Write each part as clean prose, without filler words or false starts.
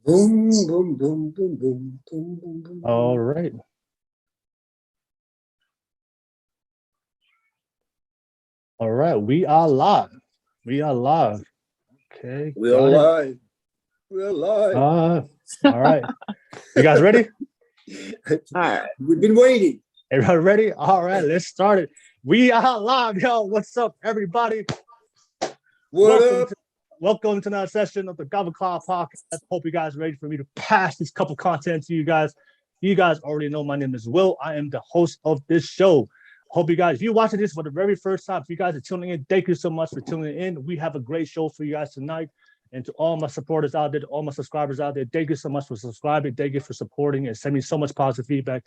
Boom, boom, boom, boom, boom, boom, boom, boom. All right. All right, we are live. We are live. Okay. We're live. We're live. All right. You guys ready? All right. We've been waiting. Everybody ready? All right, let's start it. We are live, yo. What's up, everybody? Welcome to another session of the Kava podcast. Hope you guys are ready for me to pass this couple content to you guys. You guys already know my name is Will. I am the host of this show. Hope you guys, if you're watching this for the very first time, if you guys are tuning in, thank you so much for tuning in. We have a great show for you guys tonight. And to all my supporters out there, to all my subscribers out there, thank you so much for subscribing. Thank you for supporting and sending me so much positive feedback.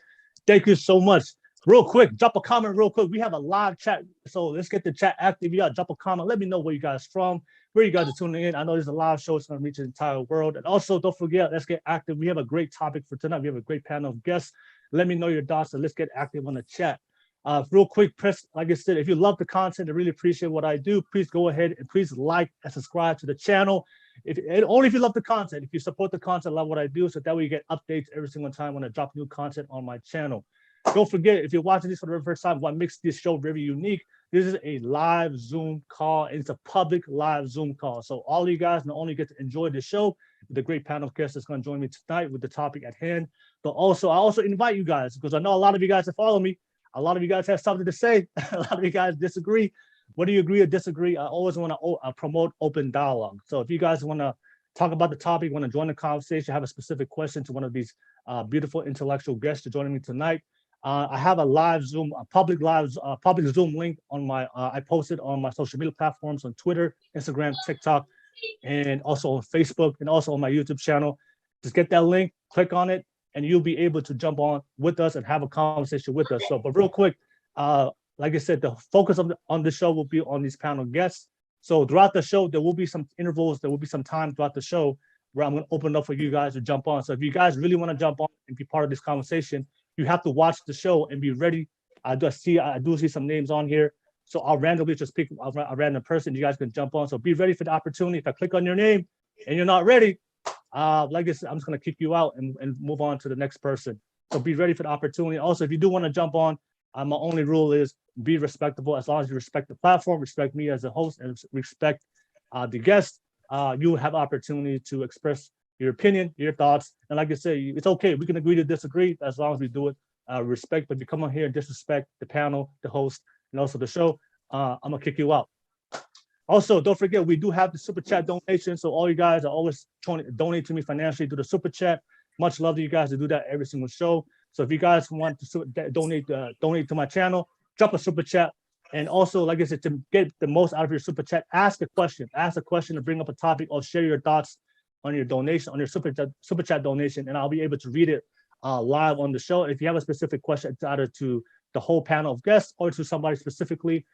Thank you so much. Real quick, drop a comment real quick. We have a live chat, so let's get the chat active. You got to drop a comment. Let me know where you guys from, where you guys are tuning in. I know there's a live show. It's going to reach the entire world. And also, don't forget, let's get active. We have a great topic for tonight. We have a great panel of guests. Let me know your thoughts, and let's get active on the chat. Real quick, press, like I said, if you love the content, I really appreciate what I do. Please go ahead and please like and subscribe to the channel. Only if you love the content. If you support the content, love what I do, so that way you get updates every single time when I drop new content on my channel. Don't forget, if you're watching this for the very first time, what makes this show very unique, this is a live Zoom call. It's a public live Zoom call. So all of you guys not only get to enjoy the show, the great panel of guests that's going to join me tonight with the topic at hand, but also I also invite you guys, because I know a lot of you guys that follow me, a lot of you guys have something to say. A lot of you guys disagree. Whether you agree or disagree, I always want to promote open dialogue. So if you guys want to talk about the topic, want to join the conversation, have a specific question to one of these beautiful intellectual guests to join me tonight, I have a live Zoom, a public Zoom link on my, I posted on my social media platforms on Twitter, Instagram, TikTok, and also on Facebook, and also on my YouTube channel. Just get that link, click on it, and you'll be able to jump on with us and have a conversation with us. So, but real quick, like I said, the focus on the show will be on these panel guests. So throughout the show, there will be some intervals, there will be some time throughout the show where I'm going to open up for you guys to jump on. So if you guys really want to jump on and be part of this conversation, you have to watch the show and be ready. I do see some names on here. So I'll randomly just pick a random person. You guys can jump on. So be ready for the opportunity. If I click on your name and you're not ready, like I said, I'm just going to kick you out and move on to the next person. So be ready for the opportunity. Also, if you do want to jump on, my only rule is be respectable. As long as you respect the platform, respect me as a host, and respect the guest, you have opportunity to express your opinion, your thoughts. And like I say, it's okay. We can agree to disagree as long as we do it respect. But if you come on here and disrespect the panel, the host, and also the show, I'm going to kick you out. Also, don't forget, we do have the super chat donation. So all you guys are always trying to donate to me financially through the super chat. Much love to you guys to do that every single show. So if you guys want to donate to my channel, drop a super chat. And also, like I said, to get the most out of your super chat, ask a question. Ask a question to bring up a topic, or share your thoughts on your donation, on your super chat donation, and I'll be able to read it live on the show. If you have a specific question, it's either to the whole panel of guests or to somebody specifically,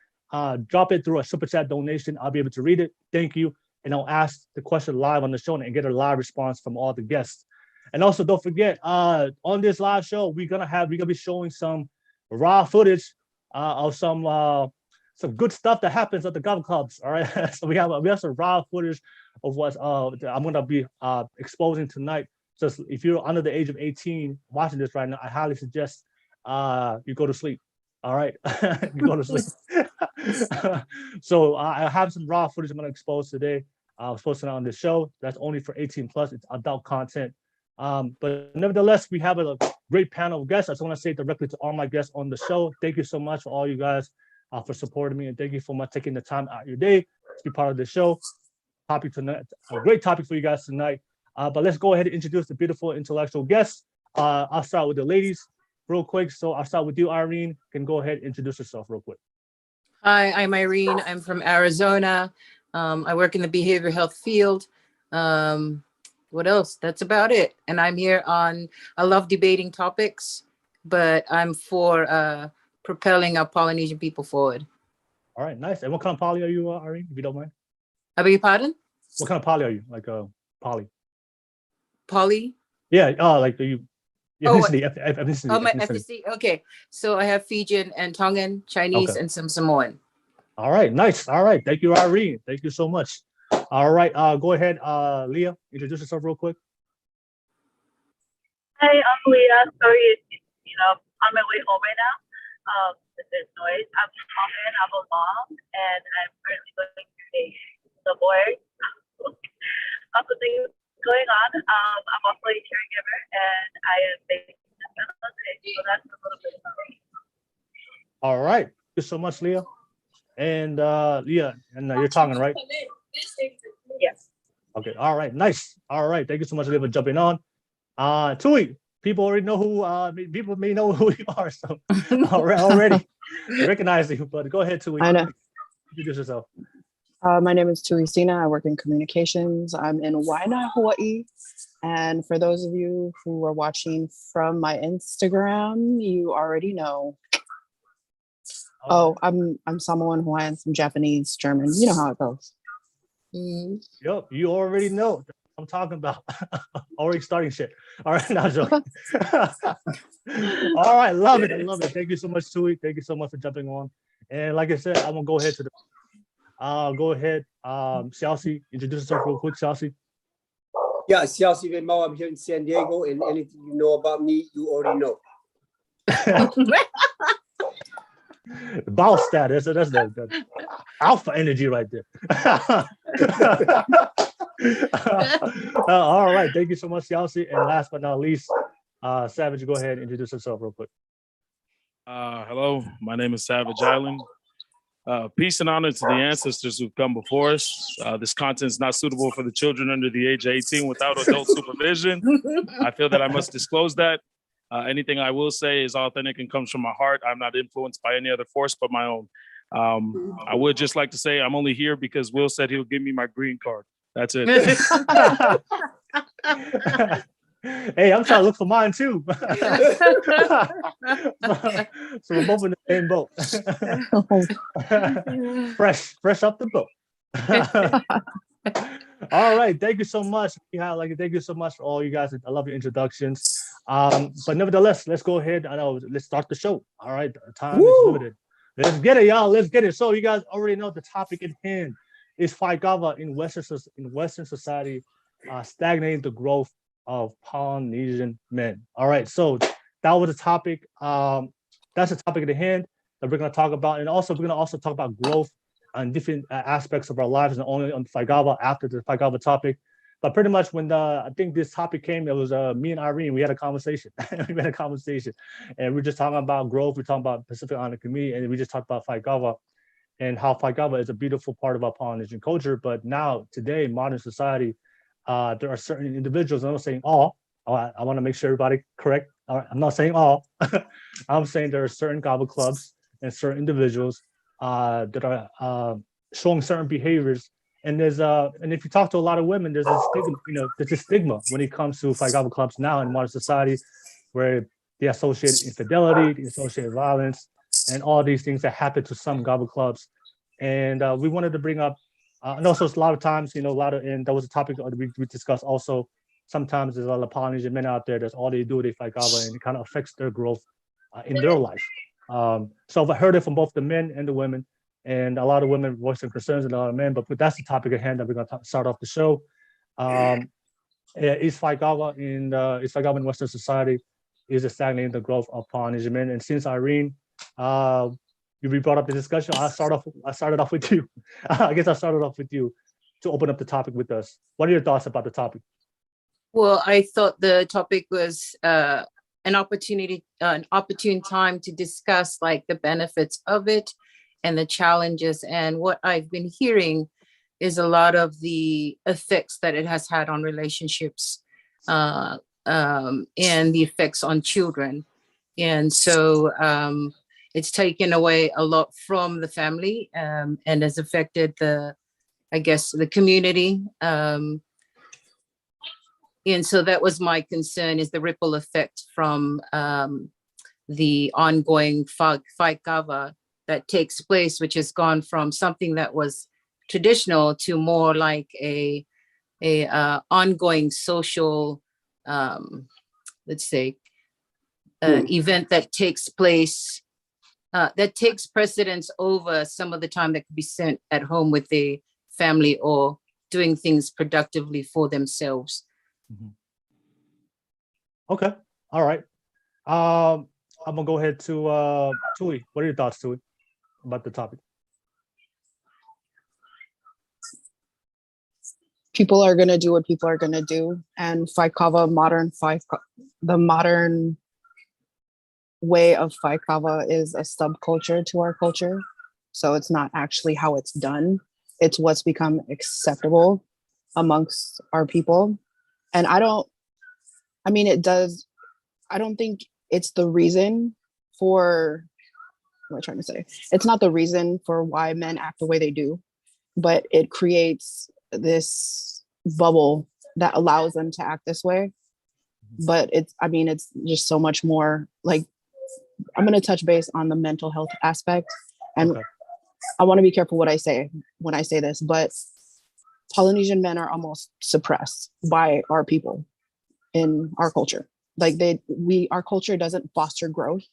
drop it through a super chat donation. I'll be able to read it. Thank you. And I'll ask the question live on the show and get a live response from all the guests. And also, don't forget, on this live show, we're gonna be showing some raw footage of some good stuff that happens at the golf clubs. All right, so we have some raw footage of what I'm gonna be exposing tonight. So if you're under the age of 18 watching this right now, I highly suggest you go to sleep. All right, you go to sleep. So I have some raw footage I'm gonna expose today. I'll post it on this show. That's only for 18 plus. It's adult content. But nevertheless, we have a great panel of guests. I just want to say directly to all my guests on the show, thank you so much for all you guys for supporting me, and thank you for taking the time out of your day to be part of the show. Topic tonight, a great topic for you guys tonight. But let's go ahead and introduce the beautiful intellectual guests. I'll start with the ladies real quick. So I'll start with you, Irene. You can go ahead and introduce yourself real quick. Hi, I'm Irene. I'm from Arizona. I work in the behavioral health field. What else? That's about it. And I'm here I love debating topics, but I'm for propelling our Polynesian people forward. All right, nice. And what kind of poly are you, Irene, if you don't mind? I beg your pardon? What kind of poly are you? Like poly? Poly? Yeah, like you. Ethnicity. Oh, my ethnicity. Okay, so I have Fijian and Tongan, Chinese, and some Samoan. All right, nice. All right, thank you, Irene. Thank you so much. All right, go ahead, Leah. Introduce yourself real quick. Hi, I'm Leah. Sorry, on my way home right now. If there's noise. I'm Mohammed. I'm a mom, and I'm currently going through a divorce. Lots of things going on. I'm also a caregiver, and I am based in San Jose. So that's a little bit about me. All right. Thank you so much, Leah. And Leah, and you're talking, right? Yes. Okay. All right. Nice. All right. Thank you so much, Leah, for jumping on. Tui, people already know people may know who you are, so already recognize you. But go ahead, Tui. I know. Introduce yourself. My name is Tuisina. I work in communications. I'm in Waina, Hawaii. And for those of you who are watching from my Instagram, you already know. Oh, I'm Samoan, Hawaiian, some Japanese, German. You know how it goes. Yep, you already know. I'm talking about already starting shit. All right, now joking. All right, love it. I love it. Thank you so much, Tui. Thank you so much for jumping on. And like I said, I'm gonna go ahead to the go ahead. Xiaoxi, introduce yourself real quick, Xiaoxi. Yeah, Xiaoxi Venmo. I'm here in San Diego, and anything you know about me, you already know. Boss status. That's the alpha energy right there. All right, thank you so much, Xiaoxi. And last but not least, Savage, go ahead and introduce yourself real quick. Hello, my name is Savage Island. Peace and honor to the ancestors who've come before us. This content is not suitable for the children under the age of 18 without adult supervision. I feel that I must disclose that. Anything I will say is authentic and comes from my heart. I'm not influenced by any other force but my own. I would just like to say I'm only here because Will said he'll give me my green card. That's it. Hey, I'm trying to look for mine too. So we're both in the same boat. fresh up the boat. All right, thank you so much. Thank you so much for all you guys. I love your introductions. But nevertheless, let's go ahead. Let's start the show. All right, time is limited. Let's get it, y'all. Let's get it. So you guys already know the topic at hand is Faikava in Western society, stagnating the growth of Polynesian men. All right, so that was the topic. That's the topic at the hand that we're going to talk about, and also we're going to also talk about growth on different aspects of our lives, and only on Faikava after the Faikava topic. But pretty much when I think this topic came, it was me and Irene. We had a conversation. And we're just talking about growth. We're talking about Pacific Island community, and we just talked about Faikava and how Faikava is a beautiful part of our Polynesian culture. But now, today, modern society, there are certain individuals. I'm not saying all. I want to make sure everybody correct. I'm not saying all. I'm saying there are certain Kava clubs and certain individuals that are showing certain behaviors. And and if you talk to a lot of women, there's a stigma, when it comes to Faikava clubs now in modern society, where they associate infidelity, they associate violence, and all these things that happen to some Kava clubs. And we wanted to bring up, and also a lot of times, and that was a topic that we discussed also. Sometimes there's a lot of Polynesian men out there, that's all they do, they Faikava, and it kind of affects their growth in their life. So I heard it from both the men and the women, and a lot of women voicing concerns, and a lot of men, but that's the topic at hand that we're going to start off the show. Is Faikava in Western society, is it stagnating the growth of Polynesian men? And since Irene, you brought up the discussion, I started off with you. I guess I started off with you to open up the topic with us. What are your thoughts about the topic? Well, I thought the topic was an opportune time to discuss like the benefits of it and the challenges. And what I've been hearing is a lot of the effects that it has had on relationships and the effects on children. And so it's taken away a lot from the family and has affected the community. And so that was my concern, is the ripple effect from the ongoing Faikava that takes place, which has gone from something that was traditional to more like a ongoing social, event that takes place, that takes precedence over some of the time that could be spent at home with the family or doing things productively for themselves. Mm-hmm. Okay, All right. I'm gonna go ahead to Tui. What are your thoughts, Tui, about the topic? People are gonna do what people are gonna do, and Faikava, the modern way of Faikava is a subculture to our culture. So it's not actually how it's done. It's what's become acceptable amongst our people. And I don't think it's the reason for, what am I trying to say? It's not the reason for why men act the way they do, but it creates this bubble that allows them to act this way. But it's just so much more. Like, I'm going to touch base on the mental health aspect. And okay. I want to be careful what I say when I say this, but Polynesian men are almost suppressed by our people in our culture. Like our culture doesn't foster growth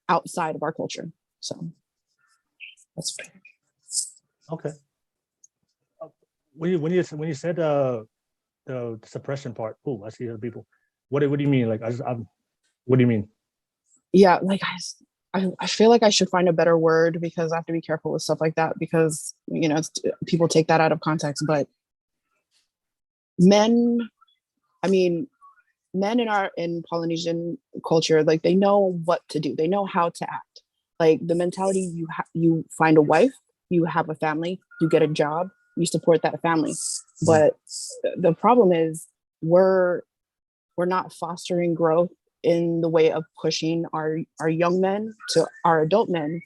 outside of our culture. So that's okay. When you said the suppression part, oh, I see other people. What do you mean? Like, what do you mean? Yeah, like I feel like I should find a better word, because I have to be careful with stuff like that, because people take that out of context. But men in Polynesian culture, like, they know what to do. They know how to act. Like, the mentality, you find a wife, you have a family, you get a job, you support that family. But the problem is we're not fostering growth in the way of pushing our young men to our adult men,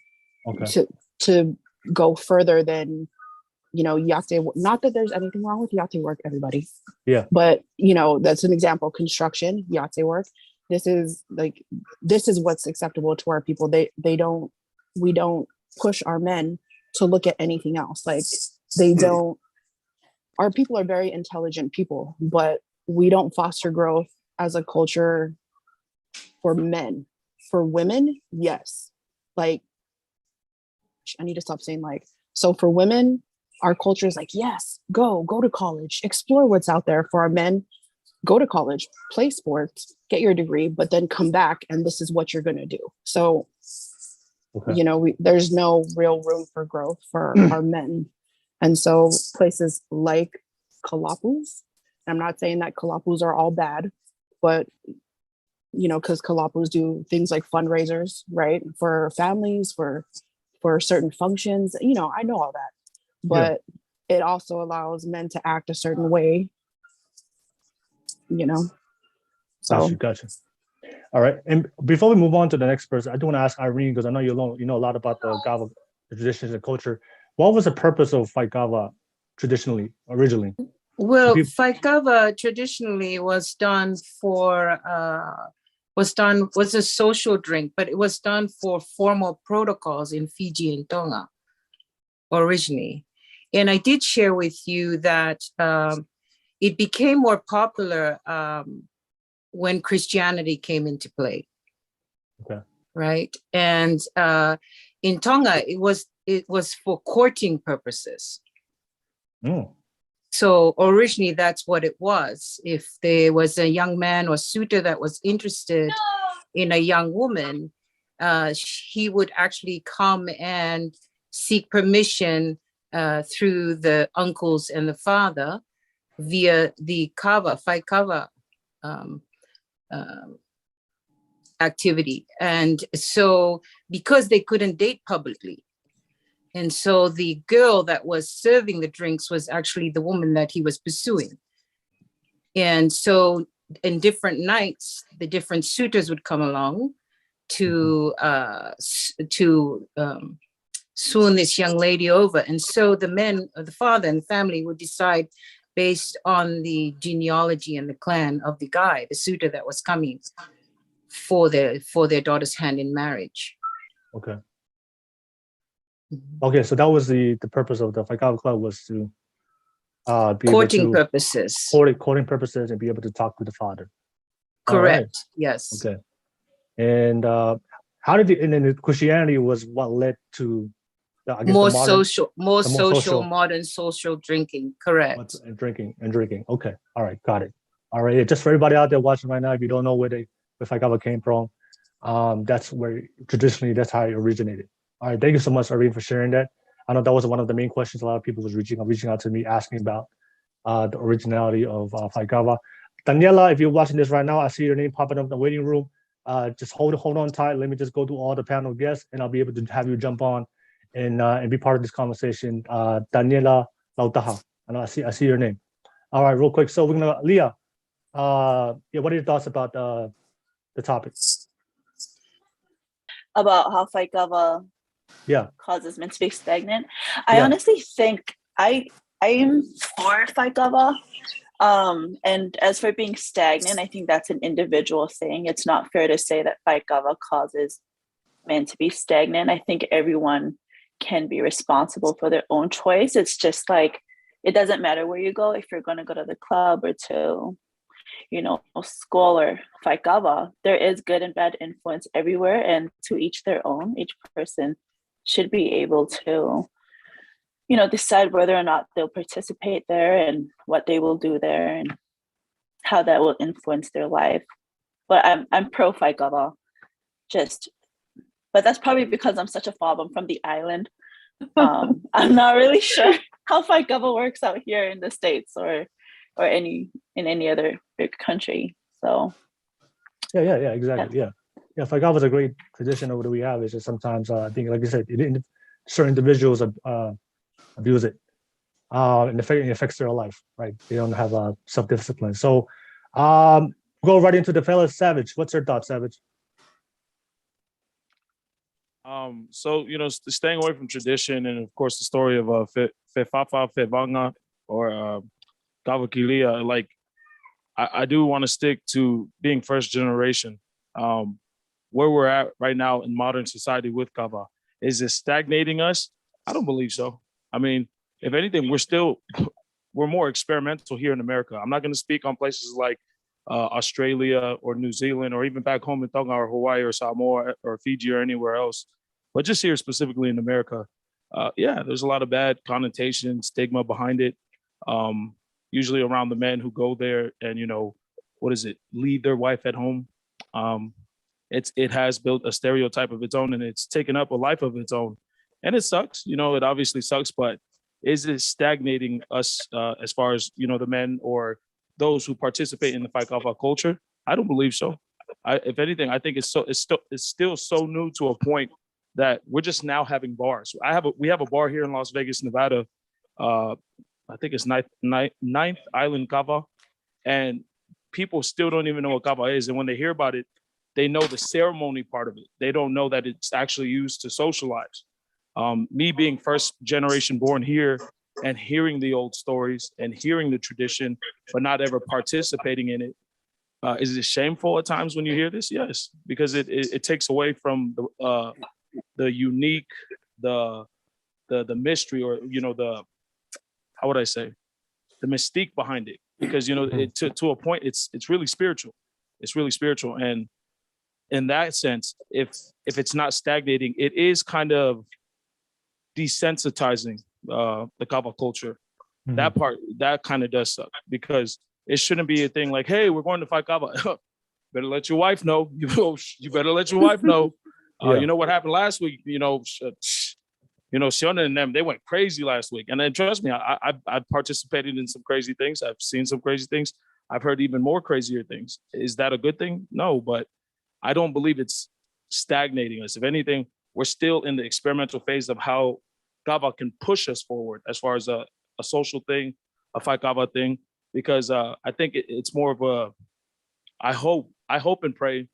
okay, to go further than yate. Not that there's anything wrong with yate work, everybody. Yeah. But that's an example. Construction, yate work. This is what's acceptable to our people. We don't push our men to look at anything else. Like, they don't. Our people are very intelligent people, but we don't foster growth as a culture for men. For women, yes. Like, I need to stop saying like. So for women, our culture is like, yes, go to college, explore what's out there. For our men, go to college, play sports, get your degree, but then come back and this is what you're going to do. So, okay, there's no real room for growth for our men. And so places like Kalapus, I'm not saying that Kalapus are all bad, but because Kalapus do things like fundraisers, right, for families, for certain functions, I know all that. But it also allows men to act a certain way, So. Gotcha. All right. And before we move on to the next person, I do want to ask Irene, because I know you know a lot about the Kava traditions and culture. What was the purpose of Faikava originally? Well, Faikava traditionally was done was a social drink, but it was done for formal protocols in Fiji and Tonga originally. And I did share with you that it became more popular when Christianity came into play. Okay. Right. And in Tonga, it was for courting purposes. Oh. So originally that's what it was. If there was a young man or suitor that was interested in a young woman, he would actually come and seek permission through the uncles and the father via the Kava, Faikava activity. And so because they couldn't date publicly, and so the girl that was serving the drinks was actually the woman that he was pursuing. And so in different nights, the different suitors would come along to swoon this young lady over. And so the men, the father and the family would decide based on the genealogy and the clan of the guy, the suitor that was coming for their daughter's hand in marriage. Okay. Okay, so that was the purpose of the Faikava Club, was to be courting purposes. Courting purposes, and be able to talk to the father. Correct. Right. Yes. Okay. And how did and then the Christianity was what led to more social, modern social drinking. Correct. And drinking. Okay. All right. Got it. All right. Just for everybody out there watching right now, if you don't know where Faikava came from. That's where traditionally that's how it originated. All right, thank you so much, Irene, for sharing that. I know that was one of the main questions a lot of people was reaching out to me, asking about the originality of Faikava. Daniela, if you're watching this right now, I see your name popping up in the waiting room. Just hold on tight. Let me just go through all the panel guests, and I'll be able to have you jump on and be part of this conversation. Daniela Lautaha, and I see your name. All right, real quick. So we're gonna Leah. Yeah, what are your thoughts about the topic? About how Faikava causes men to be stagnant. I honestly think I am for Faikava. And as for being stagnant, I think that's an individual thing. It's not fair to say that Faikava causes men to be stagnant. I think everyone can be responsible for their own choice. It's just like, it doesn't matter where you go. If you're going to go to the club or to, school or Faikava, there is good and bad influence everywhere, and to each their own. Each person should be able to, decide whether or not they'll participate there and what they will do there and how that will influence their life. But I'm pro Faikava, but that's probably because I'm such a fob. I'm from the island. I'm not really sure how Faikava works out here in the States or in any other big country. So yeah, exactly. Yeah. Faikava is a great tradition over that we have. It's just sometimes I think, like you said, certain individuals abuse it, and it affects their life. Right? They don't have self-discipline. So go right into the fellow Savage. What's your thought, Savage? So staying away from tradition, and of course the story of Fefafa Fevanga or Kavakilia, like I do want to stick to being first generation. Where we're at right now in modern society with Kava, is it stagnating us? I don't believe so. I mean, if anything, we're more experimental here in America. I'm not going to speak on places like Australia or New Zealand, or even back home in Tonga or Hawaii or Samoa or Fiji or anywhere else, but just here specifically in America. There's a lot of bad connotation, stigma behind it. Usually around the men who go there and, leave their wife at home. It has built a stereotype of its own, and it's taken up a life of its own. And it sucks, it obviously sucks, but is it stagnating us as far as, the men or those who participate in the Faikava culture? I don't believe so. If anything, I think it's still so new to a point that we're just now having bars. We have a bar here in Las Vegas, Nevada. I think it's Ninth Island Kava, and people still don't even know what Kava is. And when they hear about it, they know the ceremony part of it. They don't know that it's actually used to socialize. Me being first generation born here and hearing the old stories and hearing the tradition, but not ever participating in it, is it shameful at times when you hear this? Yes, because it takes away from the unique, the mystery, or how would I say, the mystique behind it. Because to a point, it's really spiritual. It's really spiritual, and in that sense, if it's not stagnating, it is kind of desensitizing the Kava culture. Mm-hmm. That part, that kind of does suck, because it shouldn't be a thing like, hey, we're going to fight Kava. Better let your wife know. You better let your wife know. You know what happened last week? Shiona and them, they went crazy last week. And then trust me, I've participated in some crazy things. I've seen some crazy things. I've heard even more crazier things. Is that a good thing? No, but I don't believe it's stagnating us. If anything, we're still in the experimental phase of how Kava can push us forward as far as a social thing, a Faikava thing, because I think it's more of a, I hope and pray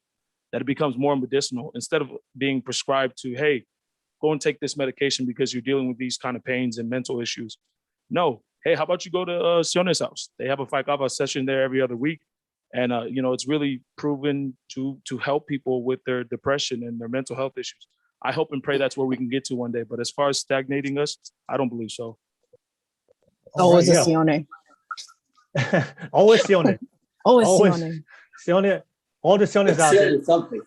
that it becomes more medicinal instead of being prescribed to, hey, go and take this medication because you're dealing with these kind of pains and mental issues. No, hey, how about you go to Sione's house? They have a Faikava session there every other week. And, it's really proven to help people with their depression and their mental health issues. I hope and pray that's where we can get to one day. But as far as stagnating us, I don't believe so. Always a Sione. Always Sione. Always Sione. Sione. All the Siones out there. Something.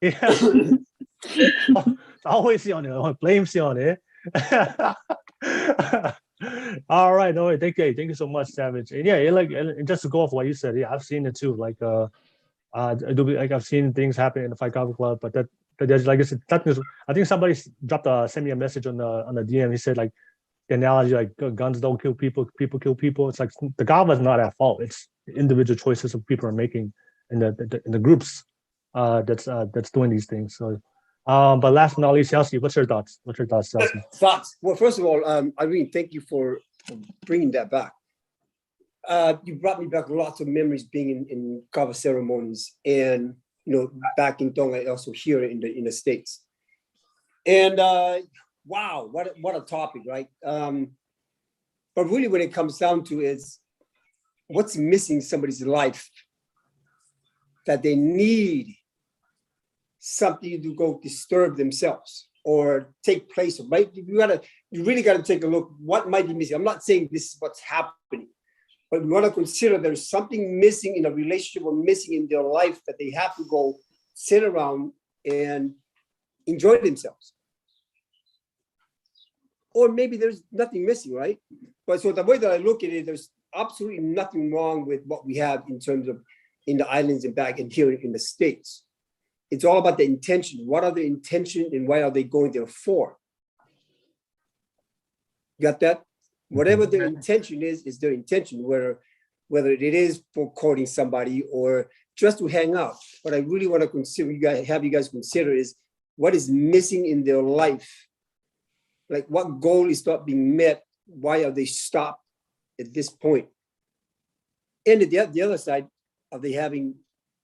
Yeah. Always Sione. Blame Sione. All right, no way. Thank you so much, Savage. And yeah, like, and just to go off what you said, yeah, I've seen it too. Like, Like I've seen things happen in the Faikava club, but there's like I think somebody sent me a message on the DM. He said like the analogy like guns don't kill people, people kill people. It's like the Kava is not at fault. It's individual choices of people are making in the groups that's doing these things. So, but last but not least, Chelsea, what's your thoughts? Chelsea? Thoughts. Well, first of all, Irene, thank you for bringing that back. You brought me back lots of memories being in Kava ceremonies, and back in Tonga, also here in the States. And wow, what a topic, right? But really, when it comes down to is what's missing in somebody's life that they need something to go disturb themselves or take place of, right? You really got to take a look what might be missing. I'm not saying this is what's happening, but we want to consider there's something missing in a relationship or missing in their life that they have to go sit around and enjoy themselves. Or maybe there's nothing missing, right? But so the way that I look at it, there's absolutely nothing wrong with what we have in terms of in the islands and back and here in the States. It's all about the intention. What are the intention and why are they going there for? Got that? Whatever their intention is their intention, whether it is for courting somebody or just to hang out. What I really want to consider, have you guys consider is what is missing in their life. Like what goal is not being met? Why are they stopped at this point? And at the other side,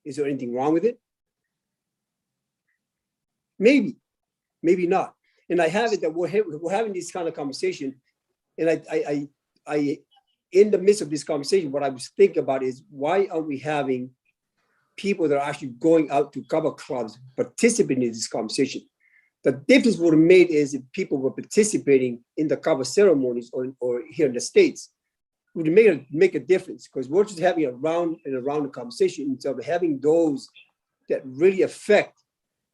is there anything wrong with it? Maybe not. And I have it that we're having this kind of conversation. And I in the midst of this conversation, what I was thinking about is why are we having people that are actually going out to Kava clubs participating in this conversation? The difference would have made is if people were participating in the Kava ceremonies or here in the States, would make a difference, because we're just having a round the conversation instead of having those that really affect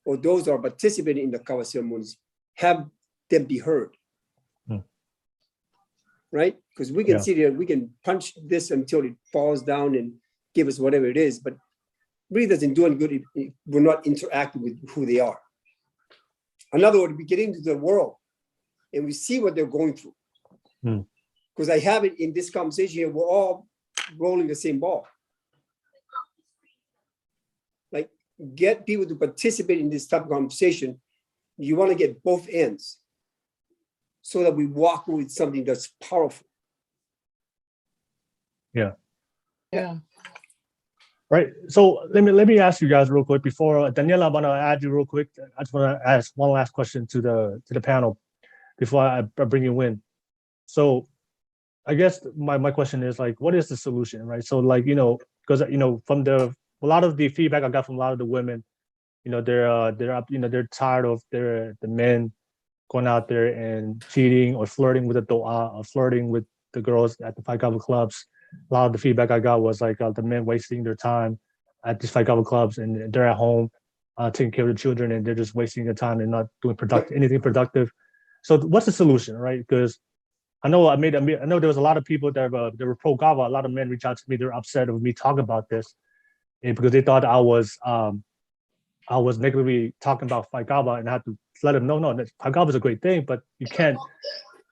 or those that are participating in the Kava ceremonies, have them be heard. Right? Because we can sit here, we can punch this until it falls down and give us whatever it is, but really doesn't do any good if we're not interacting with who they are. In other words, we get into the world and we see what they're going through. Because I have it in this conversation here, we're all rolling the same ball. Like, get people to participate in this type of conversation. You want to get both ends so that we walk with something that's powerful. Yeah. Yeah. Right. So let me ask you guys real quick before Daniela, I want to add you real quick. I just want to ask one last question to the panel before I bring you in. So I guess my question is like, what is the solution, right? So like, because from a lot of the feedback I got from a lot of the women, they're up, they're tired of the men going out there and cheating or flirting with the doa or flirting with the girls at the Faikava clubs. A lot of the feedback I got was like the men wasting their time at these Faikava clubs, and they're at home taking care of the children, and they're just wasting their time and not doing anything productive. So what's the solution, right? Because I know there was a lot of people that were pro Kava. A lot of men reached out to me. They're upset with me talking about this, and because they thought I was negatively talking about Faikava, and I had to let them know, no, Faikava is a great thing, but you can't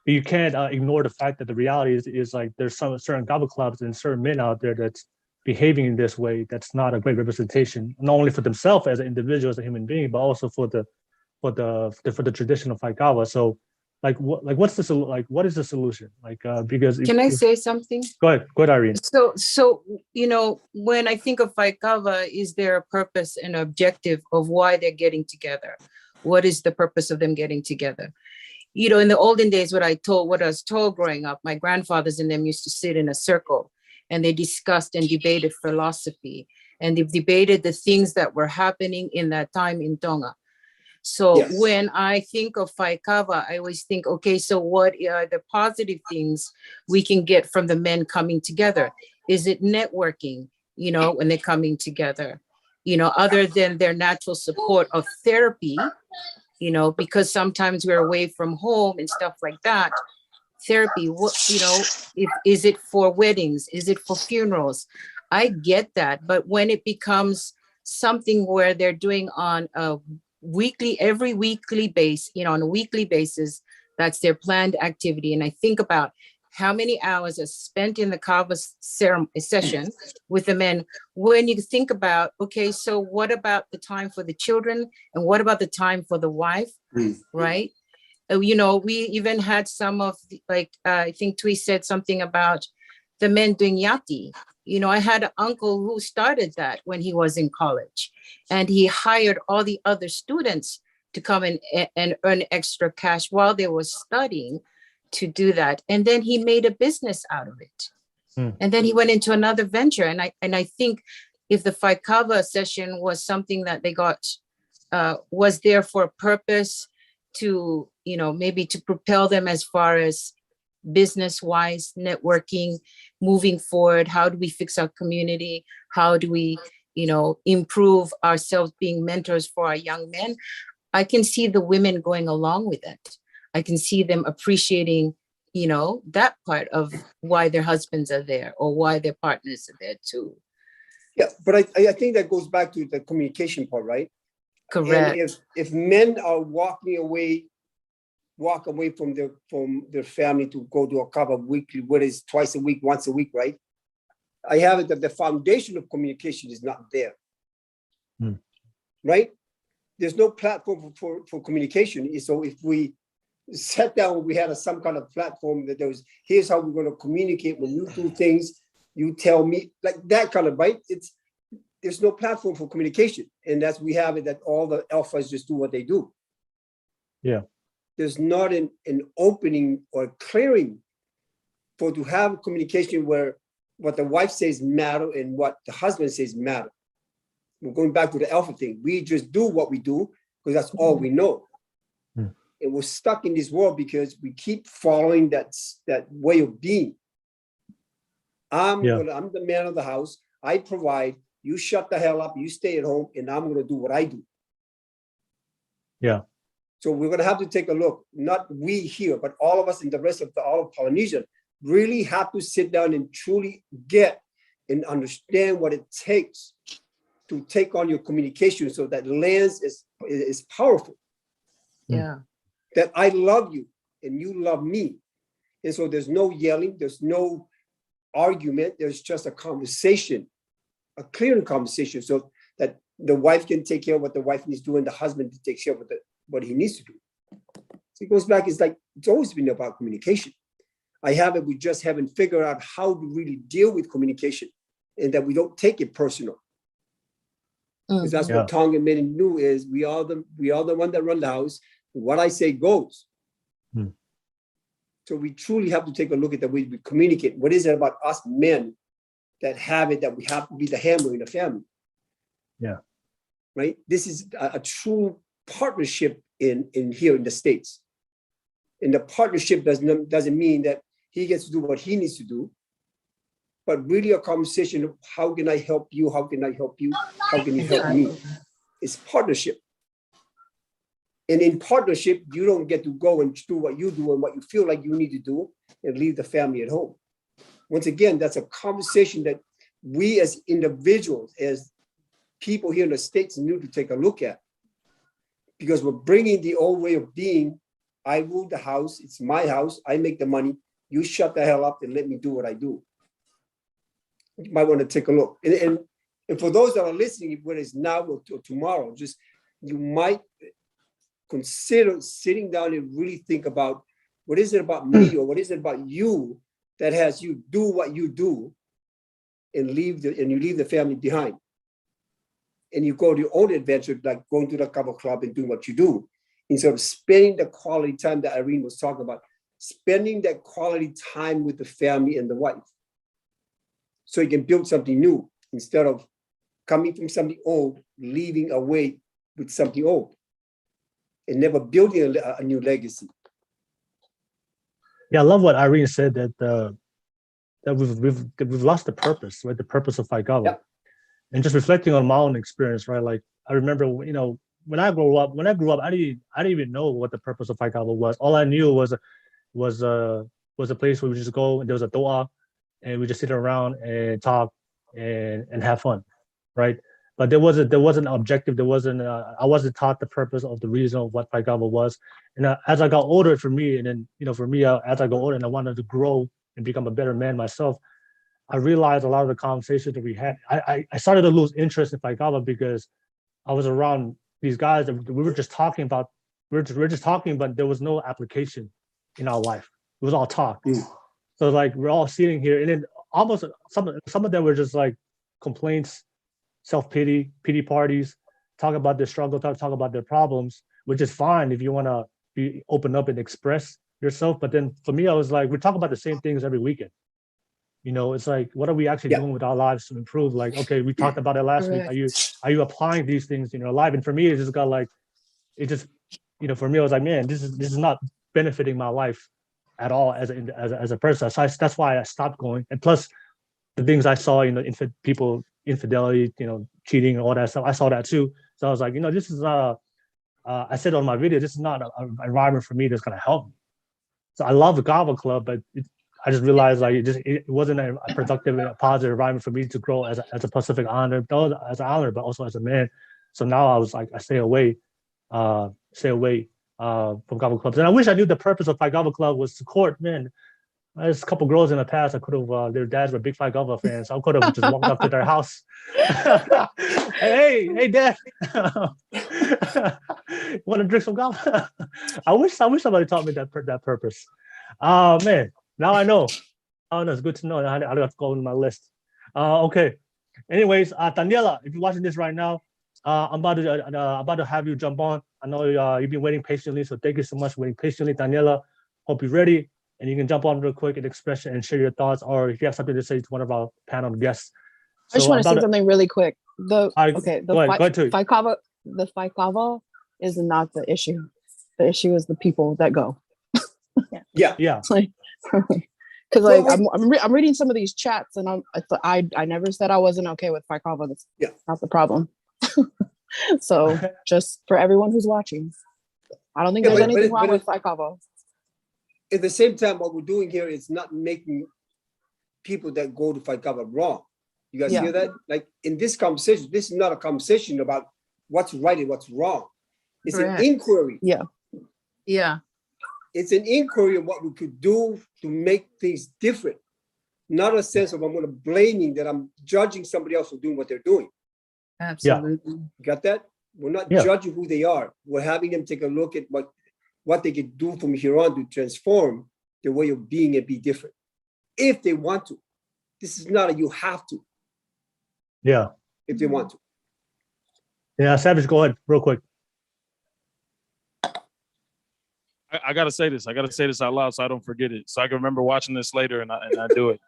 ignore the fact that the reality is like there's some certain Kava clubs and certain men out there that's behaving in this way. That's not a great representation, not only for themselves as an individual, as a human being, but also for the tradition of Faikava. So what is the solution? Because can I say something? Go ahead, Irene. So when I think of Faikava, is there a purpose and objective of why they're getting together? What is the purpose of them getting together? In the olden days, what I was told growing up, my grandfathers and them used to sit in a circle and they discussed and debated philosophy, and they've debated the things that were happening in that time in Tonga. So yes. When I think of Faikava, I always think, okay, so what are the positive things we can get from the men coming together? Is it networking, when they're coming together, other than their natural support of therapy, because sometimes we're away from home and stuff like that. Therapy, is it for weddings? Is it for funerals? I get that. But when it becomes something where they're doing on a every weekly base, on a weekly basis. That's their planned activity. And I think about how many hours are spent in the Kava session with the men. When you think about, okay, so what about the time for the children? And what about the time for the wife, right? We even had some of I think Tui said something about the men doing yati. I had an uncle who started that when he was in college, and he hired all the other students to come and earn extra cash while they were studying to do that. And then he made a business out of it. And then he went into another venture. And I think if the Faikava session was something that they got, was there for a purpose to, maybe to propel them as far as business-wise, networking, moving forward, how do we fix our community? How do we, improve ourselves, being mentors for our young men? I can see the women going along with it. I can see them appreciating, that part of why their husbands are there or why their partners are there too. Yeah, but I think that goes back to the communication part, right? Correct. And if men are walk away from their family to go to a Kava weekly, whether it's twice a week, once a week, right? I have it that the foundation of communication is not there, right? There's no platform for communication. So if we sat down, we had some kind of platform that there was, here's how we're going to communicate. When you do things, you tell me, like that kind of, right? There's no platform for communication. And that's, we have it that all the alphas just do what they do. Yeah. There's not an opening or clearing to have communication where what the wife says matter and what the husband says matter. We're going back to the alpha thing. We just do what we do because that's all we know. And we're stuck in this world because we keep following that way of being. I'm the man of the house. I provide. You shut the hell up. You stay at home, and I'm going to do what I do. Yeah. So we're going to have to take a look. Not we here, but all of us in the rest of all of Polynesian really have to sit down and truly get and understand what it takes to take on your communication, so that lens is powerful. Yeah. That I love you and you love me. And so there's no yelling, there's no argument, there's just a conversation, a clear conversation, so that the wife can take care of what the wife needs to do and the husband to take care of what he needs to do. So it goes back, it's always been about communication. We just haven't figured out how to really deal with communication, and that we don't take it personal. Because that's what Tongan men knew is we are the one that run the house. What I say goes. So we truly have to take a look at the way we communicate. What is it about us men that have it that we have to be the hammer in the family? Yeah. Right? This is a true partnership in here in the States. And the partnership doesn't mean that he gets to do what he needs to do, but really a conversation of how can I help you? How can I help you? How can you help me? It's partnership. And in partnership, you don't get to go and do what you do and what you feel like you need to do and leave the family at home. Once again, that's a conversation that we as individuals, as people here in the States, need to take a look at. Because we're bringing the old way of being. I rule the house. It's my house. I make the money. You shut the hell up and let me do what I do. You might want to take a look. And for those that are listening, whether it's now or tomorrow, you might consider sitting down and really think about what is it about me or what is it about you that has you do what you do and you leave the family behind. And you go to your own adventure, like going to the Kava club and doing what you do, instead of spending the quality time that Irene was talking about, spending that quality time with the family and the wife. So you can build something new instead of coming from something old, leaving away with something old and never building a new legacy. Yeah, I love what Irene said, that we've lost the purpose, right? The purpose of Faikava. Yeah. And just reflecting on my own experience, right? Like I remember, when I grew up, I didn't even know what the purpose of Faikava was. All I knew was a place where we just go and there was a doa and we just sit around and talk and have fun, right? but there wasn't an objective. There wasn't. I wasn't taught the purpose of the reason of what Faikava was. And as I got older, for me, and then for me, as I got older, and I wanted to grow and become a better man myself, I realized a lot of the conversations that we had. I started to lose interest in Faikava because I was around these guys that we were just talking about. We were just talking, but there was no application in our life. It was all talk. So like we're all sitting here, and then almost some of them were just like complaints, self-pity, pity parties, talk about their struggle, talk about their problems, which is fine if you want to be open up and express yourself. But then for me, I was like, we talk about the same things every weekend. It's like, what are we actually doing with our lives to improve? Like, okay, we talked about it last week. Are you applying these things in your life? And for me, it just got like, for me, I was like, man, this is not benefiting my life at all as a person. So that's why I stopped going. And plus, the things I saw, people infidelity, cheating, all that stuff. I saw that too. So I was like, this is not I said on my video, this is not an environment for me that's gonna help me. So I love the Kava Club, but I just realized like it wasn't a productive, positive environment for me to grow as a Pacific Islander, as an Islander, but also as a man. So now I was like, I stay away from Kava clubs. And I wish I knew the purpose of Faikava Club was to court, man. There's a couple girls in the past. I could have. Their dads were big Faikava fans. So I could have just walked up to their house. hey, Dad, want to drink some Kava? I wish somebody taught me that purpose. Oh man, now I know. Oh no, it's good to know. I have to go on my list. Okay. Anyways, Daniela, if you're watching this right now, I'm about to have you jump on. I know you've been waiting patiently, so thank you so much for waiting patiently, Daniela. Hope you're ready. And you can jump on real quick and express and share your thoughts, or if you have something to say to one of our panel guests. I just want to say something really quick. The Faikava is not the issue. The issue is the people that go. Yeah. Because like I'm reading some of these chats, and I never said I wasn't okay with Faikava. That's not the problem. So just for everyone who's watching, I don't think there's anything wrong with Faikava. At the same time, what we're doing here is not making people that go to Faikava wrong. You guys hear that? Like in this conversation, this is not a conversation about what's right and what's wrong. It's an inquiry. Yeah. It's an inquiry of what we could do to make things different. Not a sense of I'm going to blaming that I'm judging somebody else for doing what they're doing. Absolutely. Got that? We're not judging who they are. We're having them take a look at what they can do from here on to transform their way of being and be different. If they want to. This is not a you have to. Yeah. If they want to. Yeah, Savage, go ahead real quick. I gotta say this. I gotta say this out loud so I don't forget it. So I can remember watching this later and I do it.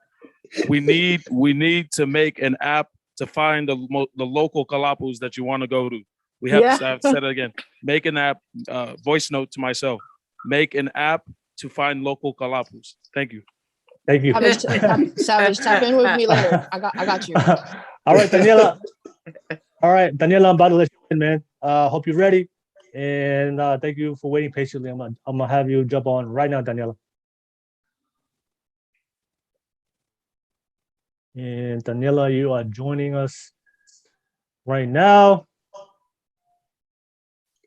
We need to make an app to find the local kalapus that you want to go to. We have to have said it again. Make an app, voice note to myself. Make an app to find local kalapus. Thank you. Thank you. Savage, tap in with me later. I got you. All right, Daniela. I'm about to let you in, man. Hope you're ready. And thank you for waiting patiently. I'm gonna have you jump on right now, Daniela. And Daniela, you are joining us right now.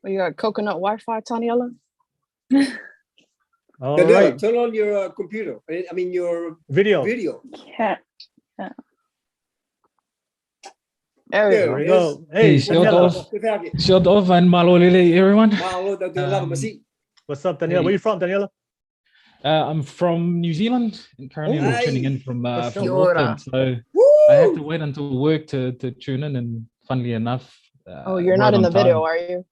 You got coconut Wi-Fi, Daniela? All Daniela, right. turn on your computer. I mean your video. Yeah. There we go. Hey, Shut off and malolele, everyone. What's up, Daniela? Where you from, Daniela? I'm from New Zealand, and currently I'm tuning in from Auckland. So I have to wait until work to tune in. And funnily enough, you're not in the video, are you?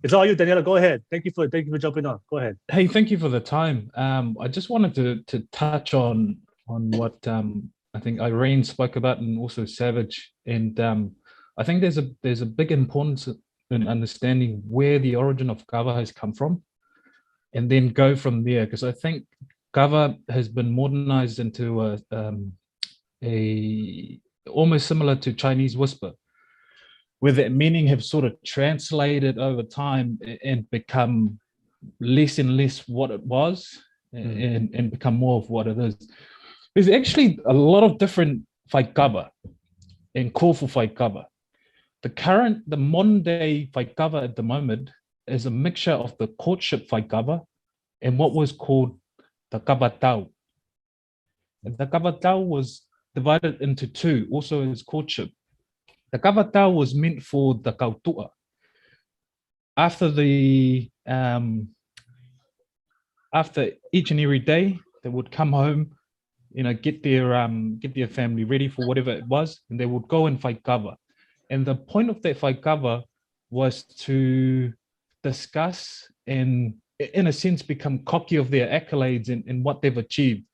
It's all you, Daniela. Go ahead. Thank you for jumping on. Go ahead. Hey, thank you for the time. I just wanted to touch on what I think Irene spoke about, and also Savage. And I think there's a big importance in understanding where the origin of Kava has come from, and then go from there. Because I think Kava has been modernized into a almost similar to Chinese whisper, where that meaning have sort of translated over time and become less and less what it was, and become more of what it is. There's actually a lot of different Faikava and Kofu Faikava. The modern day Faikava at the moment is a mixture of the courtship Faikava and what was called the Kabatau. And the Kabatau was divided into two, also as courtship. The Kabatau was meant for the Kautua. After each and every day, they would come home, get their family ready for whatever it was, and they would go and Faikava. And the point of that Faikava was to discuss and, in a sense, become cocky of their accolades and what they've achieved.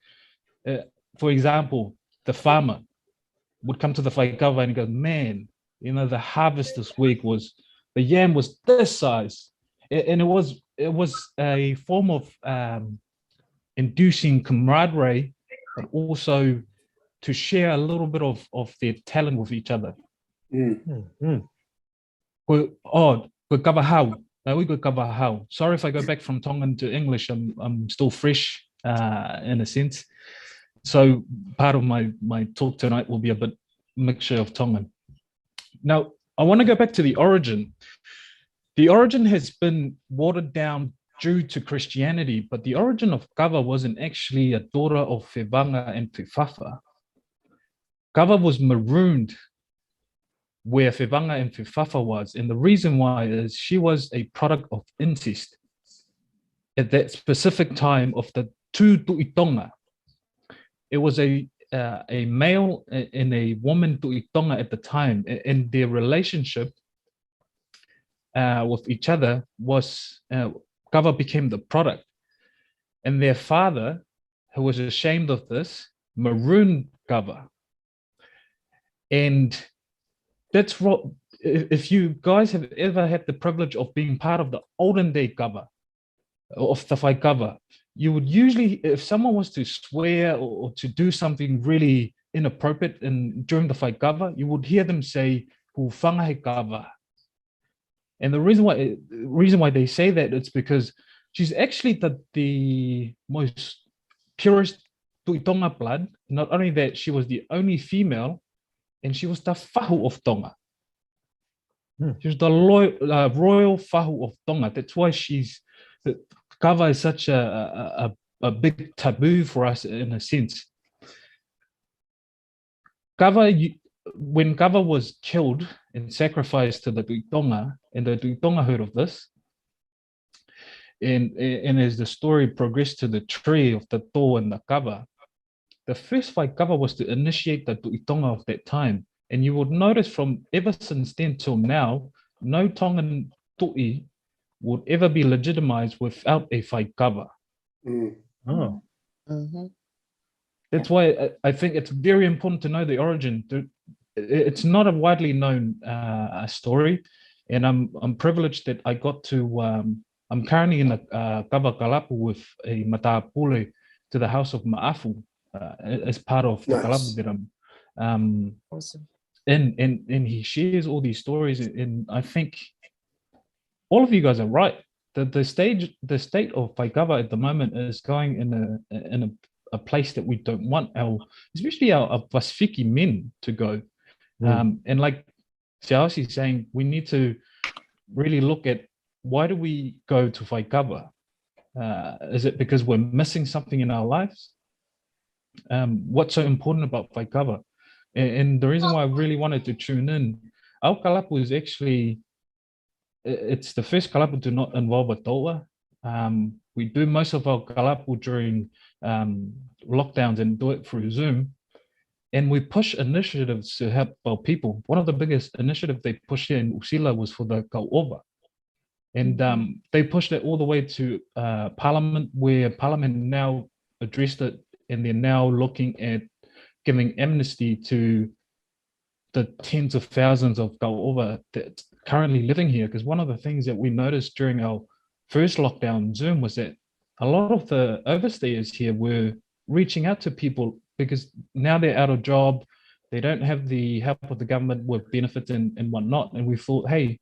For example, the farmer would come to the Faikava and go, man, the harvest this week the yam was this size. And it was a form of inducing camaraderie, but also to share a little bit of their talent with each other. Sorry if I go back from Tongan to English. I'm still fresh in a sense. So part of my talk tonight will be a bit mixture of Tongan. Now, I want to go back to the origin. The origin has been watered down due to Christianity, but the origin of Kava wasn't actually a daughter of Whevanga and Whiwhawa. Kava was marooned where Whevanga and Whiwhawa was, and the reason why is she was a product of incest at that specific time of the two tuitonga. It was a male and a woman tuitonga at the time, and their relationship with each other was Kava became the product, and their father, who was ashamed of this, marooned Kava. And that's what, if you guys have ever had the privilege of being part of the olden day Kava, of the Faikava, you would usually, if someone was to swear or to do something really inappropriate during the Faikava, you would hear them say, "Hu Kava." And the reason why they say that, it's because she's actually the most purest Tuitonga blood. Not only that, she was the only female, and she was the fahu of Tonga. She was the royal fahu of Tonga. That's why Kava is such a big taboo for us in a sense. When Kava was killed and sacrificed to the Tuitonga, and the Tuitonga heard of this, and as the story progressed to the tree of the To and the Kava, the first Faikava was to initiate the Tuitonga of that time. And you would notice from ever since then till now, no Tongan Tui would ever be legitimized without a Faikava. Oh. That's why I think it's very important to know the origin. It's not a widely known story, and I'm privileged that I got to. I'm currently in a Kava Kalapu with a Matapule to the house of Ma'afu as part of the Kalapu that Awesome. and he shares all these stories, and I think all of you guys are right. The state of Faikava at the moment is going in a place that we don't want especially our Pasifiki men to go. And like Siaosi is saying, we need to really look at, why do we go to Faikava? Is it because we're missing something in our lives? What's so important about Faikava? And the reason why I really wanted to tune in, our kalapu is actually, it's the first kalapu to not involve a toa. We do most of our kalapu during lockdowns and do it through Zoom. And we push initiatives to help our people. One of the biggest initiatives they pushed here in Usila was for the kauova. And they pushed it all the way to Parliament, where Parliament now addressed it, and they're now looking at giving amnesty to the tens of thousands of kauova that's currently living here. Because one of the things that we noticed during our first lockdown Zoom was that a lot of the overstayers here were reaching out to people because now they're out of job, they don't have the help of the government with benefits and whatnot. And we thought, hey,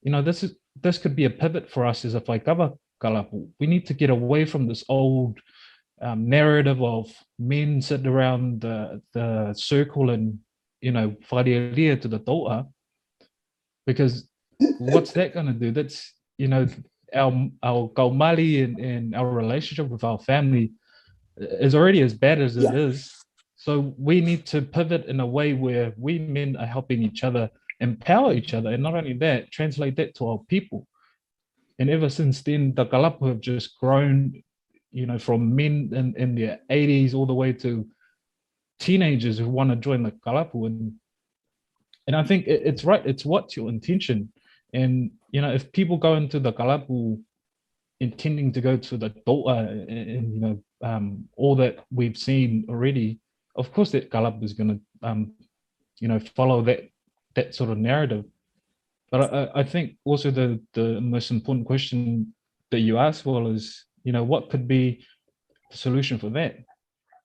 this could be a pivot for us as a Faikava kalapu. We need to get away from this old narrative of men sit around the circle and, you know, whareria to the toa, because what's that going to do? That's, you know, our kaumali and our relationship with our family is already as bad as it is. So we need to pivot in a way where we men are helping each other, empower each other, and not only that, translate that to our people. And ever since then, the kalapu have just grown, you know, from men in their 80s all the way to teenagers who want to join the kalapu. And I think it's right. It's what's your intention. And, you know, if people go into the kalapu intending to go to the toa and, you know, all that we've seen already, of course that kalapu is going to, you know, follow that sort of narrative. But I think also the most important question that you asked, well, is, you know, what could be the solution for that?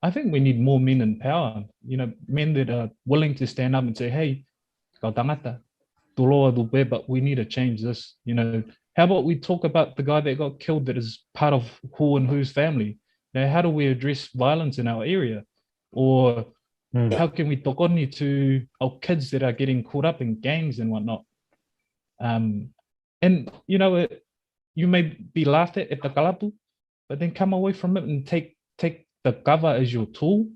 I think we need more men in power, you know, men that are willing to stand up and say, hey, kau tangata, tuloa dupe, but we need to change this. You know, how about we talk about the guy that got killed that is part of who and whose family? You know, how do we address violence in our area? Or how can we tokoni to our kids that are getting caught up in gangs and whatnot? And, you know, you may be laughed at the kalapu, but then come away from it and take the kava as your tool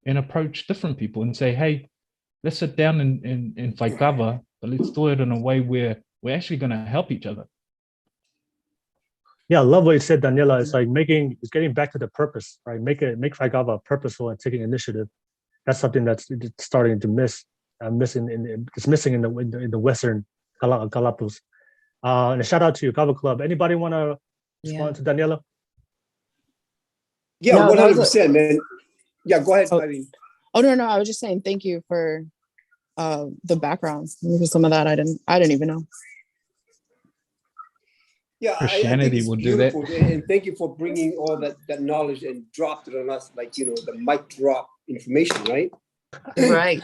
and approach different people and say, hey, let's sit down and Faikava, but let's do it in a way where we're actually going to help each other. Yeah, I love what you said, Daniela. It's like it's getting back to the purpose, right? Make Faikava purposeful and taking initiative. That's something that's starting to miss. It's missing in the Western kalapus. And a shout out to your Kava Club. Anybody want to respond to Daniela? Yeah, No, 100%, man. Yeah, go ahead, Irene. Oh no, I was just saying thank you for the background, because some of that I didn't even know. Yeah, Christianity I think will it's do that. beautiful, and thank you for bringing all that knowledge and dropped it on us, like, you know, the mic drop information, right? Right.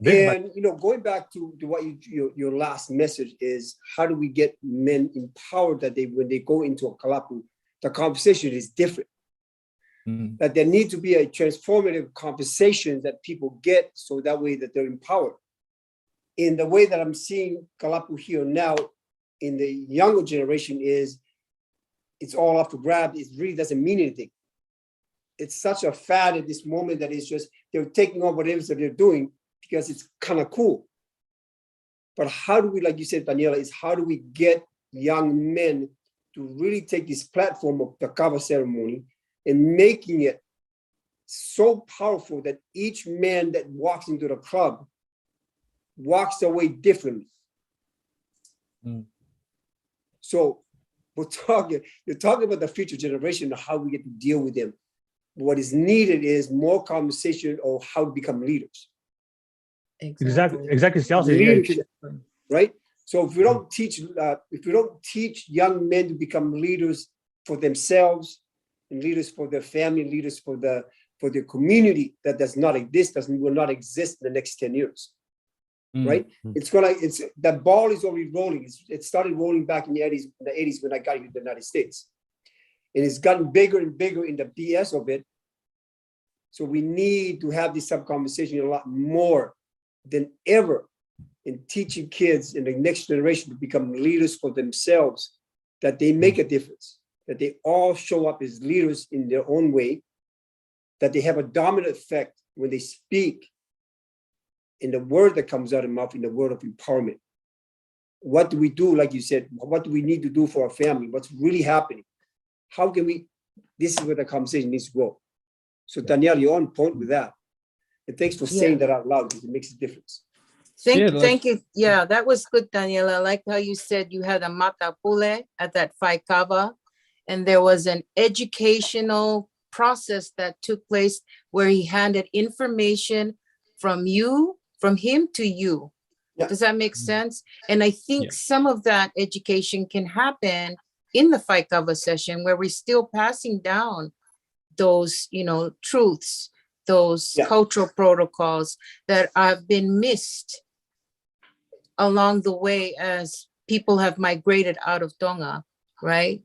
And, you know, going back to what your last message is, how do we get men empowered that when they go into a kalapu, the conversation is different. That there needs to be a transformative conversation that people get, so that way that they're empowered. In the way that I'm seeing kalapu here now in the younger generation is, it's all up for grabs. It really doesn't mean anything. It's such a fad at this moment that it's just, they're taking on whatever that they're doing because it's kind of cool. But how do we, like you said, Daniela, is how do we get young men to really take this platform of the Kava ceremony and making it so powerful that each man that walks into the club walks away differently. So you're talking about the future generation and how we get to deal with them. What is needed is more conversation on how to become leaders. Exactly. Leadership, right? So if we don't teach young men to become leaders for themselves, and leaders for their family, leaders for their community that does not exist, will not exist in the next 10 years. Right? That ball is already rolling. It started rolling back in the 80s when I got here to the United States. And it's gotten bigger and bigger in the BS of it. So we need to have this sub-conversation a lot more than ever in teaching kids in the next generation to become leaders for themselves, that they make a difference, that they all show up as leaders in their own way, that they have a dominant effect when they speak in the word that comes out of their mouth, in the word of empowerment. What do we do, like you said, what do we need to do for our family? What's really happening? How can we, this is where the conversation needs to go. So Danielle, you're on point with that. And thanks for saying that out loud, because it makes a difference. Thank you. Yeah, that was good, Daniela. I like how you said you had a mata pule at that Faikava, and there was an educational process that took place where he handed information from him to you. Yeah. Does that make sense? And I think some of that education can happen in the Faikava session, where we're still passing down those, truths, those cultural protocols that have been missed along the way as people have migrated out of Tonga, right?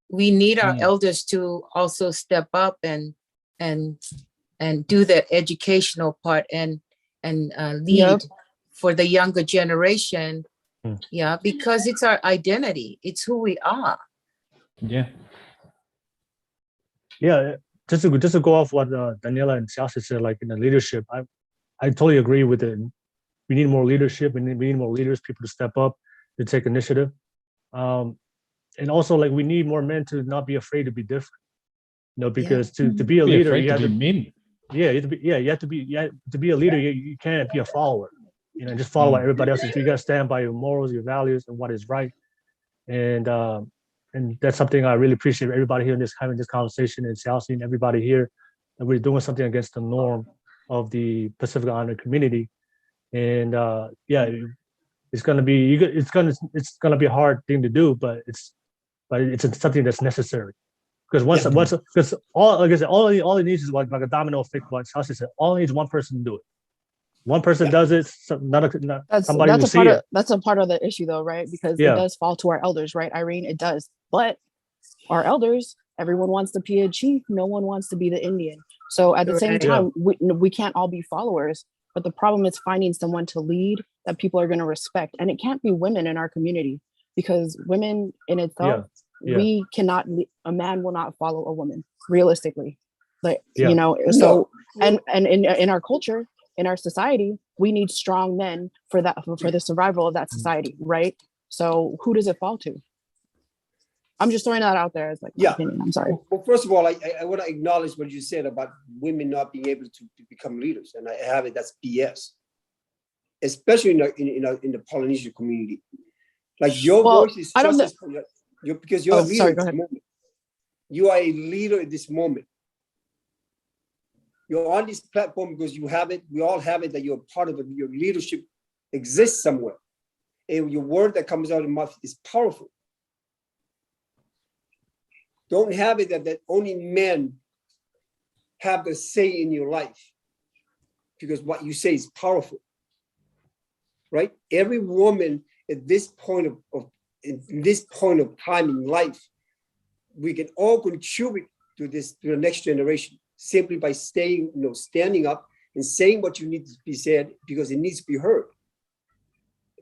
we need our elders to also step up and do the educational part and lead for the younger generation. Yeah, because it's our identity. It's who we are. Yeah. Yeah, just to go off what Daniela and Sasha said, like in the leadership, I totally agree with it. We need more leadership. We need more leaders, people to step up, to take initiative. And also, like, we need more men to not be afraid to be different. You know, because to be a leader, you have to be men. Yeah, you have to be a leader. You can't be a follower. You know, just follow what everybody else is doing. You got to stand by your morals, your values, and what is right. And that's something I really appreciate everybody here in this having this conversation, and Chelsea and everybody here, that we're doing something against the norm of the Pacific Islander community. And it's gonna be a hard thing to do, but it's something that's necessary. Because because all it needs is like a domino effect. What Chelsea said, all it needs is one person to do it. One person does it, somebody will see it. That's a part of the issue, though, right? Because it does fall to our elders, right, Irene? It does. But our elders, everyone wants to be a chief. No one wants to be the Indian. So at the same time, we can't all be followers. But the problem is finding someone to lead that people are going to respect. And it can't be women in our community, because women in itself, we cannot, a man will not follow a woman, realistically. Like, you know, so, and in our culture, in our society, we need strong men for the survival of that society, right? So who does it fall to? I'm just throwing that out there as like my opinion. I'm sorry. Well, first of all, I want to acknowledge what you said about women not being able to become leaders, and I have it. That's BS, especially in the Polynesian community. Like your voice is just as, because you're a leader at this moment. You are a leader at this moment. You're on this platform because you have it. We all have it, that you're part of it. Your leadership exists somewhere. And your word that comes out of your mouth is powerful. Don't have it that only men have the say in your life, because what you say is powerful, right? Every woman at this point in this point of time in life, we can all contribute to the next generation, simply by standing up and saying what you need to be said, because it needs to be heard.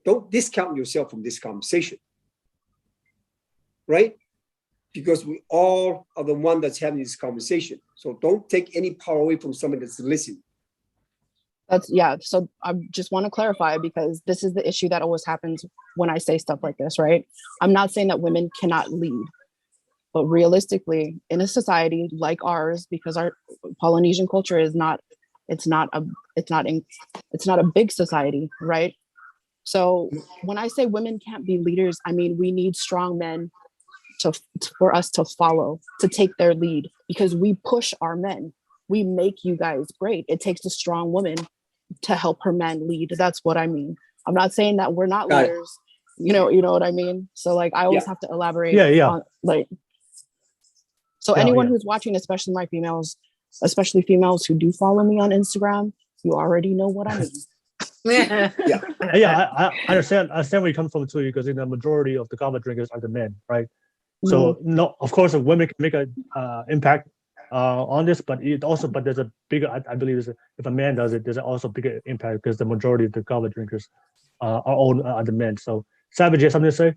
Don't discount yourself from this conversation, right? Because we all are the one that's having this conversation. So don't take any power away from someone that's listening. So I just want to clarify, because this is the issue that always happens when I say stuff like this, right? I'm not saying that women cannot lead. But realistically, in a society like ours, because our Polynesian culture is not a big society, right? So when I say women can't be leaders, I mean we need strong men for us to follow, to take their lead, because we push our men. We make you guys great. It takes a strong woman to help her men lead. That's what I mean. I'm not saying that we're not leaders. You know what I mean? So like I always have to elaborate on like. So anyone who's watching, especially my females, especially females who do follow me on Instagram, you already know what I mean. I understand where you come from too, because the majority of the Kava drinkers are the men, right? So no, of course, women can make an impact on this, but there's a bigger. I believe if a man does it, there's also bigger impact, because the majority of the Kava drinkers are the men. So Savage, you have something to say?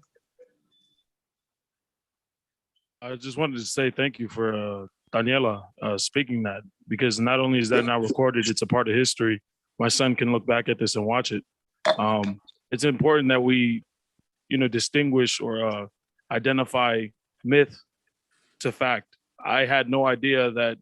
I just wanted to say thank you for Daniela speaking that, because not only is that now recorded, it's a part of history. My son can look back at this and watch it. It's important that we, distinguish or identify myth to fact. I had no idea that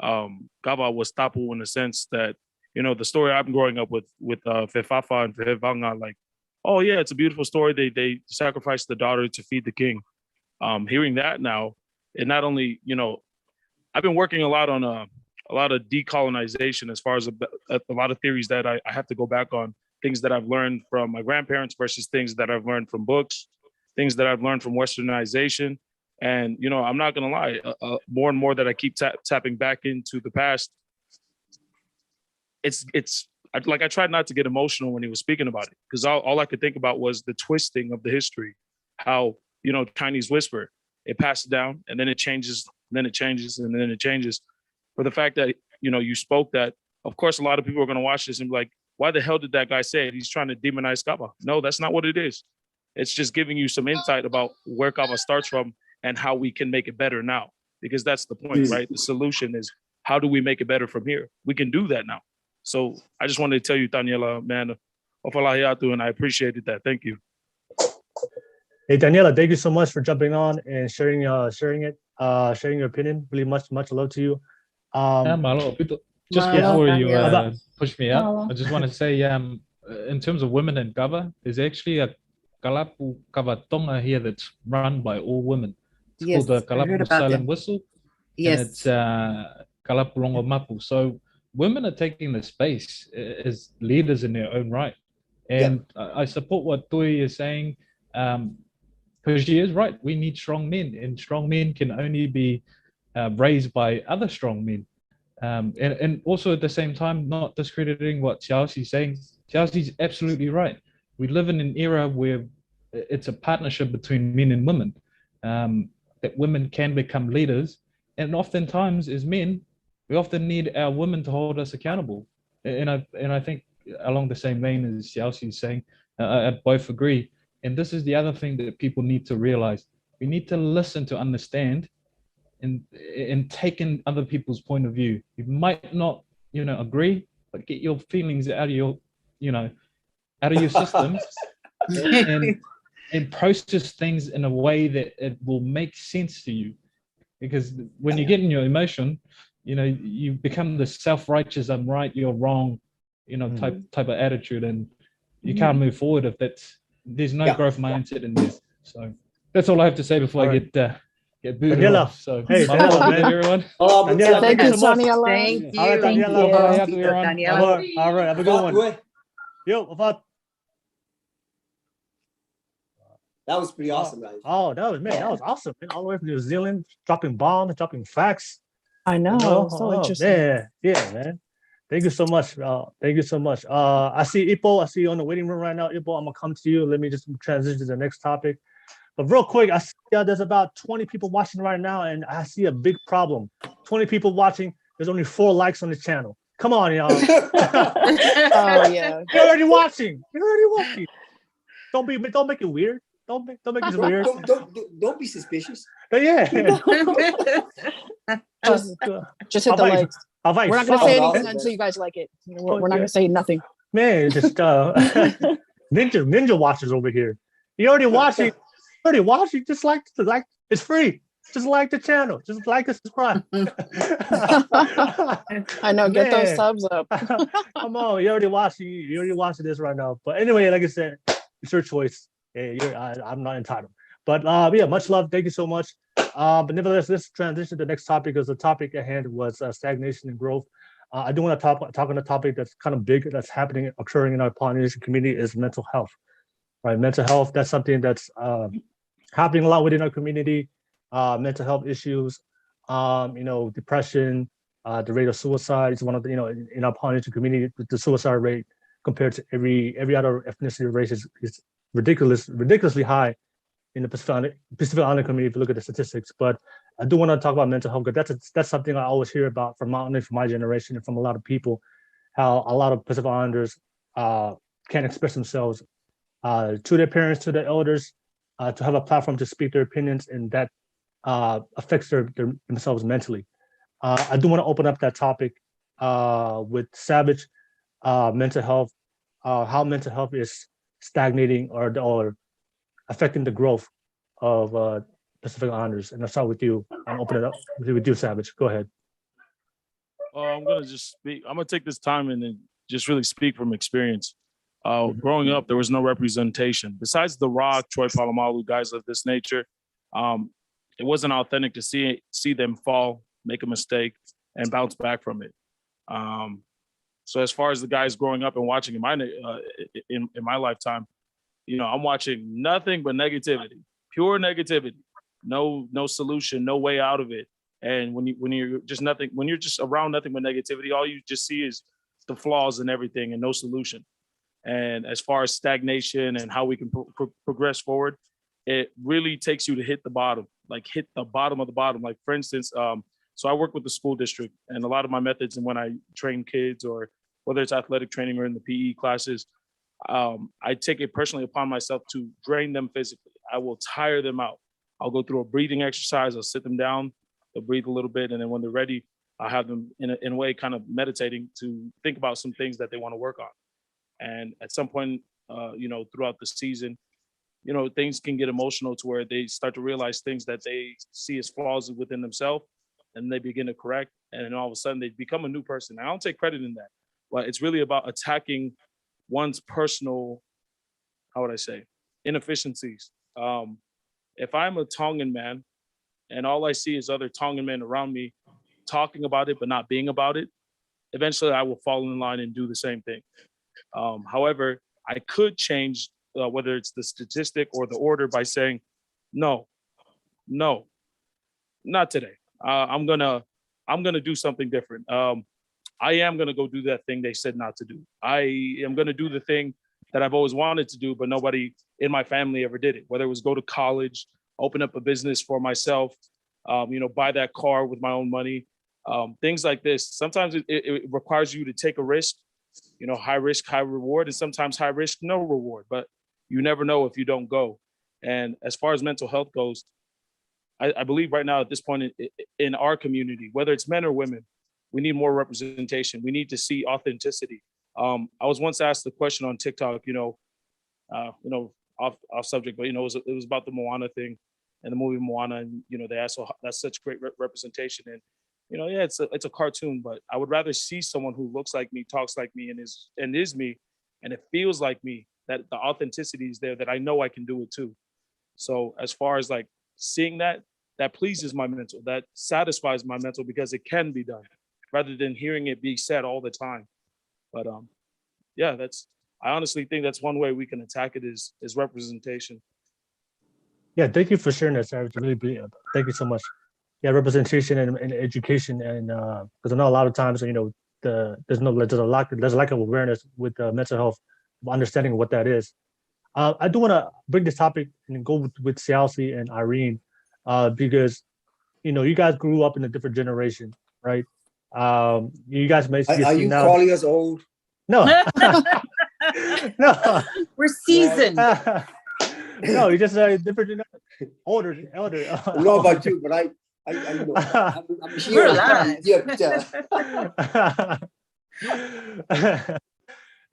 Kava was tapu, in the sense that, the story I'm growing up with Fefafa and Fehevanga, like, oh yeah, it's a beautiful story. They sacrificed the daughter to feed the king. Hearing that now, and not only, I've been working a lot on a lot of decolonization, as far as a lot of theories that I have to go back on, things that I've learned from my grandparents versus things that I've learned from books, things that I've learned from Westernization. And, I'm not going to lie, more and more that I keep tapping back into the past, I tried not to get emotional when he was speaking about it, because all I could think about was the twisting of the history, how, Chinese whisper, it passes down, and then it changes, and then it changes, and then it changes. For the fact that, you know, you spoke that, of course, a lot of people are going to watch this and be like, why the hell did that guy say it? He's trying to demonize Kava. No, that's not what it is. It's just giving you some insight about where Kava starts from and how we can make it better now. Because that's the point, right? The solution is, how do we make it better from here? We can do that now. So I just wanted to tell you, Daniela, man, and I appreciated that. Thank you. Hey, Daniela, thank you so much for jumping on and sharing your opinion. Really much love to you. Just before you Daniela. push me up, I just want to say, in terms of women in Kava, there's actually a Kalapu Kava Tonga here that's run by all women. It's Yes, called the I heard Kalapu about Silent that. Whistle. Yes. And it's Kalapu Rongo Mapu. So women are taking the space as leaders in their own right. And I support what Tui is saying, because she is right. We need strong men, and strong men can only be raised by other strong men. And also at the same time, not discrediting what Xiaoxi's saying. Xiaoxi's absolutely right. We live in an era where it's a partnership between men and women, that women can become leaders. And oftentimes as men, we often need our women to hold us accountable. And I think along the same vein as Xiaoxi's saying, I both agree. And this is the other thing that people need to realize. We need to listen to understand and take in other people's point of view. You might not, agree, but get your feelings out of your, out of your system and process things in a way that it will make sense to you. Because when you get in your emotion, you become the self-righteous, I'm right, you're wrong, type of attitude, and you can't move forward if there's no growth mindset in this. So that's all I have to say before I get booted off. So hey, Daniela, man. Everyone. Daniela, Thank you, so much. Daniela. Thank you. All right, Thank Daniela. you. Daniela. All right, have a good one. Yo, about. That was pretty awesome, guys. Oh, that was awesome, man. All the way from New Zealand, dropping bombs, dropping facts. I know. So interesting. Yeah, man. Thank you so much. Thank you so much. I see Ipo. I see you on the waiting room right now. Ipo, I'm gonna come to you. Let me just transition to the next topic. But real quick, I see there's about 20 people watching right now, and I see a big problem. 20 people watching. There's only 4 likes on the channel. Come on, y'all. Oh yeah. You're already watching. Don't make it weird. Don't make it weird. Don't be suspicious. But yeah. Just hit the likes. We're not gonna say anything $5. until you guys like it. We're not gonna say nothing. Man, just ninja watchers over here. You already watching. Just like it's free. Just like the channel. Just like and subscribe. I know. Get those subs up. Come on, you already watching this right now. But anyway, like I said, it's your choice. Yeah, I'm not entitled. But yeah, much love. Thank you so much. But nevertheless, let's transition to the next topic, because the topic at hand was stagnation and growth. I do want to talk on a topic that's kind of big, that's occurring in our Polynesian community, is mental health. Right, mental health. That's something that's happening a lot within our community. Mental health issues, depression, the rate of suicide is one of the, in our Polynesian community, the suicide rate compared to every other ethnicity or race is ridiculously high in the Pacific Island community if you look at the statistics. But I do want to talk about mental health, because that's something I always hear about from my generation and from a lot of people, how a lot of Pacific Islanders can't express themselves to their parents, to their elders, to have a platform to speak their opinions, and that affects themselves mentally. I do want to open up that topic with Savage, mental health, how mental health is stagnating or affecting the growth of Pacific Islanders. And I'll start with you and open it up with you, Savage. Go ahead. I'm gonna just speak. I'm gonna take this time and then just really speak from experience. Growing up, there was no representation besides the Rock, Troy Polamalu, guys of this nature. It wasn't authentic to see them fall, make a mistake, and bounce back from it. So as far as the guys growing up and watching in my lifetime, I'm watching nothing but negativity, pure negativity, no solution, no way out of it. And when you're just around nothing but negativity, all you just see is the flaws in everything and no solution. And as far as stagnation and how we can progress forward, it really takes you to hit the bottom, like hit the bottom of the bottom. Like for instance, so I work with the school district, and a lot of my methods, and when I train kids, or whether it's athletic training or in the PE classes, I take it personally upon myself to drain them physically. I will tire them out. I'll go through a breathing exercise. I'll sit them down. They'll breathe a little bit, and then when they're ready, I'll have them in a way kind of meditating to think about some things that they want to work on. And at some point, throughout the season, things can get emotional to where they start to realize things that they see as flaws within themselves, and they begin to correct. And then all of a sudden they become a new person. I don't take credit in that, but it's really about attacking one's personal, how would I say, inefficiencies. If I'm a Tongan man and all I see is other Tongan men around me talking about it, but not being about it, eventually I will fall in line and do the same thing. However, I could change whether it's the statistic or the order by saying, no, not today. I'm gonna do something different. I am gonna go do that thing they said not to do. I am gonna do the thing that I've always wanted to do, but nobody in my family ever did it. Whether it was go to college, open up a business for myself, buy that car with my own money, things like this. Sometimes it requires you to take a risk, high risk, high reward, and sometimes high risk, no reward. But you never know if you don't go. And as far as mental health goes, I believe right now at this point in our community, whether it's men or women, we need more representation. We need to see authenticity. I was once asked the question on TikTok, off subject, but it was about the Moana thing and the movie Moana, and they asked, oh, that's such great representation. And it's a cartoon, but I would rather see someone who looks like me, talks like me, and is me, and it feels like me, that the authenticity is there, that I know I can do it too. So as far as like seeing that pleases my mental, that satisfies my mental, because it can be done rather than hearing it be said all the time. But I honestly think that's one way we can attack it is representation. Yeah, thank you for sharing that, Sarah. Thank you so much. Yeah, representation and education, and because I know a lot of times, there's a lack of awareness with mental health, understanding what that is. I do want to bring this topic and go with Sialsi and Irene, because you guys grew up in a different generation, right? You guys may are you now. Calling us old? No, no, we're seasoned. No, you just different, older. I don't know about you, but I know. I'm here. We're alive.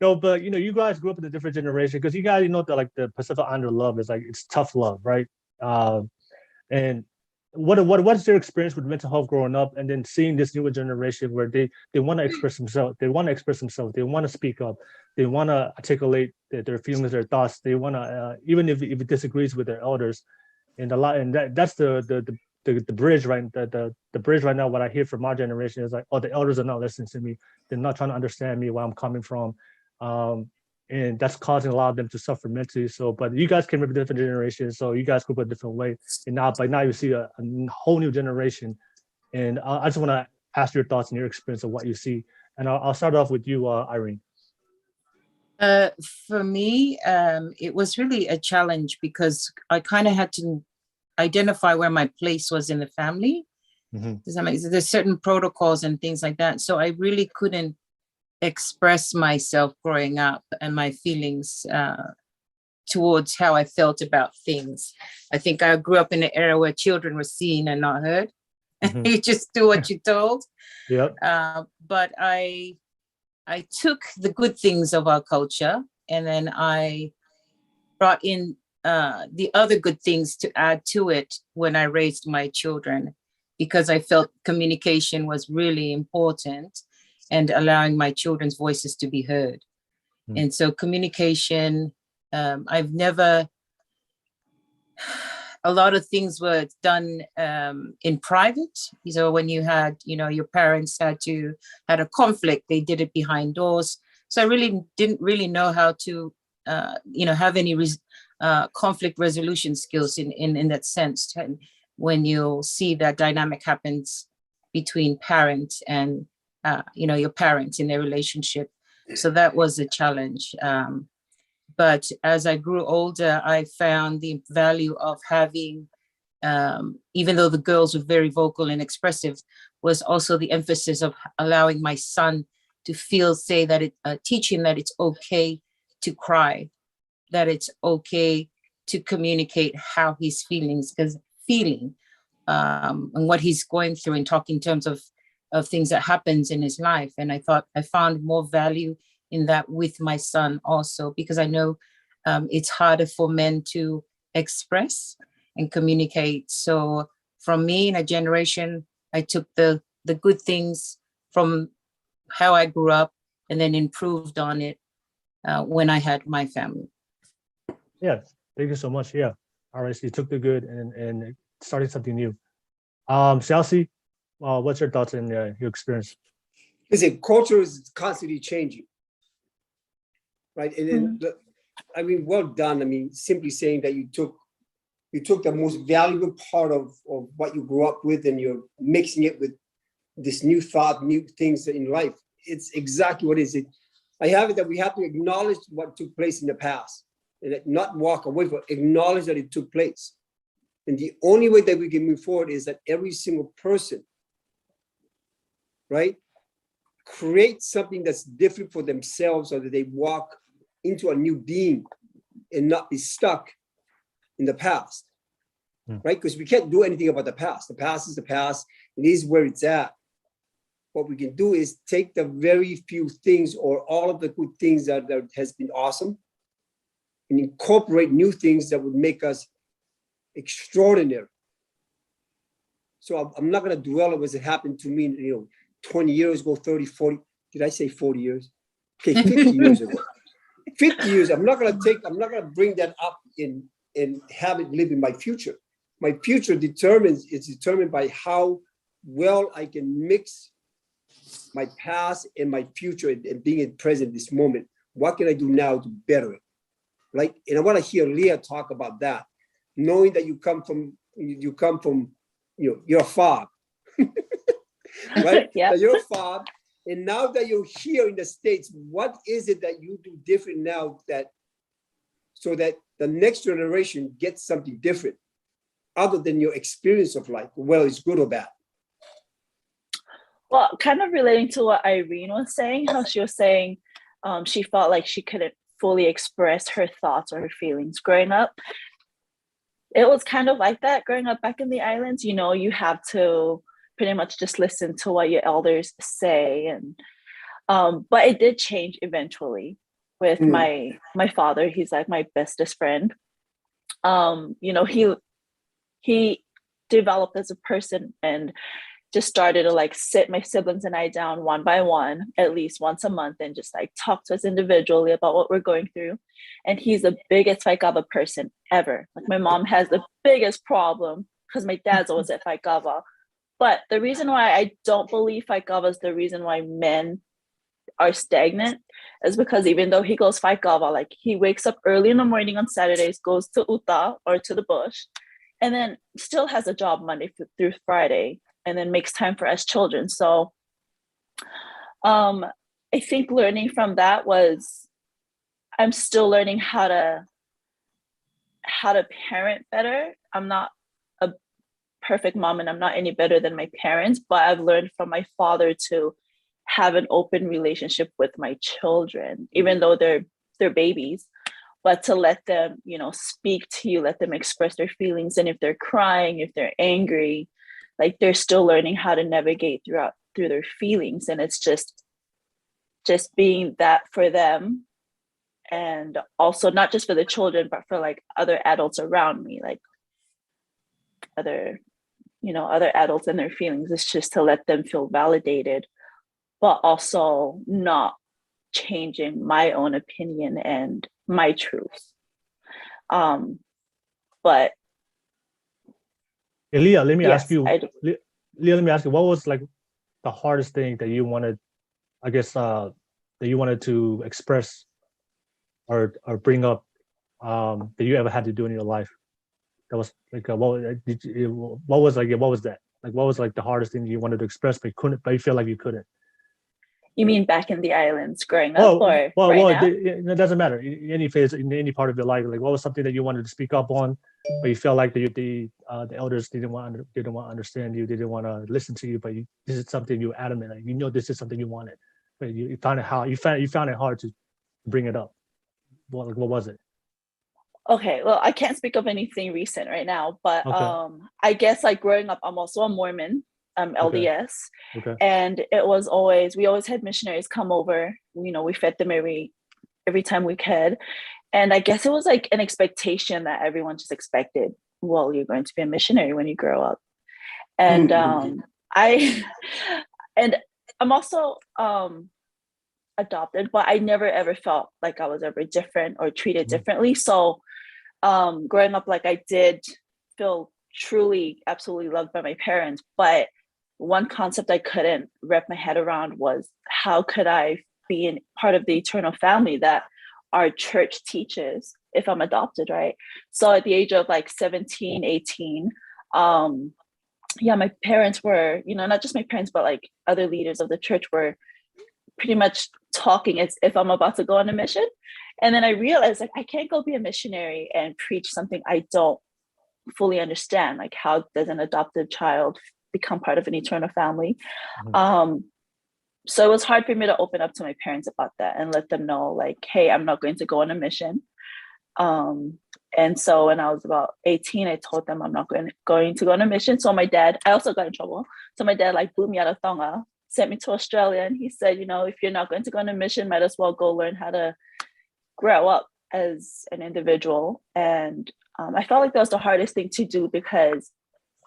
No, but you guys grew up in a different generation, because you guys that like the Pacific Islander love is like it's tough love, right? And what's their experience with mental health growing up, and then seeing this newer generation where they want to express themselves, they want to speak up, they want to articulate their feelings, their thoughts, they want to even if it disagrees with their elders, and that's the bridge, right? The bridge right now. What I hear from my generation is like, oh, the elders are not listening to me, they're not trying to understand me, where I'm coming from. And that's causing a lot of them to suffer mentally. So, but you guys came from a different generation, so you guys grew up a different way. And now you see a whole new generation. And I just want to ask your thoughts and your experience of what you see. And I'll start off with you, Irene. For me, it was really a challenge, because I kind of had to identify where my place was in the family. Mm-hmm. Does that make sense? There's certain protocols and things like that. So I really couldn't express myself growing up and my feelings towards how I felt about things. I think I grew up in an era where children were seen and not heard. Mm-hmm. You just do what you're told. Yep. But I took the good things of our culture, and then I brought in the other good things to add to it when I raised my children, because I felt communication was really important, and allowing my children's voices to be heard. Mm. And so communication, a lot of things were done in private. So when you had, your parents had a conflict, they did it behind doors. So I really didn't really know how to, have any conflict resolution skills in that sense. When you see that dynamic happens between parents and your parents in their relationship. So that was a challenge. But as I grew older, I found the value of having, even though the girls were very vocal and expressive, was also the emphasis of allowing my son to say that teach him that it's okay to cry, that it's okay to communicate how he's feeling and what he's going through, and talk in terms of things that happens in his life. And I thought I found more value in that with my son also, because I know it's harder for men to express and communicate. So from me in a generation, I took the good things from how I grew up and then improved on it when I had my family. Yeah, thank you so much. Yeah, all right, so you took the good and started something new. Chelsea, what's your thoughts and your experience? Listen, culture is constantly changing, right? And then, I mean, well done. I mean, simply saying that you took the most valuable part of what you grew up with, and you're mixing it with this new thought, new things in life. It's exactly what it is. I have it that we have to acknowledge what took place in the past, and not walk away from it, acknowledge that it took place. And the only way that we can move forward is that every single person, right, create something that's different for themselves, so that they walk into a new being and not be stuck in the past, right? Because we can't do anything about the past. The past is the past. It is where it's at. What we can do is take the very few things, or all of the good things that has been awesome, and incorporate new things that would make us extraordinary. So I'm not going to dwell on what happened to me, 20 years ago, 30, 40. Did I say 40 years? Okay, 50 years ago. 50 years. I'm not going to bring that up and have it live in my future. My future is determined by how well I can mix my past and my future, and being in present this moment. What can I do now to better it? Right? And I want to hear Leah talk about that, knowing that you come from, you're a fob, right? Yeah. You're a fob. And now that you're here in the States, what is it that you do different now, so that the next generation gets something different other than your experience of life, whether it's good or bad? Well, kind of relating to what Irene was saying, how she was saying she felt like she couldn't fully express her thoughts or her feelings growing up. It was kind of like that growing up back in the islands. You have to pretty much just listen to what your elders say, and but it did change eventually with my father. He's like my bestest friend. He developed as a person, and just started to sit my siblings and I down one by one, at least once a month, and just talk to us individually about what we're going through. And he's the biggest Faikava person ever. My mom has the biggest problem because my dad's always at Faikava. But the reason why I don't believe Faikava is the reason why men are stagnant is because even though he goes Faikava, he wakes up early in the morning on Saturdays, goes to Uta or to the bush, and then still has a job Monday through Friday, and then makes time for us children. So I think learning from that was, I'm still learning how to parent better. I'm not a perfect mom, and I'm not any better than my parents, but I've learned from my father to have an open relationship with my children, even though they're babies, but to let them, speak to you, let them express their feelings. And if they're crying, if they're angry, they're still learning how to navigate through their feelings. And it's just being that for them, and also not just for the children, but for other adults around me, other adults and their feelings. It's just to let them feel validated, but also not changing my own opinion and my truth. But Leah, let me ask you. Leah, let me ask you, what was the hardest thing that you wanted, I guess, that you wanted to express or bring up, that you ever had to do in your life? That was what was that? What was the hardest thing you wanted to express but you couldn't, but you feel like you couldn't? You mean back in the islands growing up, or well, right now? It doesn't matter. In any phase, in any part of your life, like what was something that you wanted to speak up on, but you felt like the elders didn't want to understand you, they didn't want to listen to you, but this is something you were adamant, like, this is something you wanted, but you found it hard to bring it up. What was it? Okay, well, I can't speak of anything recent right now, but Okay. I guess like growing up, I'm also a Mormon, LDS, Okay. and we always had missionaries come over. We fed them every time we could, and I guess it was like an expectation that everyone just expected. Well, you're going to be a missionary when you grow up, and I'm also adopted, but I never ever felt like I was ever different or treated differently. So growing up, like I did feel truly, absolutely loved by my parents. But one concept I couldn't wrap my head around was how could I be in part of the eternal family that our church teaches if I'm adopted, right? So at the age of like 17, 18, my parents were, not just my parents, but like other leaders of the church were pretty much talking as if I'm about to go on a mission. And then I realized like I can't go be a missionary and preach something I don't fully understand. Like how does an adopted child become part of an eternal family? So it was hard for me to open up to my parents about that and let them know like, hey, I'm not going to go on a mission. And so when I was about 18, I told them I'm not going to go on a mission. So I also got in trouble. So my dad like blew me out of Tonga, sent me to Australia, and he said, if you're not going to go on a mission, might as well go learn how to grow up as an individual. And I felt like that was the hardest thing to do because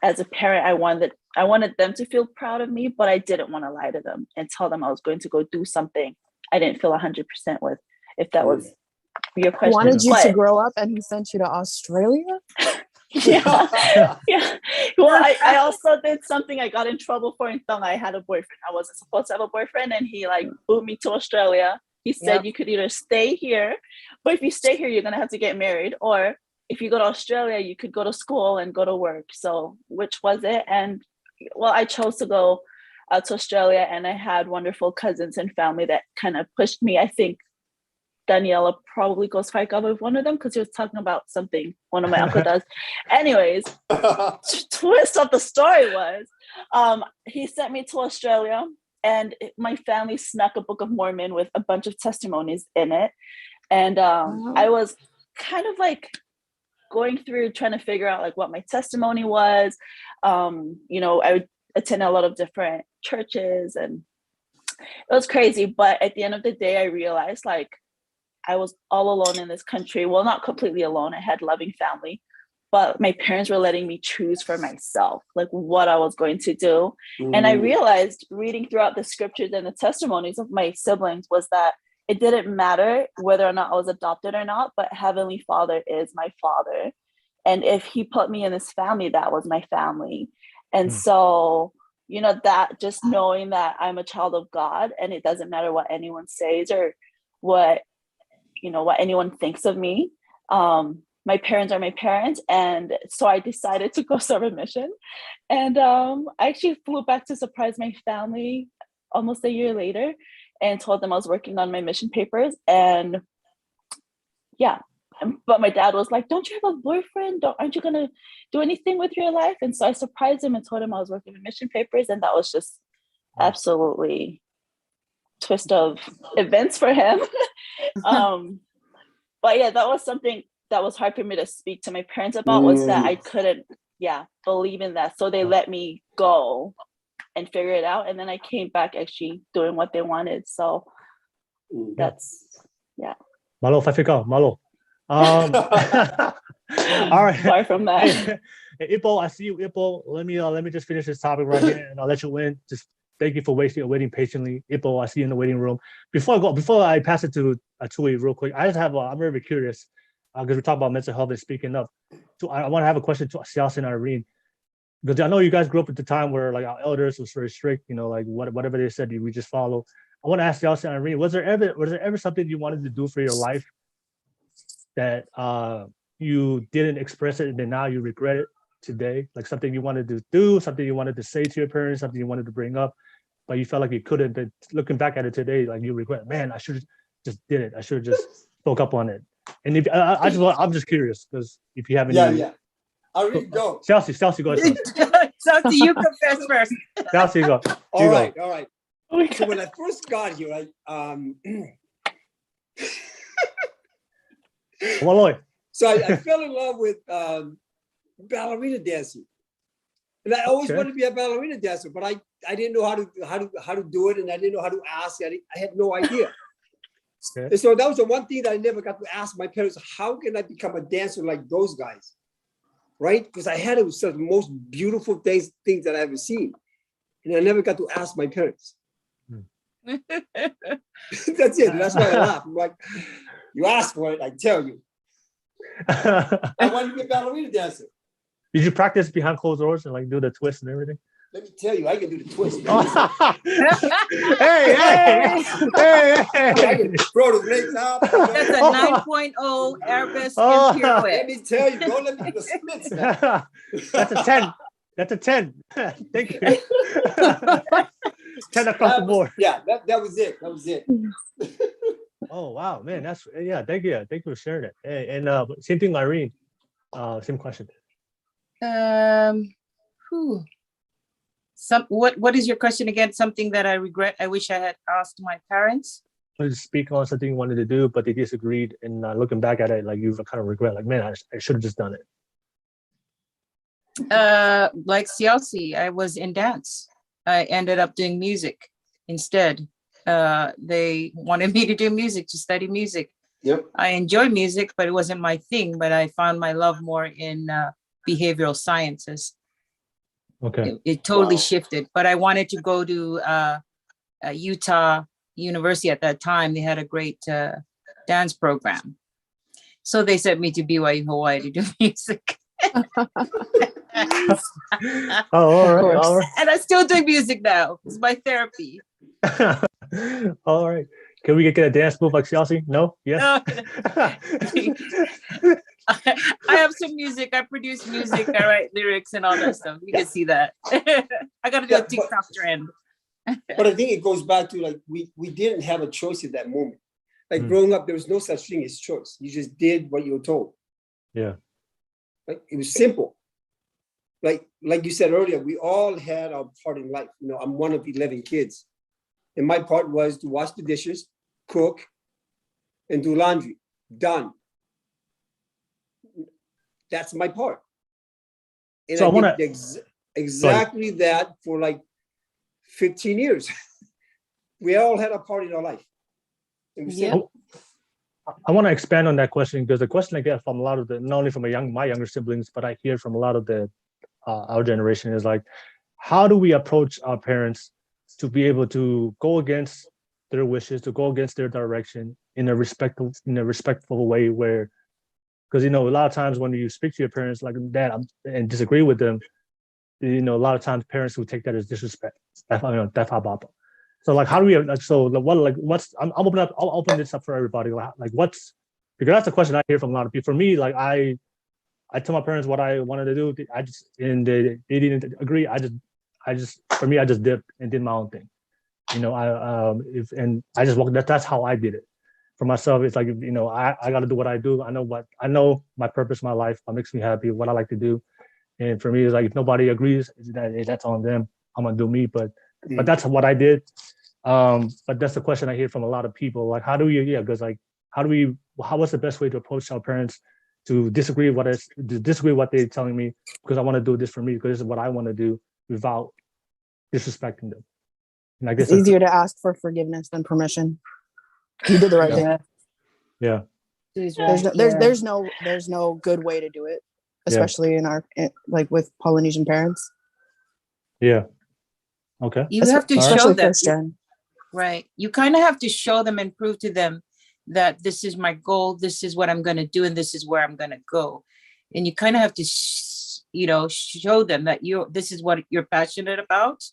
as a parent, I wanted them to feel proud of me, but I didn't want to lie to them and tell them I was going to go do something I didn't feel 100% with, if that was your question. Wanted you to grow up, and he sent you to Australia? Yeah. Well, I also did something I got in trouble for in Tonga. I had a boyfriend. I wasn't supposed to have a boyfriend, and he like moved me to Australia. He said you could either stay here, but if you stay here, you're gonna have to get married, or if you go to Australia, you could go to school and go to work. So which was it? And well, I chose to go to Australia, and I had wonderful cousins and family that kind of pushed me. I think Daniela probably goes Faikava with one of them because he was talking about something one of my uncle does. Anyways, twist of the story was he sent me to Australia, and my family snuck a Book of Mormon with a bunch of testimonies in it. And I was kind of like going through trying to figure out like what my testimony was. I would attend a lot of different churches, and it was crazy. But at the end of the day, I realized like I was all alone in this country. Well, not completely alone. I had loving family, but my parents were letting me choose for myself, like what I was going to do. And I realized reading throughout the scriptures and the testimonies of my siblings was that it didn't matter whether or not I was adopted or not, but Heavenly Father is my father. And if he put me in this family, that was my family. And so, that just knowing that I'm a child of God, and it doesn't matter what anyone says or what anyone thinks of me. My parents are my parents. And so I decided to go serve a mission. And I actually flew back to surprise my family almost a year later and told them I was working on my mission papers. And but my dad was like, don't you have a boyfriend? Aren't you going to do anything with your life? And so I surprised him and told him I was working on mission papers. And that was just absolutely twist of events for him. But yeah, that was something that was hard for me to speak to my parents about, was that I couldn't believe in that. So they let me go and figure it out, and then I came back actually doing what they wanted. So that's Malo Faikava, Malo. All right. Far from that. Hey, Ipo, I see you, Ipo. Let me just finish this topic right here, and I'll let you in. Just thank you for waiting patiently. Ipo, I see you in the waiting room. Before I pass it to Tui real quick, I just have I'm very curious because we talk about mental health and speaking up. So I want to have a question to Siasin and Irene, because I know you guys grew up at the time where like our elders was very strict, like whatever they said, we just follow. I want to ask Siasin and Irene, was there ever something you wanted to do for your life that you didn't express it and then now you regret it today? Like something you wanted to do, something you wanted to say to your parents, something you wanted to bring up, but you felt like you couldn't. But looking back at it today, like you regret, man, I should have just did it. I should have just spoke up on it. And if I'm just curious because if you have any, yeah. I really go. Chelsea, go ahead. Chelsea, you confess first. Chelsea, go. All right. So when I first got here, so I fell in love with ballerina dancing, and I always wanted to be a ballerina dancer, but I didn't know how to do it, and I didn't know how to ask. I had no idea. Okay. And so that was the one thing that I never got to ask my parents: how can I become a dancer like those guys? Right? Because I had it was the most beautiful things that I ever seen, and I never got to ask my parents. That's it. That's why I laugh. I'm like, you asked for it, I tell you. I wanted to be a ballerina dancer. Did you practice behind closed doors and like do the twist and everything? Let me tell you, I can do the twist. Hey. I can throw the legs out. That's a 9.0 Airbus pirouette. Let me tell you, don't let me do the splits now. That's a 10. That's a 10. Thank you. 10 across the board. Yeah, that was it. That was it. Oh wow, man, that's Thank you for sharing it. Hey, and same thing, Irene. Same question. What is your question again? Something that I regret. I wish I had asked my parents. To speak on something you wanted to do, but they disagreed. And looking back at it, like you kind of regret, like, man, I should have just done it. Like Sialsi, I was in dance. I ended up doing music instead. They wanted me to do music, to study music. Yep. I enjoy music, but it wasn't my thing. But I found my love more in behavioral sciences. Okay. It totally shifted. But I wanted to go to Utah University at that time. They had a great dance program. So they sent me to BYU Hawaii to do music. All right. And I'm still doing music now. It's my therapy. All right. Can we get a dance move like Chelsea? No? Yes? I have some music. I produce music. I write lyrics and all that stuff. You can see that. I got to do a TikTok trend. But I think it goes back to like, we didn't have a choice at that moment. Like growing up, there was no such thing as choice. You just did what you were told. Yeah. Like it was simple. Like you said earlier, we all had our part in life. You know, I'm one of 11 kids. And my part was to wash the dishes, cook, and do laundry. Done. That's my part. And so I did exactly that for like 15 years. We all had a part in our life. I want to expand on that question because the question I get from a lot of not only from my younger siblings, but I hear from a lot of our generation is like, how do we approach our parents to be able to go against their wishes, to go against their direction in a respectful way where, because, a lot of times when you speak to your parents like that and disagree with them, a lot of times parents will take that as disrespect. So like, how do we, I'll open this up for everybody. Like what's, because that's the question I hear from a lot of people. For me, like I tell my parents what I wanted to do. And they didn't agree. For me, I just dipped and did my own thing. I just walked. That's how I did it. For myself, it's like, I got to do what I do. I know my purpose, my life, what makes me happy, what I like to do. And for me, it's like, if nobody agrees, that's on them. I'm gonna do me. But that's what I did. But that's the question I hear from a lot of people. Like, how do we? Yeah, because like, what's the best way to approach our parents to disagree what they're telling me, because I want to do this for me, because this is what I want to do without disrespecting them. And I guess it's easier to ask for forgiveness than permission. You did the right thing. Yeah. There's no good way to do it, especially like with Polynesian parents. Yeah. Okay. You have to show them. Christian. Right. You kind of have to show them and prove to them that this is my goal, this is what I'm going to do, and this is where I'm going to go. And you kind of have to, show them that this is what you're passionate about.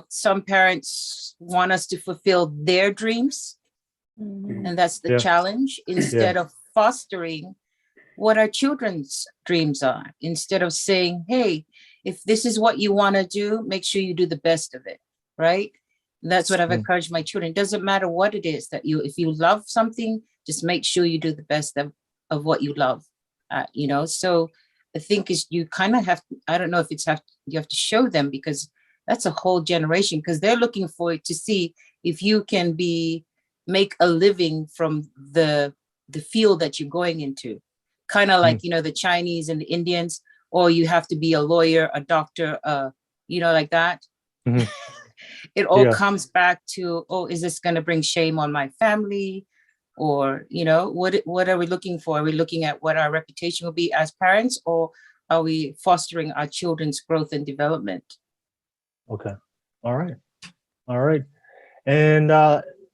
Some parents want us to fulfill their dreams, and that's the challenge, instead of fostering what our children's dreams are, instead of saying, hey, if this is what you want to do, make sure you do the best of it. right? And that's what I've Mm. encouraged my children. It doesn't matter what it is that if you love something, just make sure you do the best of what you love, you know? So I think is you kind of have, I don't know if you have to show them, because that's a whole generation, because they're looking for it to see if you can make a living from the field that you're going into. Kind of like, you know, the Chinese and the Indians, or you have to be a lawyer, a doctor, you know, like that. Mhm. It all Yeah. comes back to, oh, is this going to bring shame on my family? Or, you know, what are we looking for? Are we looking at what our reputation will be as parents, or are we fostering our children's growth and development? Okay. All right. All right. And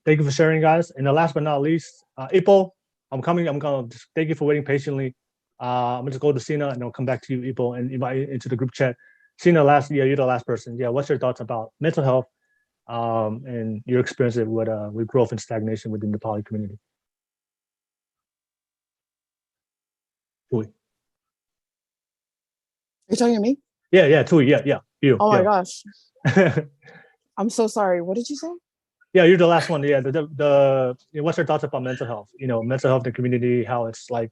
thank you for sharing, guys. And the last but not least, Ipo, I'm gonna just thank you for waiting patiently. I'm gonna just go to Sina and I'll come back to you, Ipo, and invite you into the group chat. Sina, you're the last person. Yeah, what's your thoughts about mental health and your experience with growth and stagnation within the poly community? Tui. You're talking to me? Yeah, Tui, yeah, you. Oh my yeah. gosh. I'm so sorry. What did you say? Yeah, you're the last one. Yeah, what's your thoughts about mental health? You know, mental health in the community, how it's like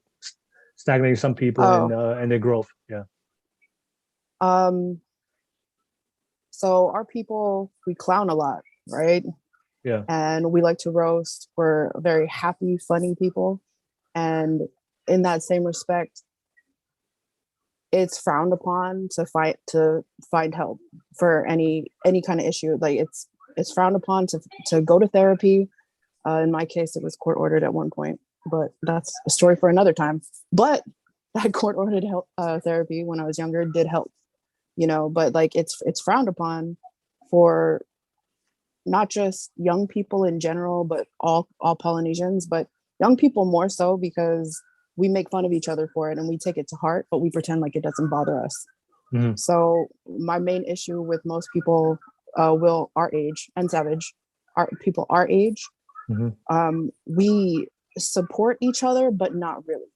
stagnating some people and their growth. Yeah. So our people, we clown a lot, right? Yeah. And we like to roast. We're very happy, funny people. And in that same respect, it's frowned upon to find help for any kind of issue. Like it's frowned upon to go to therapy. In my case, it was court ordered at one point, but that's a story for another time. But that court ordered therapy when I was younger did help, you know. But like it's frowned upon for not just young people in general, but all Polynesians, but young people more so, because we make fun of each other for it and we take it to heart, but we pretend like it doesn't bother us. Mm-hmm. So my main issue with most people, our age and Savage, people our age, mm-hmm. We support each other, but not really.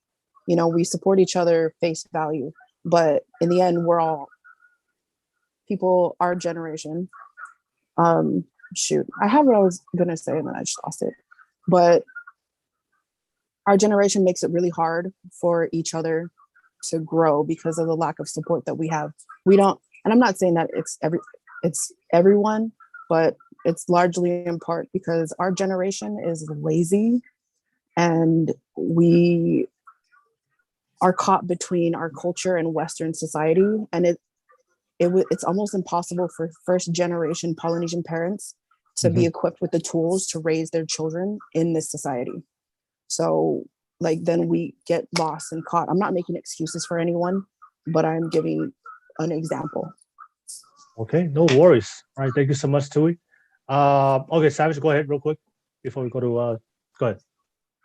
You know, we support each other face value, but in the end, we're all people, our generation. Shoot, I have what I was gonna say and then I just lost it. But our generation makes it really hard for each other to grow because of the lack of support that we have. We don't, and I'm not saying that it's everyone, but it's largely in part because our generation is lazy and we are caught between our culture and Western society. And it's almost impossible for first generation Polynesian parents to be equipped with the tools to raise their children in this society. So like then we get lost and caught. I'm not making excuses for anyone, but I'm giving an example. Okay, no worries. All right, thank you so much, Tui. Okay, Savage, go ahead real quick before we go to go ahead.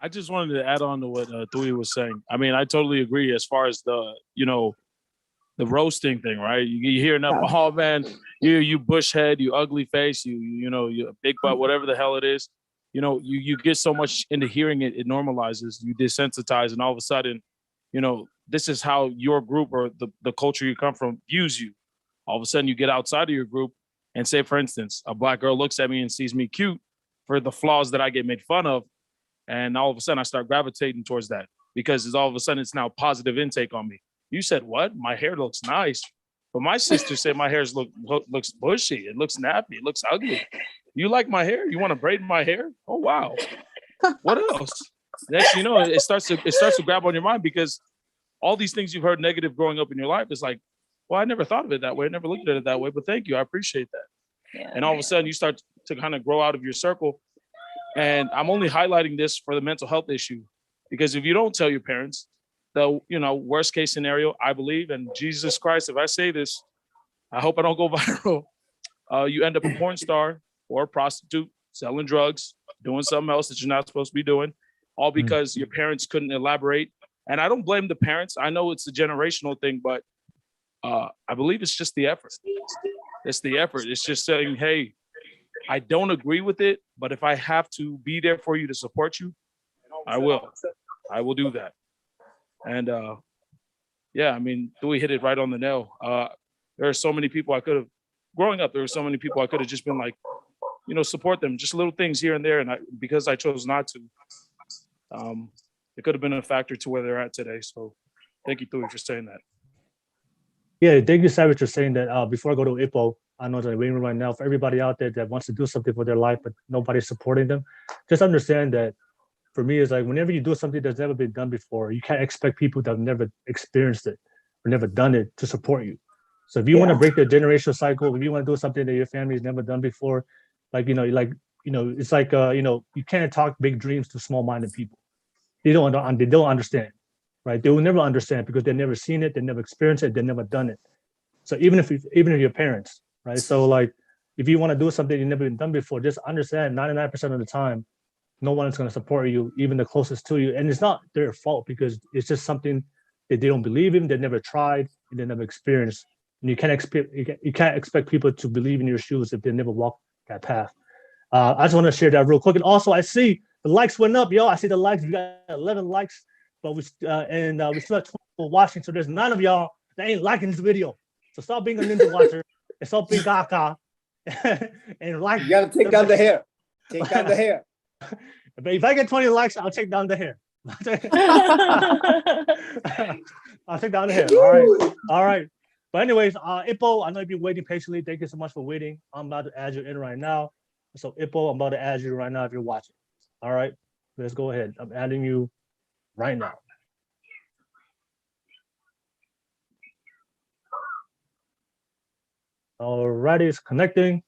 I just wanted to add on to what Tui was saying. I mean, I totally agree as far as the roasting thing, right? You hear enough, oh man, you bush head, you ugly face, you know, you big butt, whatever the hell it is. You know, you get so much into hearing it, it normalizes, you desensitize, and all of a sudden, you know, this is how your group or the culture you come from views you. All of a sudden you get outside of your group and say, for instance, a black girl looks at me and sees me cute for the flaws that I get made fun of. And all of a sudden I start gravitating towards that because all of a sudden it's now positive intake on me. You said, what? My hair looks nice. But my sister said my hair looks bushy. It looks nappy. It looks ugly. You like my hair? You want to braid my hair? Oh, wow. What else? Next, you know, it starts to grab on your mind because all these things you've heard negative growing up in your life is like, well, I never thought of it that way. I never looked at it that way, but thank you. I appreciate that. Yeah. And all of a sudden you start to kind of grow out of your circle. And I'm only highlighting this for the mental health issue because if you don't tell your parents, the worst case scenario, I believe, and Jesus Christ, if I say this, I hope I don't go viral. You end up a porn star or a prostitute, selling drugs, doing something else that you're not supposed to be doing, all because your parents couldn't elaborate. And I don't blame the parents. I know it's a generational thing, but I believe it's just the effort. It's the effort. It's just saying, hey, I don't agree with it, but if I have to be there for you to support you, I will. I will do that. And yeah, I mean, Dewey hit it right on the nail. There are so many people I could have growing up, there were so many people I could have just been like, you know, support them, just little things here and there. And because I chose not to, it could have been a factor to where they're at today. So thank you, Tui, for saying that. Yeah, thank you, Savage, for saying that. Before I go to Ipo, I know that waiting room right now, for everybody out there that wants to do something for their life, but nobody's supporting them, just understand that for me, it's like whenever you do something that's never been done before, you can't expect people that have never experienced it or never done it to support you. So if you want to break the generational cycle, if you want to do something that your family's never done before, it's like, you can't talk big dreams to small-minded people. They don't understand, right? They will never understand because they've never seen it, they never experienced it, they've never done it. So even if your parents, right? So like, if you want to do something you've never been done before, just understand 99% of the time, no one is going to support you, even the closest to you. And it's not their fault because it's just something that they don't believe in, they never tried, and they never experienced. And you can't expect people to believe in your shoes if they never walked that path. I just want to share that real quick. And also, I see the likes went up, yo. I see the likes. We got 11 likes, but we still have 20 people watching. So there's 9 of y'all that ain't liking this video. So stop being a ninja watcher and stop being gaga and like. You gotta take down the hair. Take down the hair. But if I get 20 likes, I'll take down the hair. I'll take down the hair. All right. But anyways, Ipo, I know you've been waiting patiently. Thank you so much for waiting. I'm about to add you in right now. So Ipo, I'm about to add you right now if you're watching. All right, let's go ahead. I'm adding you right now. All righty, it's connecting.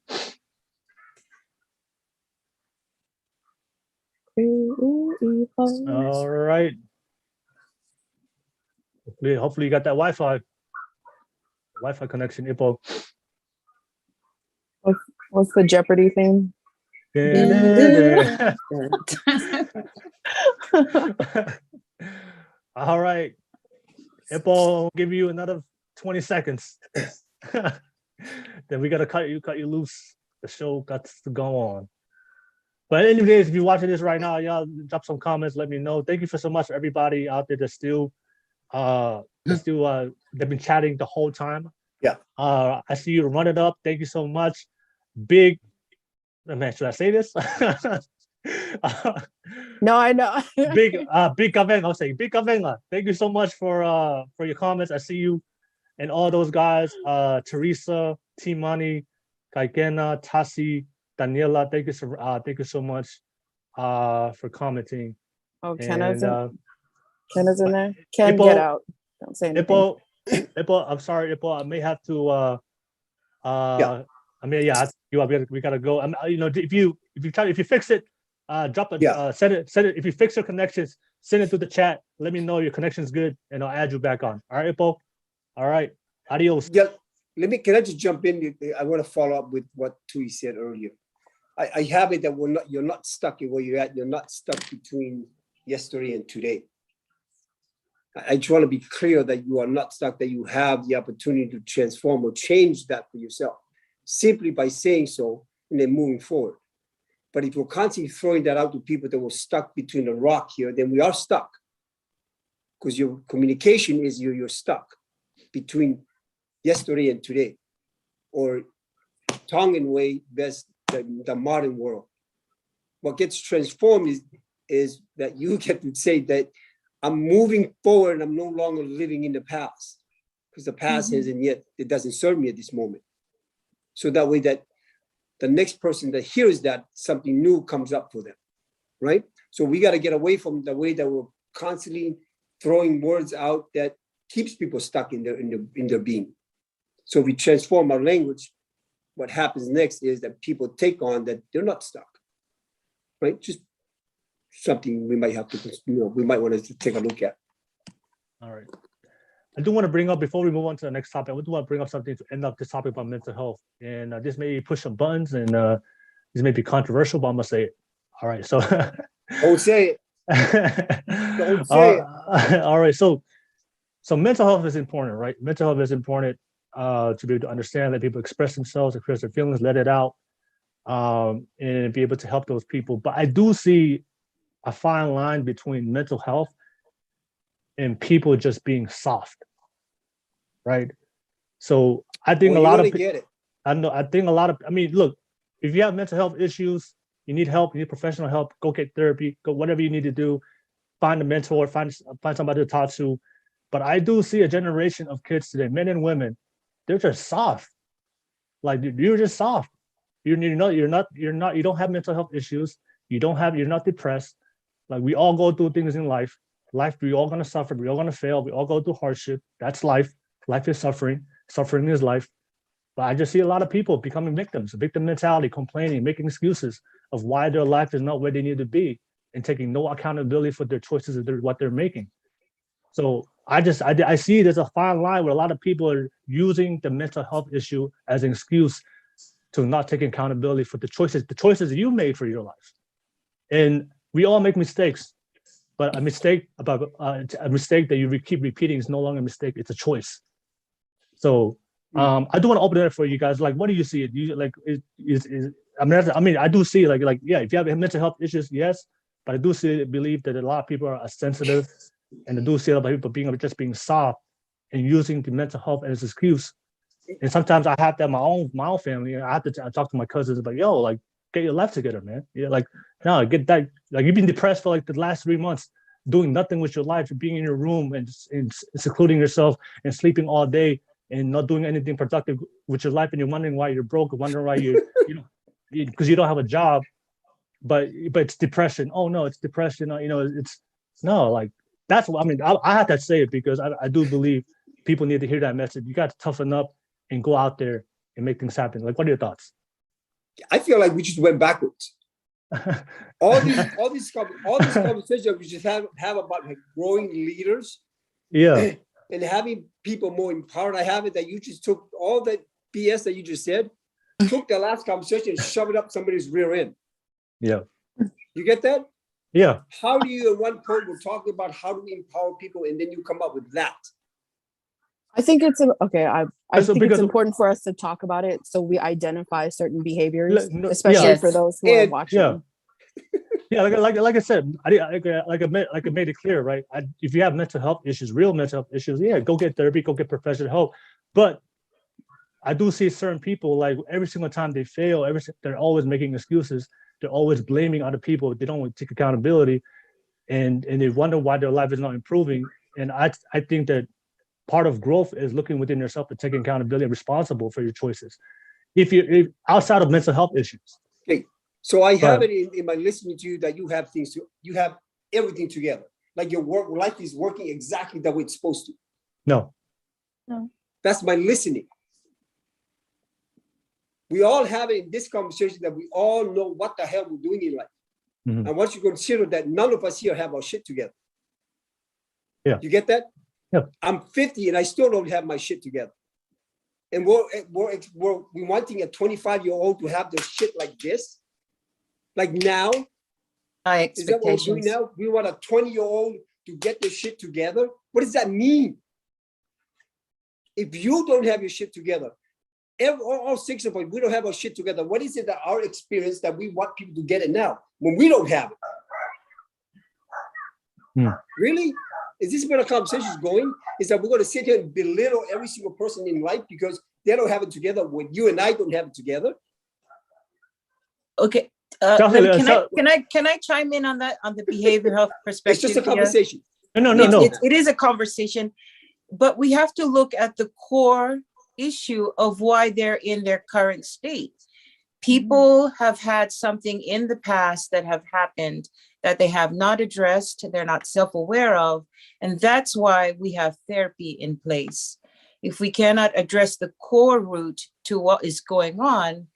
All right. Hopefully you got that Wi-Fi connection, Ipo. What's the Jeopardy theme? All right. Ipo, I'll give you another 20 seconds. Then we gotta cut you loose. The show got to go on. But anyways, if you're watching this right now, y'all drop some comments, let me know. Thank you so much for everybody out there that's still they've been chatting the whole time. Yeah. I see you run it up. Thank you so much. Big man, should I say this? No, I know. Big Kaveng, I'll say Big Kaveng. Thank you so much for your comments. I see you and all those guys. Teresa, Timani, Kaikena, Tasi, Daniela. Thank you so much for commenting. Oh, Kenna's in there. Ken, Ipo, get out. Don't say anything. Ipo, I'm sorry, Ipo. I may have to we gotta go. If you fix it, drop it. Send it. If you fix your connections, send it to the chat. Let me know your connection's good, and I'll add you back on. All right, Ipo. All right. Adios. Yeah. Can I just jump in? I want to follow up with what Tui said earlier. I have it that you're not stuck in where you're at. You're not stuck between yesterday and today. I just want to be clear that you are not stuck, that you have the opportunity to transform or change that for yourself simply by saying so and then moving forward. But if we're constantly throwing that out to people that were stuck between a rock here, then we are stuck because your communication is you're stuck between yesterday and today, or Tongan way, best the modern world. What gets transformed is that you get to say that I'm moving forward and I'm no longer living in the past because the past it doesn't serve me at this moment. So that way that the next person that hears that, something new comes up for them, right? So we got to get away from the way that we're constantly throwing words out that keeps people stuck in their being. So we transform our language. What happens next is that people take on that they're not stuck, right? Just something we might have to, we might want to take a look at. All right. I do want to bring up, before we move on to the next topic, I do want to bring up something to end up this topic about mental health. And this may push some buttons and this may be controversial, but I'm going to say it. All right. So don't say it. Don't say it. All right. So mental health is important, right? Mental health is important to be able to understand, let people express themselves, express their feelings, let it out, and be able to help those people. But I do see a fine line between mental health and people just being soft, right? So I think a lot of get it. I think a lot of, I mean, look, if you have mental health issues, you need help, you need professional help, go get therapy, go whatever you need to do, find a mentor, find somebody to talk to. But I do see a generation of kids today, men and women, they're just soft. Like you're just soft. You don't have mental health issues. You're not depressed. Like we all go through things in life. We're all gonna suffer, we're all gonna fail, we all go through hardship. That's life. Life is suffering. Suffering is life. But I just see a lot of people becoming victims, victim mentality, complaining, making excuses of why their life is not where they need to be, and taking no accountability for their choices of what they're making. So I see there's a fine line where a lot of people are using the mental health issue as an excuse to not take accountability for the choices you made for your life. And we all make mistakes, but a mistake that you keep repeating is no longer a mistake, it's a choice. So I do want to open it up for you guys. Like, what do you see? Do you like I mean, I do see like yeah, if you have mental health issues, yes, but I do believe that a lot of people are sensitive, and I do see a lot of people being soft and using the mental health as an excuse. And sometimes I have that in my own family. I have to talk to my cousins about, yo, like, get your life together, man. Yeah, like, no, get that. Like, you've been depressed for like the last 3 months, doing nothing with your life, being in your room and secluding yourself and sleeping all day and not doing anything productive with your life, and you're wondering why you're broke, wondering why because you don't have a job, but it's depression. Oh no, it's depression. It's no, like that's what I mean. I have to say it because I do believe people need to hear that message. You got to toughen up and go out there and make things happen. Like, what are your thoughts? I feel like we just went backwards. all these conversations we just have about like growing leaders. Yeah. And having people more empowered. I have it that you just took all that BS that you just said, took the last conversation and shoved it up somebody's rear end. Yeah. You get that? Yeah. How do you at one point we're talking about how do we empower people and then you come up with that? I think it's it's important for us to talk about it so we identify certain behaviors, especially for those who are watching. Yeah. Yeah, like I said, I made it clear, right? If you have mental health issues, real mental health issues, yeah, go get therapy, go get professional help. But I do see certain people, like every single time they fail, they're always making excuses. They're always blaming other people. They don't want to take accountability, and they wonder why their life is not improving. And I think that part of growth is looking within yourself to take accountability and responsible for your choices. If outside of mental health issues. Okay. So I have it in my listening to you that you have everything together. Like your life is working exactly the way it's supposed to. No. That's my listening. We all have it in this conversation that we all know what the hell we're doing in life. Mm-hmm. And once you consider that none of us here have our shit together. Yeah. You get that? Yeah. I'm 50 and I still don't have my shit together. And we're wanting a 25-year-old to have their shit like this. Like now, is that what we're doing now? We want a 20-year-old to get their shit together. What does that mean? If you don't have your shit together, all six of us, we don't have our shit together. What is it that our experience that we want people to get it now when we don't have it? Really? Is this where the conversation is going? Is that we're going to sit here and belittle every single person in life because they don't have it together when you and I don't have it together? Okay. Can I chime in on that, on the behavioral health perspective? It's just a conversation. No. It is a conversation, but we have to look at the core issue of why they're in their current state. People have had something in the past that have happened that they have not addressed, they're not self-aware of, and that's why we have therapy in place. If we cannot address the core root to what is going on,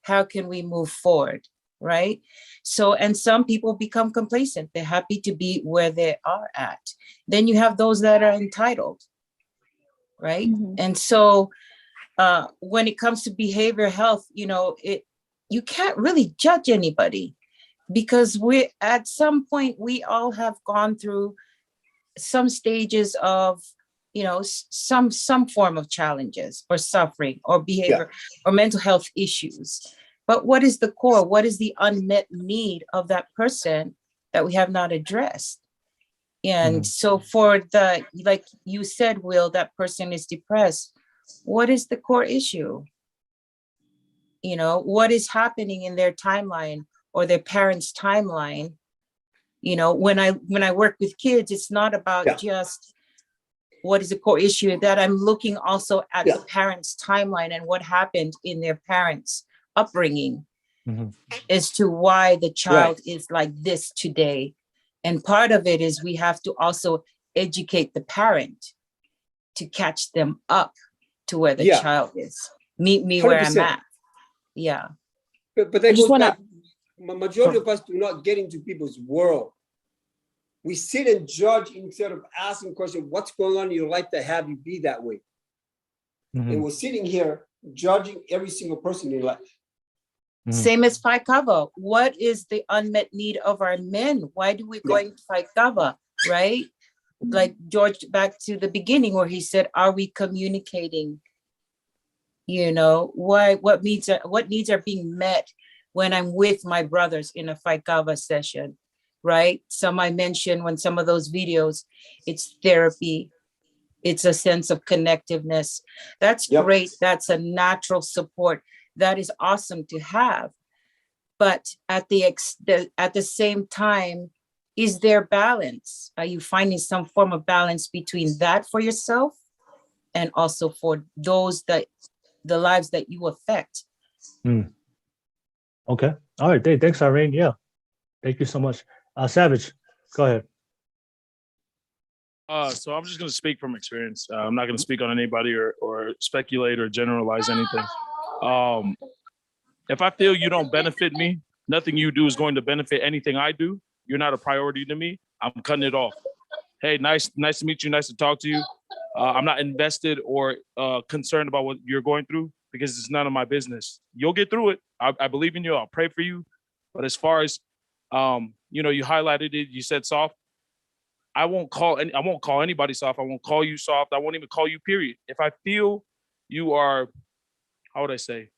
how can we move forward? Right? So, and some people become complacent. They're happy to be where they are at. Then you have those that are entitled, right? Mm-hmm. And so when it comes to behavioral health, you can't really judge anybody because at some point we all have gone through some stages of, some form of challenges or suffering or behavior or mental health issues. But what is the core? What is the unmet need of that person that we have not addressed? And so for like you said, Will, that person is depressed. What is the core issue? You know, what is happening in their timeline or their parents' timeline? You know, when I work with kids, it's not about just what is the core issue, that I'm looking also at the parents' timeline and what happened in their parents' upbringing as to why the child is like this today. And part of it is we have to also educate the parent to catch them up to where the child is. Meet me where 100%. I'm at. Yeah. But that goes back, majority of us do not get into people's world. We sit and judge instead of asking questions, what's going on in your life to have you be that way? And we're sitting here judging every single person in life. Same as Faikava. What is the unmet need of our men? Why do we go into Faikava, right? Like George, back to the beginning where he said, are we communicating? You know, what needs are being met when I'm with my brothers in a Faikava session, right? Some I mentioned when some of those videos, it's therapy. It's a sense of connectiveness. That's great. That's a natural support. That is awesome to have. But at the same time, is there balance? Are you finding some form of balance between that for yourself and also for those that the lives that you affect? Okay. All right. Thanks, Irene. Yeah. Thank you so much. Savage, go ahead. So I'm just going to speak from experience. I'm not going to speak on anybody or speculate or generalize anything. If I feel you don't benefit me, nothing you do is going to benefit anything I do. You're not a priority to me. I'm cutting it off. Hey, nice to meet you. Nice to talk to you. I'm not invested or concerned about what you're going through because it's none of my business. You'll get through it. I believe in you. I'll pray for you. But as far as you know, you highlighted it. You said soft. I won't call anybody soft. I won't call you soft. I won't even call you period. If I feel you are, how would I say,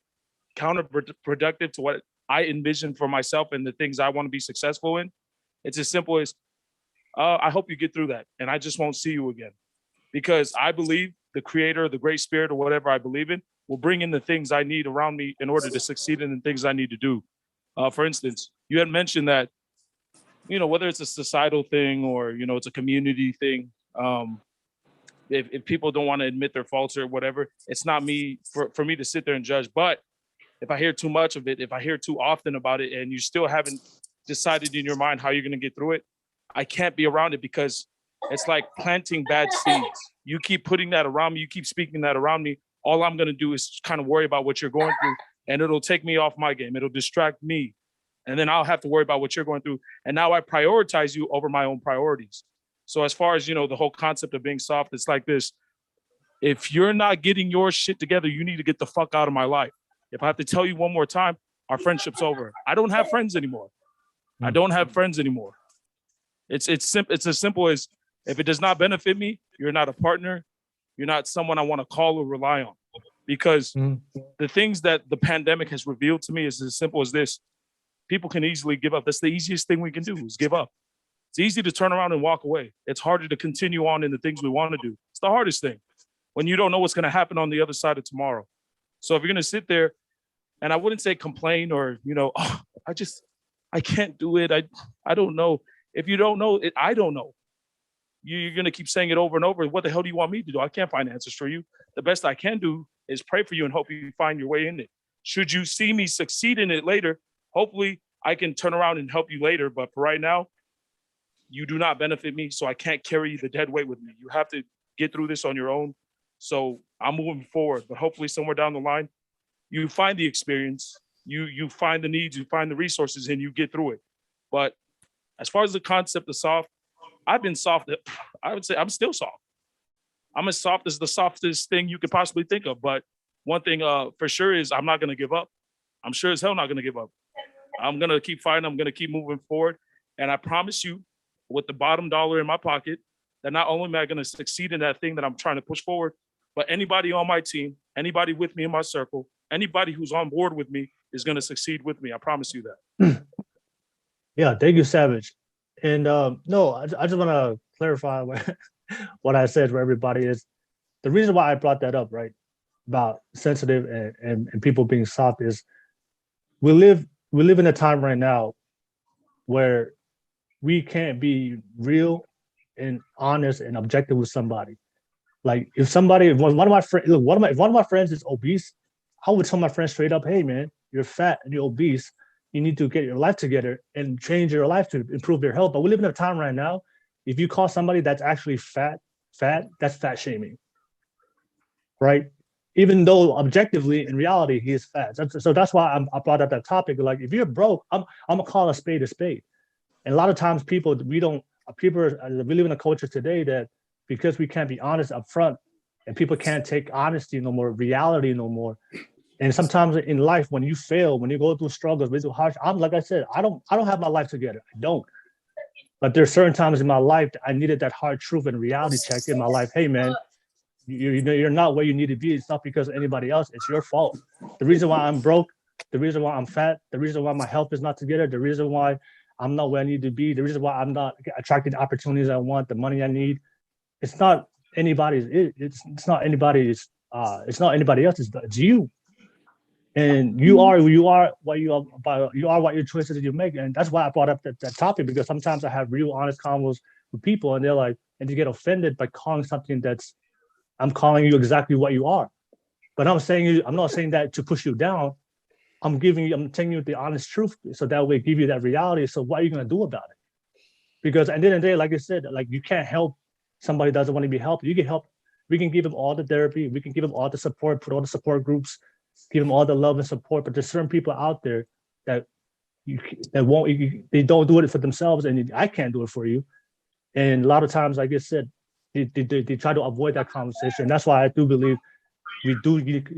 counterproductive to what I envision for myself and the things I want to be successful in, it's as simple as, I hope you get through that and I just won't see you again. Because I believe the creator, the great spirit or whatever I believe in will bring in the things I need around me in order to succeed in the things I need to do. For instance, you had mentioned that, you know, whether it's a societal thing or, you know, it's a community thing, if people don't want to admit their faults or whatever, it's not me for me to sit there and judge. But if I hear too much of it, if I hear too often about it and you still haven't decided in your mind how you're going to get through it, I can't be around it because it's like planting bad seeds. You keep putting that around me. You keep speaking that around me. All I'm going to do is kind of worry about what you're going through and it'll take me off my game. It'll distract me. And then I'll have to worry about what you're going through. And now I prioritize you over my own priorities. So as far as, you know, the whole concept of being soft, it's like this. If you're not getting your shit together, you need to get the fuck out of my life. If I have to tell you one more time, our friendship's over. I don't have friends anymore. I don't have friends anymore. It's as simple as, if it does not benefit me, you're not a partner. You're not someone I want to call or rely on. Because the things that the pandemic has revealed to me is as simple as this. People can easily give up. That's the easiest thing we can do is give up. It's easy to turn around and walk away. It's harder to continue on in the things we want to do. It's the hardest thing when you don't know what's going to happen on the other side of tomorrow. So if you're going to sit there, and I wouldn't say complain or, you know, oh, I can't do it. I don't know. If you don't know it, I don't know. You're going to keep saying it over and over. What the hell do you want me to do? I can't find answers for you. The best I can do is pray for you and hope you find your way in it. Should you see me succeed in it later, hopefully I can turn around and help you later. But for right now, you do not benefit me. So I can't carry the dead weight with me. You have to get through this on your own. So I'm moving forward, but hopefully somewhere down the line, you find the experience, you find the needs, you find the resources, and you get through it. But as far as the concept of soft, I've been soft. I would say I'm still soft. I'm as soft as the softest thing you could possibly think of. But one thing for sure is I'm not going to give up. I'm sure as hell not going to give up. I'm going to keep fighting. I'm going to keep moving forward. And I promise you, with the bottom dollar in my pocket, that not only am I going to succeed in that thing that I'm trying to push forward, but anybody on my team, anybody with me in my circle, anybody who's on board with me is going to succeed with me. I promise you that. Yeah, thank you, Savage. And no, I just want to clarify what I said for everybody is the reason why I brought that up, right? about sensitive and people being soft is we live in a time right now where we can't be real and honest and objective with somebody. Like if one of my friends is obese, I would tell my friend straight up, hey man, you're fat and you're obese. You need to get your life together and change your life to improve your health. But we live in a time right now, if you call somebody that's actually fat, that's fat shaming, right? Even though objectively, in reality, he is fat. So that's why I brought up that topic. Like, if you're broke, I'm gonna call a spade a spade. And a lot of times, people we live in a culture today that because we can't be honest up front, and people can't take honesty no more, reality no more. And sometimes in life, when you fail, when you go through struggles, I'm like I said, I don't have my life together. I don't. But there's certain times in my life that I needed that hard truth and reality check in my life. Hey man, you're not where you need to be. It's not because of anybody else. It's your fault. The reason why I'm broke, the reason why I'm fat, the reason why my health is not together, the reason why I'm not where I need to be, the reason why I'm not attracting the opportunities I want, the money I need. It's not anybody's. It's not anybody's. It's not anybody else. It's you. And you are what you are. You are what your choices that you make. And that's why I brought up that topic, because sometimes I have real honest convos with people, and they're like, and they get offended by calling something that's. I'm calling you exactly what you are, but I'm not saying that to push you down. I'm telling you the honest truth, so that way give you that reality. So what are you gonna do about it? Because at the end of the day, like I said, like you can't help somebody doesn't want to be helped. You can help. We can give them all the therapy. We can give them all the support. Put all the support groups. Give them all the love and support. But there's certain people out there that they don't do it for themselves, and I can't do it for you. And a lot of times, like I said, they try to avoid that conversation. That's why I do believe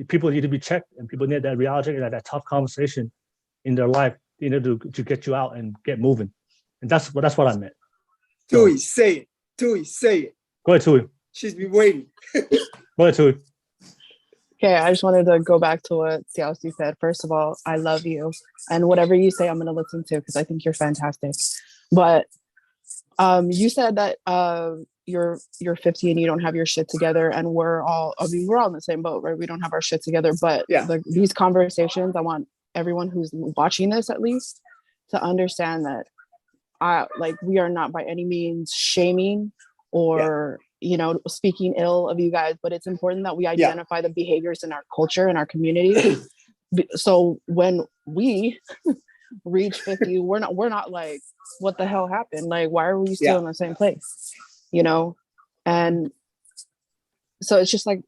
people need to be checked, and people need that reality and that tough conversation in their life, to get you out and get moving. And that's what I meant. Tui, say it. Tui, say it. Go ahead, Tui. She's been waiting. Go ahead, Tui. Okay, I just wanted to go back to what Xiaoxi said. First of all, I love you. And whatever you say, I'm going to listen to, because I think you're fantastic. But you said that you're 50 and you don't have your shit together, and we're all in the same boat, right? We don't have our shit together. But yeah, these conversations, I want everyone who's watching this at least to understand that we are not by any means shaming or speaking ill of you guys, but it's important that we identify the behaviors in our culture and our community. So when we reach 50, we're not like, what the hell happened? Like, why are we still in the same place? And so it's just like,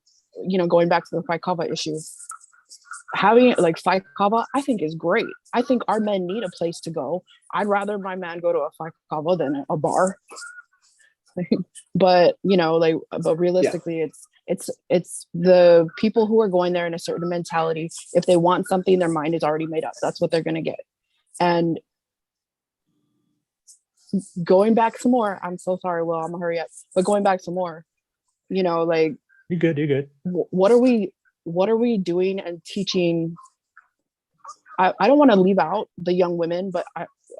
going back to the Faikava issue, having like Faikava, I think is great. I think our men need a place to go. I'd rather my man go to a Faikava than a bar. But but realistically, it's the people who are going there in a certain mentality. If they want something, their mind is already made up. That's what they're gonna get. And going back some more, I'm so sorry, Will, I'm gonna hurry up. But going back some more, like you're good. What are we doing and teaching? I don't want to leave out the young women, but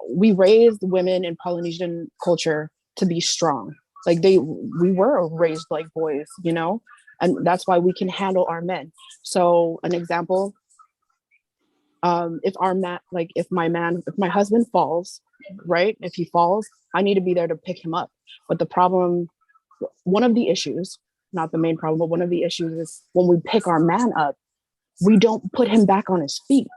we raised women in Polynesian culture to be strong. Like we were raised like boys, and that's why we can handle our men. So an example, if my husband falls, right? If he falls, I need to be there to pick him up. But the problem, one of the issues, not the main problem, but one of the issues is when we pick our man up, we don't put him back on his feet.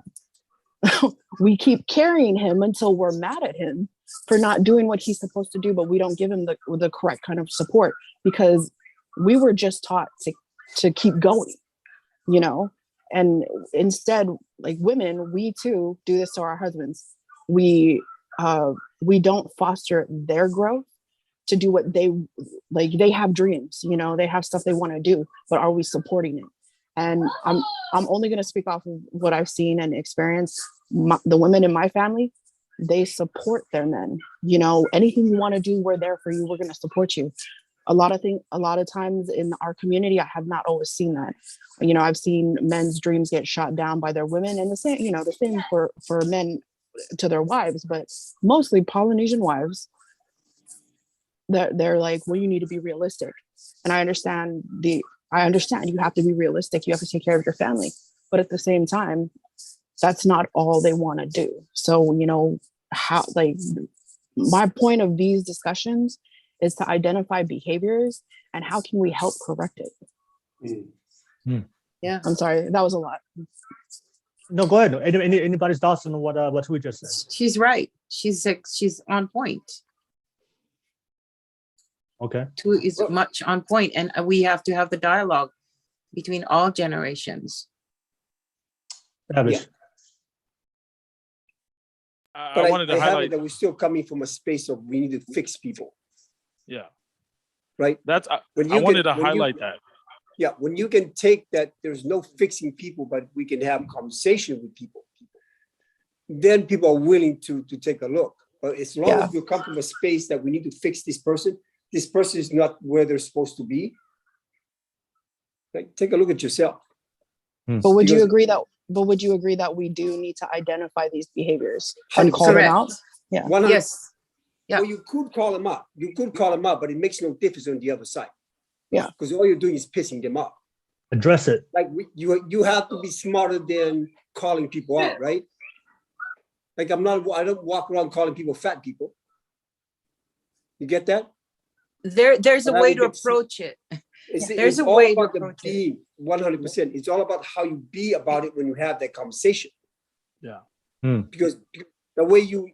We keep carrying him until we're mad at him for not doing what he's supposed to do, but we don't give him the correct kind of support, because we were just taught to keep going, and instead, like women, we too do this to our husbands. We don't foster their growth to do what they like. They have dreams, they have stuff they want to do, but are we supporting it? And I'm only going to speak off of what I've seen and experienced. The women in my family, they support their men. Anything you want to do, we're there for you. We're going to support you. A lot of times in our community, I have not always seen that. I've seen men's dreams get shot down by their women, and the same for men to their wives, but mostly Polynesian wives. They're like, well, you need to be realistic. And I understand I understand you have to be realistic. You have to take care of your family. But at the same time, that's not all they want to do. So, you know, how, like, my point of these discussions is to identify behaviors and how can we help correct it. Yeah. I'm sorry, that was a lot. No, go ahead. Anybody's thoughts on what we just said? She's right. She's on point. Okay. Two is much on point, and we have to have the dialogue between all generations. Savage. I wanted to have highlight it that we're still coming from a space of we need to fix people. Yeah. Right. That's I wanted to highlight that. Yeah, when you can take that, there's no fixing people, but we can have conversation with people. Then people are willing to take a look. But as long as you come from a space that we need to fix this person is not where they're supposed to be. Like, take a look at yourself. But would you agree that we do need to identify these behaviors and call them out? Yeah. 100%. Yes. Yeah. Well, you could call them out. But it makes no difference on the other side. Yeah. Because all you're doing is pissing them off. Address it. Like you have to be smarter than calling people out, right? Like I don't walk around calling people fat people. You get that? There's a way to approach it. There's a way to approach it. 100%. It's all about how you be about it when you have that conversation. Yeah. Because the way you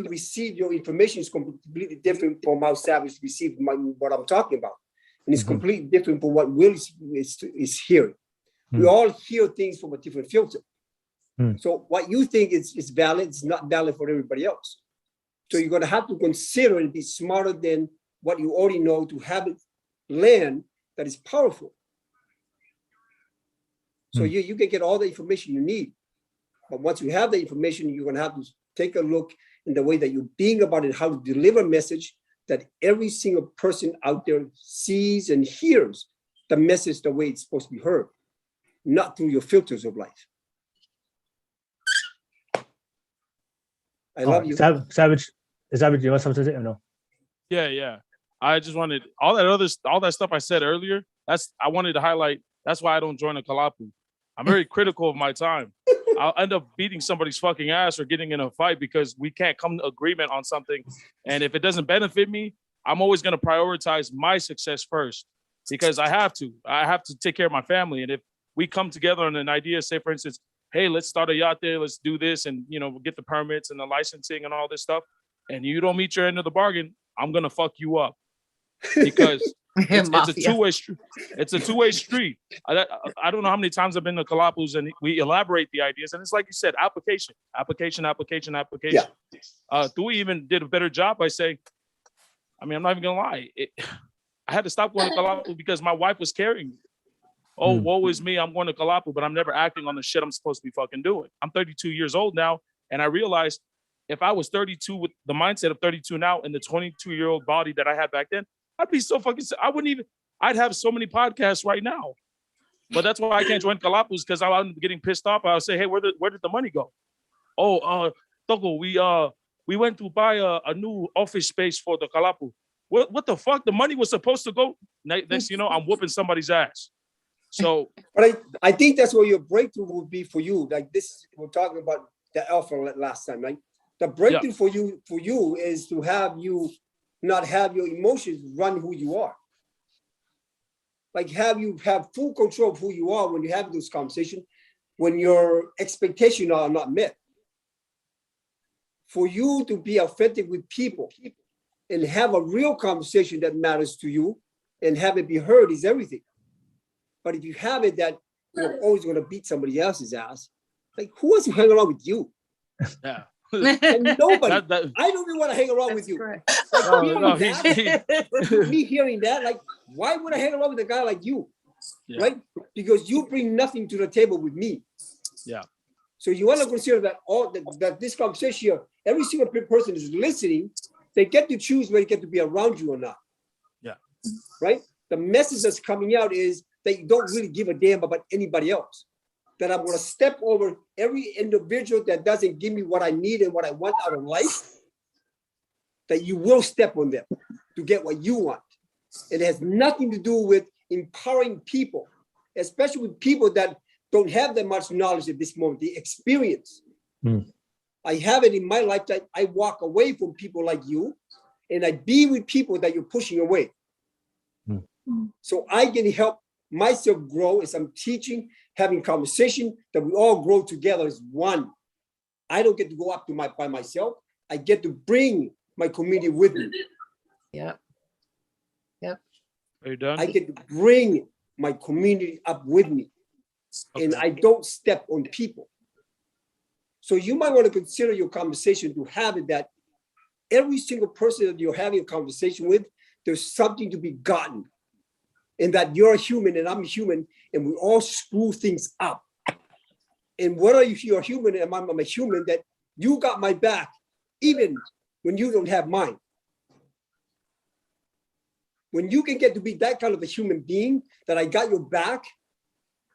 receive your information is completely different from how Savage received what I'm talking about. And it's completely different from what Will is hearing. We all hear things from a different filter. So what you think is valid is not valid for everybody else. So you're going to have to consider and be smarter than what you already know to have it land that is powerful. So you can get all the information you need. But once you have the information, you're going to have to take a look in the way that you're being about it, how to deliver a message that every single person out there sees and hears the message the way it's supposed to be heard, not through your filters of life. I love you. Savage, you want something to say or no? Yeah. I just wanted all that stuff I said earlier. I wanted to highlight. That's why I don't join a kalapu. I'm very critical of my time. I'll end up beating somebody's fucking ass or getting in a fight because we can't come to agreement on something. And if it doesn't benefit me, I'm always going to prioritize my success first because I have to take care of my family. And if we come together on an idea, say for instance, hey, let's start a yacht there, let's do this and, we'll get the permits and the licensing and all this stuff. And you don't meet your end of the bargain, I'm going to fuck you up because it's a two-way street. It's a two-way street. I don't know how many times I've been to Kalapus and we elaborate the ideas. And it's like you said, application. Yeah. Dewey even did a better job by saying, I'm not even going to lie. I had to stop going to Kalapu because my wife was carrying me. Oh, woe is me. I'm going to Kalapu, but I'm never acting on the shit I'm supposed to be fucking doing. I'm 32 years old now. And I realized if I was 32 with the mindset of 32 now and the 22-year-old body that I had back then, I'd be so fucking, I'd have so many podcasts right now. But that's why I can't join Kalapus because I'm getting pissed off. I'll say, hey, where did the money go? Oh, Togo, we went to buy a new office space for the Kalapu. What the fuck? The money was supposed to go. Next, I'm whooping somebody's ass. So, but I think that's where your breakthrough would be for you. Like this, we're talking about the alpha last time, right? The breakthrough for you is to have you not have your emotions run who you are. Like have full control of who you are when you have this conversation, when your expectations are not met. For you to be authentic with people and have a real conversation that matters to you and have it be heard is everything. But if you have it that you're always going to beat somebody else's ass, like who wants to hang around with you? Yeah. And nobody. I don't even want to hang around with you. Like, me hearing that, like, why would I hang around with a guy like you? Yeah. Right? Because you bring nothing to the table with me. Yeah. So you want to consider that this conversation here, every single person is listening. They get to choose whether they get to be around you or not. Yeah. Right? The message that's coming out is that you don't really give a damn about anybody else. That I'm going to step over every individual that doesn't give me what I need and what I want out of life, that you will step on them to get what you want. It has nothing to do with empowering people, especially with people that don't have that much knowledge at this moment, the experience. I have it in my life that I walk away from people like you, and I be with people that you're pushing away. So I can help myself grow as I'm teaching, having conversation, that we all grow together as one. I don't get to go up to by myself. I get to bring my community with me. Yeah. Yep. Are you done? I get to bring my community up with me. And I don't step on people. So you might want to consider your conversation to have it that every single person that you're having a conversation with, there's something to be gotten. And that you're a human and I'm human, and we all screw things up. And whether you're human and I'm a human, that you got my back, even when you don't have mine. When you can get to be that kind of a human being, that I got your back,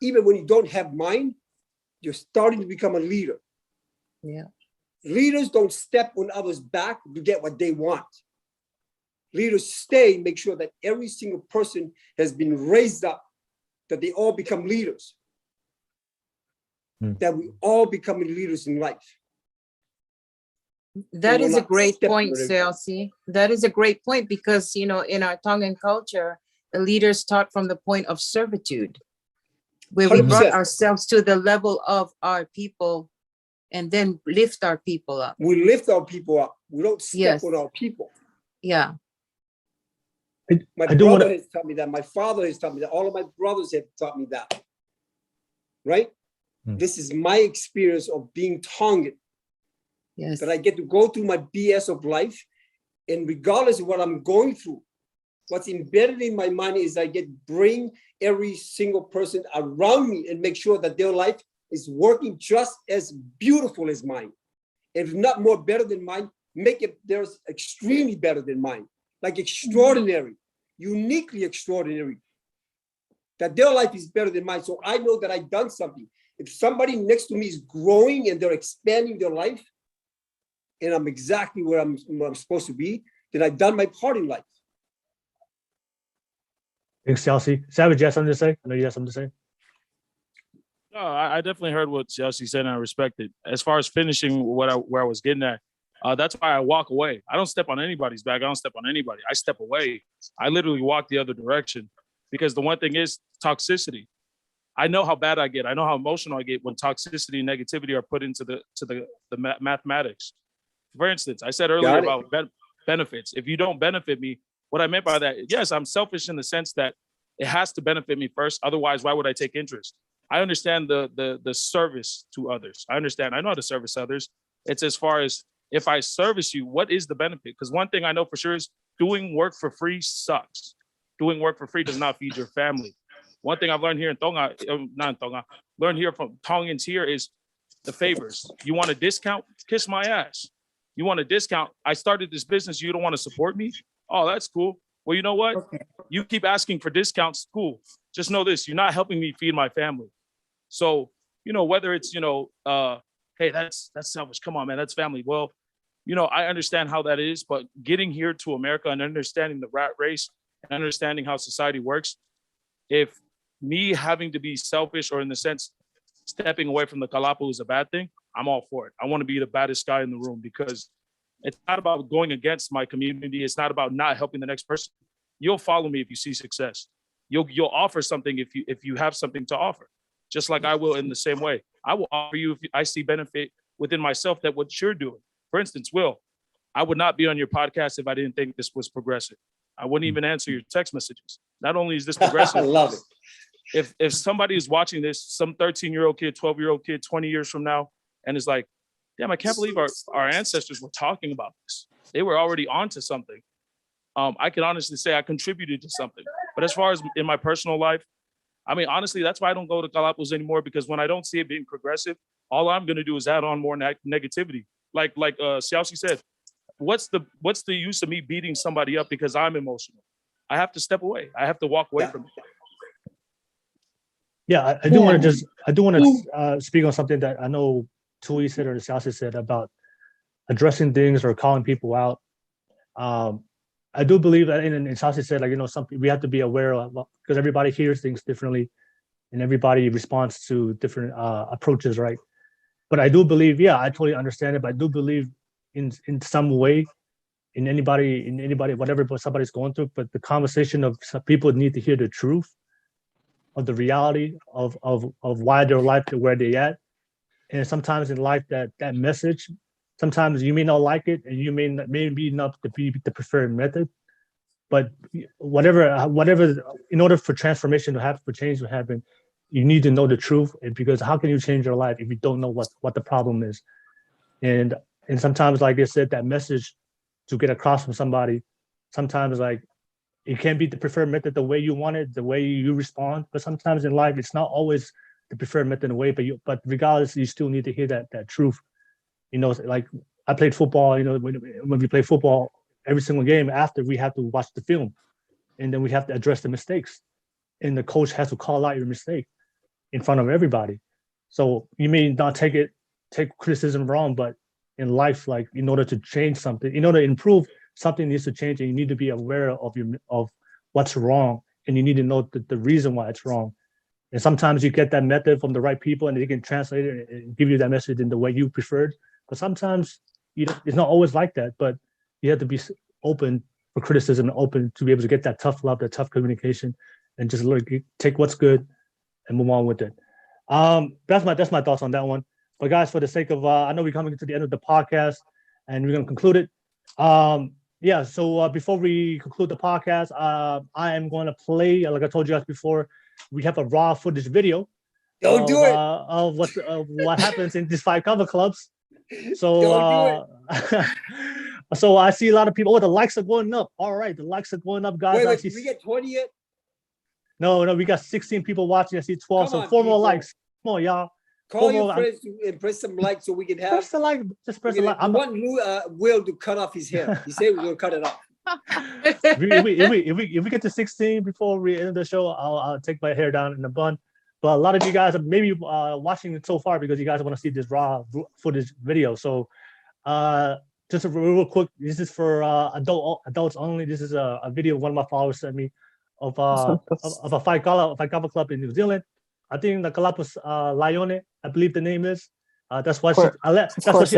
even when you don't have mine, you're starting to become a leader. Yeah. Leaders don't step on others' back to get what they want. Leaders stay and make sure that every single person has been raised up, that they all become leaders. That we all become leaders in life. That is a great point, Celsi. That is a great point because, you know, in our Tongan culture, the leaders start from the point of servitude, where we brought ourselves to the level of our people and then lift our people up. We lift our people up. We don't step on our people. Yeah. My brother has taught me that. My father has taught me that. All of my brothers have taught me that. Right? This is my experience of being Tongan. Yes. That I get to go through my BS of life, and regardless of what I'm going through, what's embedded in my mind is I get bring every single person around me and make sure that their life is working just as beautiful as mine. If not more better than mine, make it theirs extremely better than mine. Like extraordinary, uniquely extraordinary. That their life is better than mine. So I know that I've done something. If somebody next to me is growing and they're expanding their life, and I'm exactly where I'm supposed to be, then I've done my part in life. Thanks, Chelsea. Savage, you have something to say? I know you have something to say. No, I definitely heard what Chelsea said and I respect it. As far as finishing where I was getting at, that's why I walk away. I don't step on anybody's back. I don't step on anybody. I step away. I literally walk the other direction because the one thing is toxicity. I know how bad I get. I know how emotional I get when toxicity and negativity are put into the mathematics. For instance, I said earlier about benefits. If you don't benefit me, what I meant by that, yes, I'm selfish in the sense that it has to benefit me first. Otherwise, why would I take interest? I understand the service to others. I understand. I know how to service others. It's as far as if I service you, what is the benefit? Because one thing I know for sure is doing work for free sucks. Doing work for free does not feed your family. One thing I've learned here in Tonga, not in Tonga, learned here from Tongans here is the favors. You want a discount? Kiss my ass. You want a discount? I started this business. You don't want to support me? Oh, that's cool. Well, you know what? Okay. You keep asking for discounts. Cool. Just know this. You're not helping me feed my family. So, you know, whether it's, you know, hey, that's selfish. Come on, man. That's family. Well, you know, I understand how that is. But getting here to America and understanding the rat race and understanding how society works, if me having to be selfish or in the sense stepping away from the kalapu is a bad thing, I'm all for it. I want to be the baddest guy in the room because it's not about going against my community. It's not about not helping the next person. You'll follow me if you see success. You'll offer something if you have something to offer, just like I will in the same way. I will offer you if I see benefit within myself that what you're doing. For instance, Will, I would not be on your podcast if I didn't think this was progressive. I wouldn't even answer your text messages. Not only is this progressive, I love it. If somebody is watching this, some 13-year-old kid, 12-year-old kid, 20 years from now, and is like, damn, I can't believe our ancestors were talking about this. They were already onto something. I can honestly say I contributed to something. But as far as in my personal life, I mean, honestly, that's why I don't go to Galapagos anymore, because when I don't see it being progressive, all I'm going to do is add on more negativity. Like Xiaoxi said, what's the use of me beating somebody up because I'm emotional? I have to step away. I have to walk away from it. Yeah, I do want to speak on something that I know Tui said or Xiaoxi said about addressing things or calling people out. I do believe that, and Sasi said, like, we have to be aware of, because everybody hears things differently, and everybody responds to different approaches, right? But I do believe, I totally understand it. But I do believe in some way, in anybody, whatever somebody's going through. But the conversation of some people need to hear the truth of the reality of why their life to where they at. And sometimes in life, that message, sometimes you may not like it, and you maybe not be the preferred method. But whatever, in order for transformation to happen, for change to happen, you need to know the truth. Because how can you change your life if you don't know what the problem is? And sometimes, like I said, that message to get across from somebody, sometimes like it can't be the preferred method the way you want it, the way you respond. But sometimes in life, it's not always the preferred method in a way. But regardless, you still need to hear that truth. Like I played football. When we play football, every single game after we have to watch the film, and then we have to address the mistakes, and the coach has to call out your mistake in front of everybody. So you may not take criticism wrong, but in life, like in order to change something, in order to improve, something needs to change, and you need to be aware of what's wrong, and you need to know the reason why it's wrong. And sometimes you get that method from the right people, and they can translate it and give you that message in the way you preferred. But sometimes it's not always like that. But you have to be open for criticism, and open to be able to get that tough love, that tough communication, and just take what's good and move on with it. That's my thoughts on that one. But guys, for the sake of, I know we're coming to the end of the podcast, and we're going to conclude it. So before we conclude the podcast, I am going to play, like I told you guys before, we have a raw footage video. Don't do it. Of what happens in these Faikava clubs. So, so I see a lot of people. Oh, the likes are going up. All right, the likes are going up, guys. Wait, did we get 20 yet? No, we got 16 people watching. I see 12. So 4 more likes. Come on, y'all. Call your friends and press some likes so we can have. Press the like. Just press the like. I want Will to cut off his hair. He said we're going to cut it off. If we get to 16 before we end the show, I'll take my hair down in a bun. But a lot of you guys are maybe watching it so far because you guys want to see this raw footage video. So just a real quick, this is for adults only. This is a video one of my followers sent me of a Faikava club in New Zealand. I think the Galapagos Lione, I believe the name is. That's what she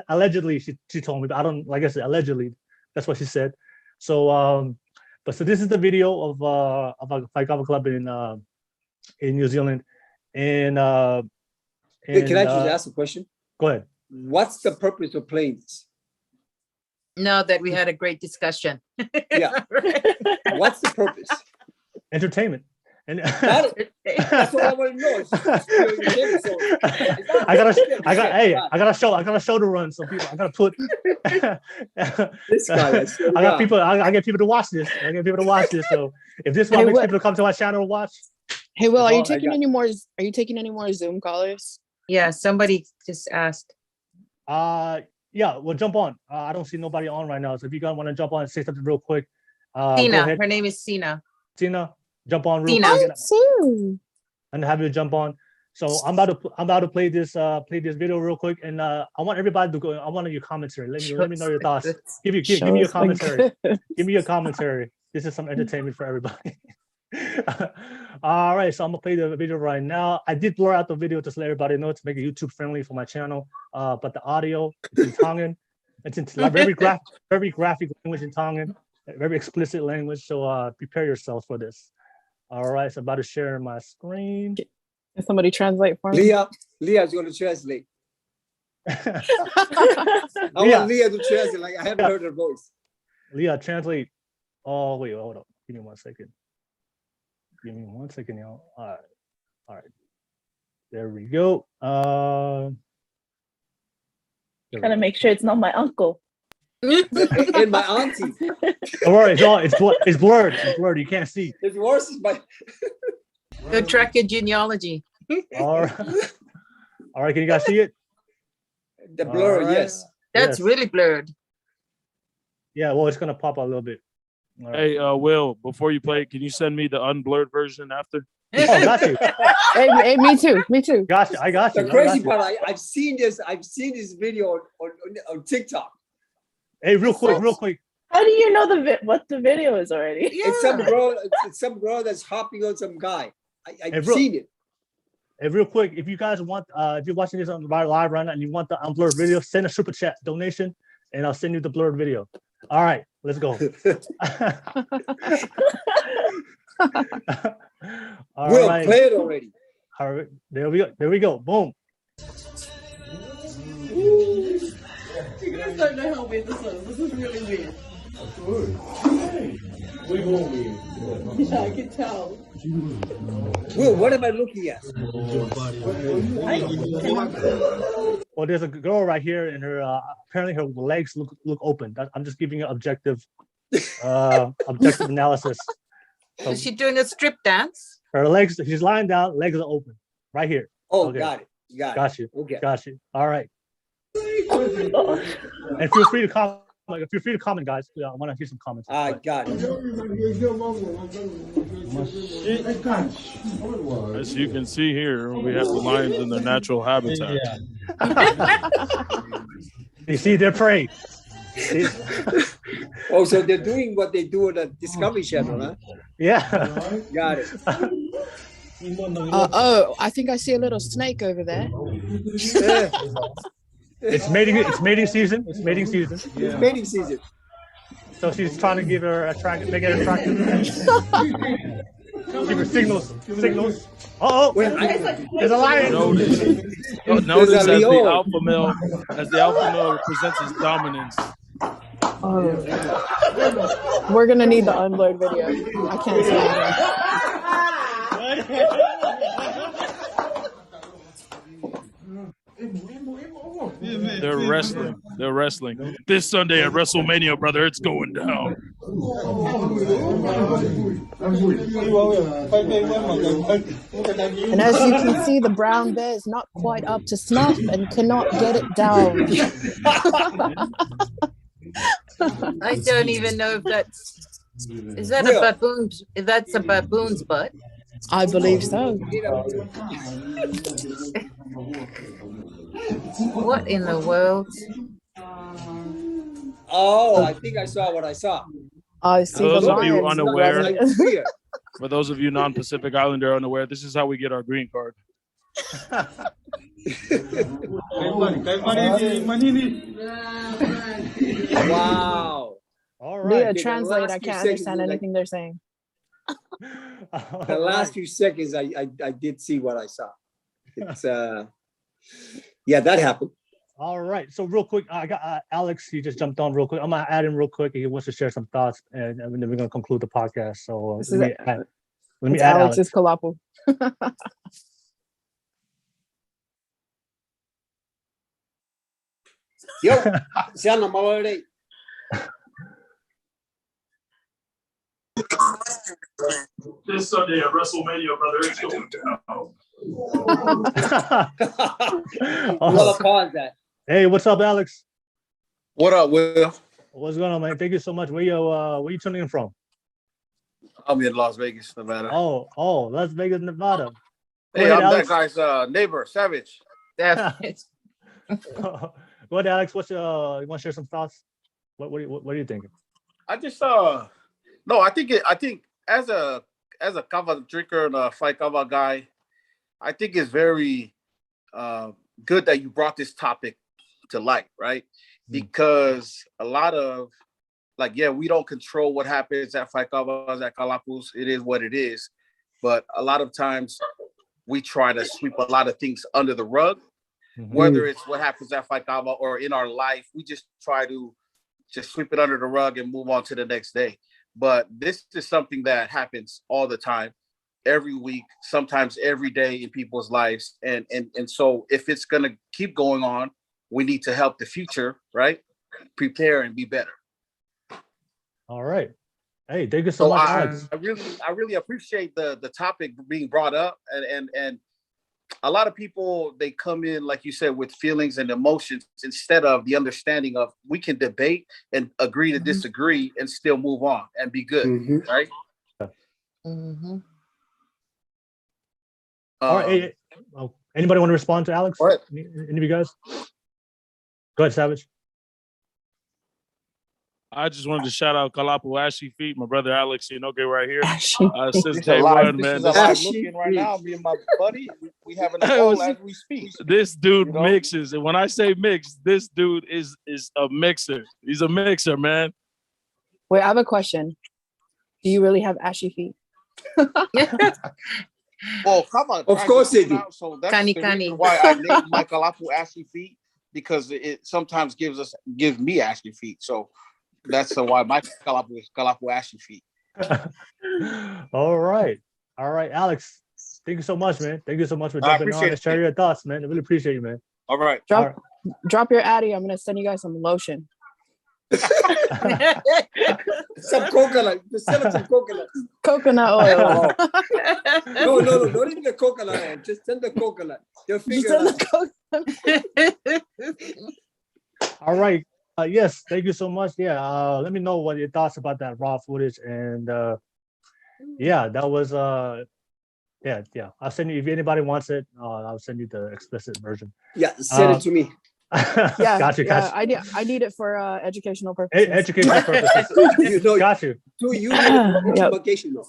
allegedly she told me. But I don't, like I said, allegedly, that's what she said. So so this is the video of a Faikava club in New Zealand. And hey, can I just ask a question? Go ahead. What's the purpose of playing this? No, that we had a great discussion. Yeah. What's the purpose? Entertainment. And that's what I want to know. I got a show to run. So people, I gotta put this guy. I get people to watch this. So if this one makes people come to my channel to watch. Hey Will, are you taking any more Zoom callers? Yeah, somebody just asked. Yeah, well, jump on. I don't see nobody on right now. So if you guys want to jump on and say something real quick. Sina, her name is Sina. Sina, jump on real quick. And have you jump on. So I'm about to play this video real quick, and I want everybody to go. I want your commentary. Let me know your thoughts. Give me your commentary. Give me your commentary. This is some entertainment for everybody. All right, so I'm gonna play the video right now. I did blur out the video just to let everybody know to make it YouTube friendly for my channel. But the audio is in Tongan. It's in very graphic language in Tongan, very explicit language. So prepare yourselves for this. All right, so I'm about to share my screen. Can somebody translate for me? Leah's going to translate. I want Leah to translate. Like I haven't heard her voice. Leah, translate. Oh wait, hold on. Give me 1 second. Give me 1 second, y'all. All right. There we go. Gotta make sure it's not my uncle. And my auntie. Don't worry, it's blurred. It's blurred. You can't see. It's worse. Is my. Go track your genealogy. All right. Can you guys see it? The blur, right. Yes. That's really blurred. Yeah. Well, it's gonna pop a little bit. Right. Hey, Will, before you play, can you send me the unblurred version after? Oh, got you. Hey, me too. Got you. I got you. The crazy part, I've seen this video on TikTok. Hey, real quick. How do you know what the video is already? Yeah. It's some girl that's hopping on some guy. I've seen it. Hey, real quick, if you guys want, if you're watching this on live right now and you want the unblurred video, send a super chat donation, and I'll send you the blurred video. All right, let's go. Will, play it already. All right, there we go. There we go. Boom. You guys don't know how weird this is. This is really weird. Yeah, I can tell. Will, what am I looking at? Well, there's a girl right here, and her apparently her legs look open. I'm just giving you objective analysis. So Is she doing a strip dance? her legs, she's lying down, legs are open, right here. Oh, Okay. got it. Got you. Okay. Got you. All right. And feel free to comment. Feel free to comment, guys. I want to hear some comments. I got it. As you can see here, we have the lions in their natural habitat. You see their prey. Oh, so they're doing what they do on the Discovery Channel, huh? Yeah. Got it. Oh, I think I see a little snake over there. Yeah. It's mating season. It's mating season. It's mating season. So she's trying to give her make it attractive. Give her signals. Oh, there's a lion. Notice as the alpha male represents his dominance. Oh. We're gonna need the unblurred video. I can't see it. They're wrestling. This Sunday at WrestleMania, brother, it's going down. And as you can see, the brown bear is not quite up to snuff and cannot get it down. I don't even know if is that a baboon? If that's a baboon's butt. I believe so. What in the world? Oh, I think I saw what I saw. I see For those the of you lions. unaware, It's weird. for those of you non-Pacific Islander unaware, this is how we get our green card. Wow. All Leah, right. translate. I last few can't seconds understand is like- anything they're saying. The last few seconds, I did see what I saw. It's yeah, that happened. All right. So real quick, I got Alex. He just jumped on real quick. I'm gonna add him real quick. He wants to share some thoughts, and then we're gonna conclude the podcast. So This let is me add It's Alex. Alex's kalapu. Yo, Siano, malolei. This Sunday at WrestleMania, brother, it's going down. Well, pause that. Hey, what's up, Alex? What up, Will? What's going on, man? Thank you so much. Where you tuning in from? I'm in Las Vegas, Nevada. Oh, Las Vegas, Nevada. Hey, ahead, I'm Alex. that guy's neighbor, Savage. Go ahead, Alex. You want to share some thoughts? What are you thinking? I just no, I think as a Kava drinker and a Faikava guy, I think it's very good that you brought this topic to light, right? Because a lot of we don't control what happens at Faikavas, at Kalapus. It is what it is. But a lot of times we try to sweep a lot of things under the rug, whether it's what happens at Faikava or in our life. We just try to just sweep it under the rug and move on to the next day. But this is something that happens all the time, every week, sometimes every day in people's lives. And so if it's going to keep going on, we need to help the future, right? Prepare and be better. All right. Hey, thank you so much, Alex. I really appreciate the topic being brought up, and a lot of people, they come in, like you said, with feelings and emotions instead of the understanding of we can debate and agree to disagree and still move on and be good, right? All right. Hey, anybody want to respond to Alex? Any of you guys? Go ahead, Savage. I just wanted to shout out Kalapu Ashy Feet, my brother Alex, okay, right here. Since This is day a live, one, this man. is a live look-in right now. Me and my buddy, we having a call as we speak. This dude mixes, and when I say mix, this dude is a mixer. He's a mixer, man. Wait, I have a question. Do you really have ashy feet? Well, come on. Of course they do. So that's Kani, the kani. reason why I named my Kalapu Ashy Feet, because it sometimes gives me ashy feet. So that's why my Kalapu is Kalapu Ashy Feet. All right, Alex. Thank you so much, man. Thank you so much for jumping on and sharing your thoughts, man. I really appreciate you, man. All right. Drop your addy. I'm gonna send you guys some lotion. Some coconut. Send them some coconut. Coconut oil. No, don't even the coconut oil. Just send the coconut. They'll figure it out. All right. Yes, thank you so much. Yeah, let me know what your thoughts about that raw footage. And yeah, that was yeah. I'll send you, if anybody wants it, I'll send you the explicit version. Yeah, send it to me. Yeah, gotcha. I need it for educational purposes. Educational purposes. Got you. To you, educational.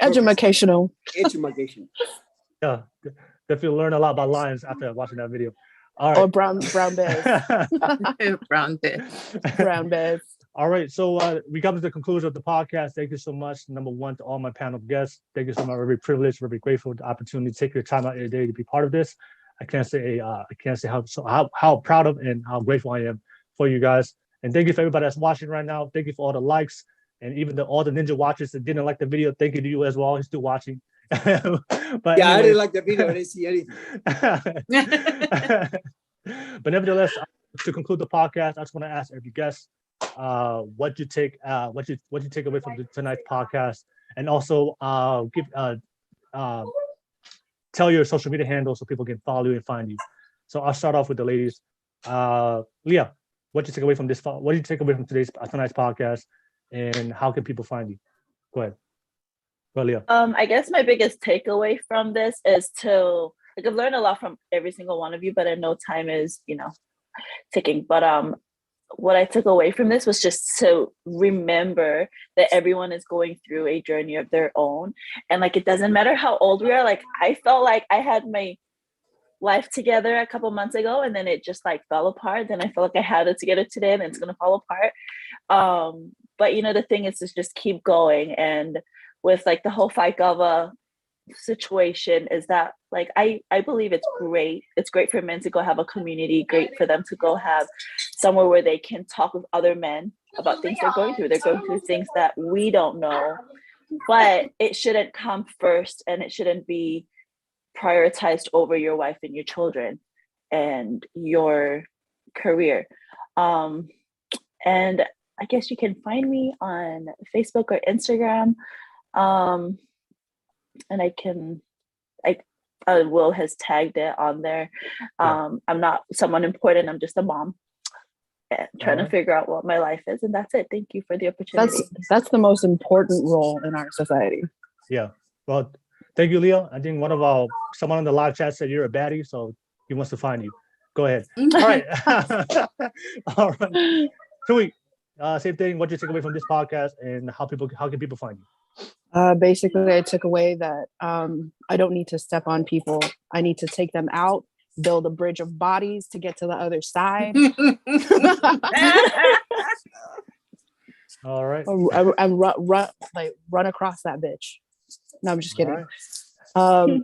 Educational. Education. Yeah, definitely learn a lot about lions after watching that video. All right. Or brown bears. Brown bears. Brown bears. All right, so we come to the conclusion of the podcast. Thank you so much. Number one, to all my panel guests. Thank you so much. I'm very privileged, very grateful for the opportunity to take your time out of your day to be part of this. I can't say how proud of and how grateful I am for you guys. And thank you for everybody that's watching right now. Thank you for all the likes and even all the ninja watchers that didn't like the video. Thank you to you as well. He's still watching. But yeah, I didn't like the video. I didn't see anything. But nevertheless, to conclude the podcast, I just want to ask every guest what you take away from tonight's podcast, and also tell your social media handle so people can follow you and find you. So I'll start off with the ladies. Leah, what did you take away from tonight's podcast, and how can people find you? Go ahead. Go ahead, Leah. I guess my biggest takeaway from this is I've learned a lot from every single one of you, but I know time is, ticking. But what I took away from this was just to remember that everyone is going through a journey of their own. And it doesn't matter how old we are. I felt like I had my life together a couple months ago, and then it just fell apart. Then I feel like I had it together today, and it's going to fall apart. But the thing is to just keep going. And with the whole Faikava situation is that I believe it's great. It's great for men to go have a community, great for them to go have somewhere where they can talk with other men about things they're going through. They're going through things that we don't know, but it shouldn't come first, and it shouldn't be prioritized over your wife and your children and your career. And I guess you can find me on Facebook or Instagram. And Will has tagged it on there. I'm not someone important. I'm just a mom trying to figure out what my life is, and that's it. Thank you for the opportunity. That's the most important role in our society. Yeah. Well, thank you, Leah. I think someone on the live chat said you're a baddie, so he wants to find you. Go ahead. All right. All right. Tui, same thing. What did you take away from this podcast, and how can people find you? Basically, I took away that I don't need to step on people. I need to take them out, build a bridge of bodies to get to the other side. All right. And run across that bitch. No, I'm just kidding. Right.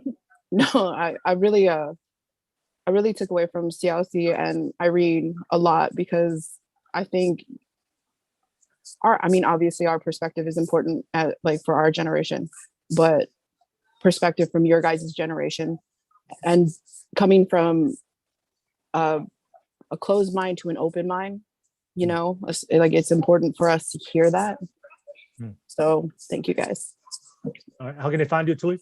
No, I really took away from Xiaoxi and Irene a lot, because I think obviously our perspective is important for our generation, but perspective from your guys' generation, and coming from a closed mind to an open mind, it's important for us to hear that. So thank you guys. All right. How can they find you, Tui?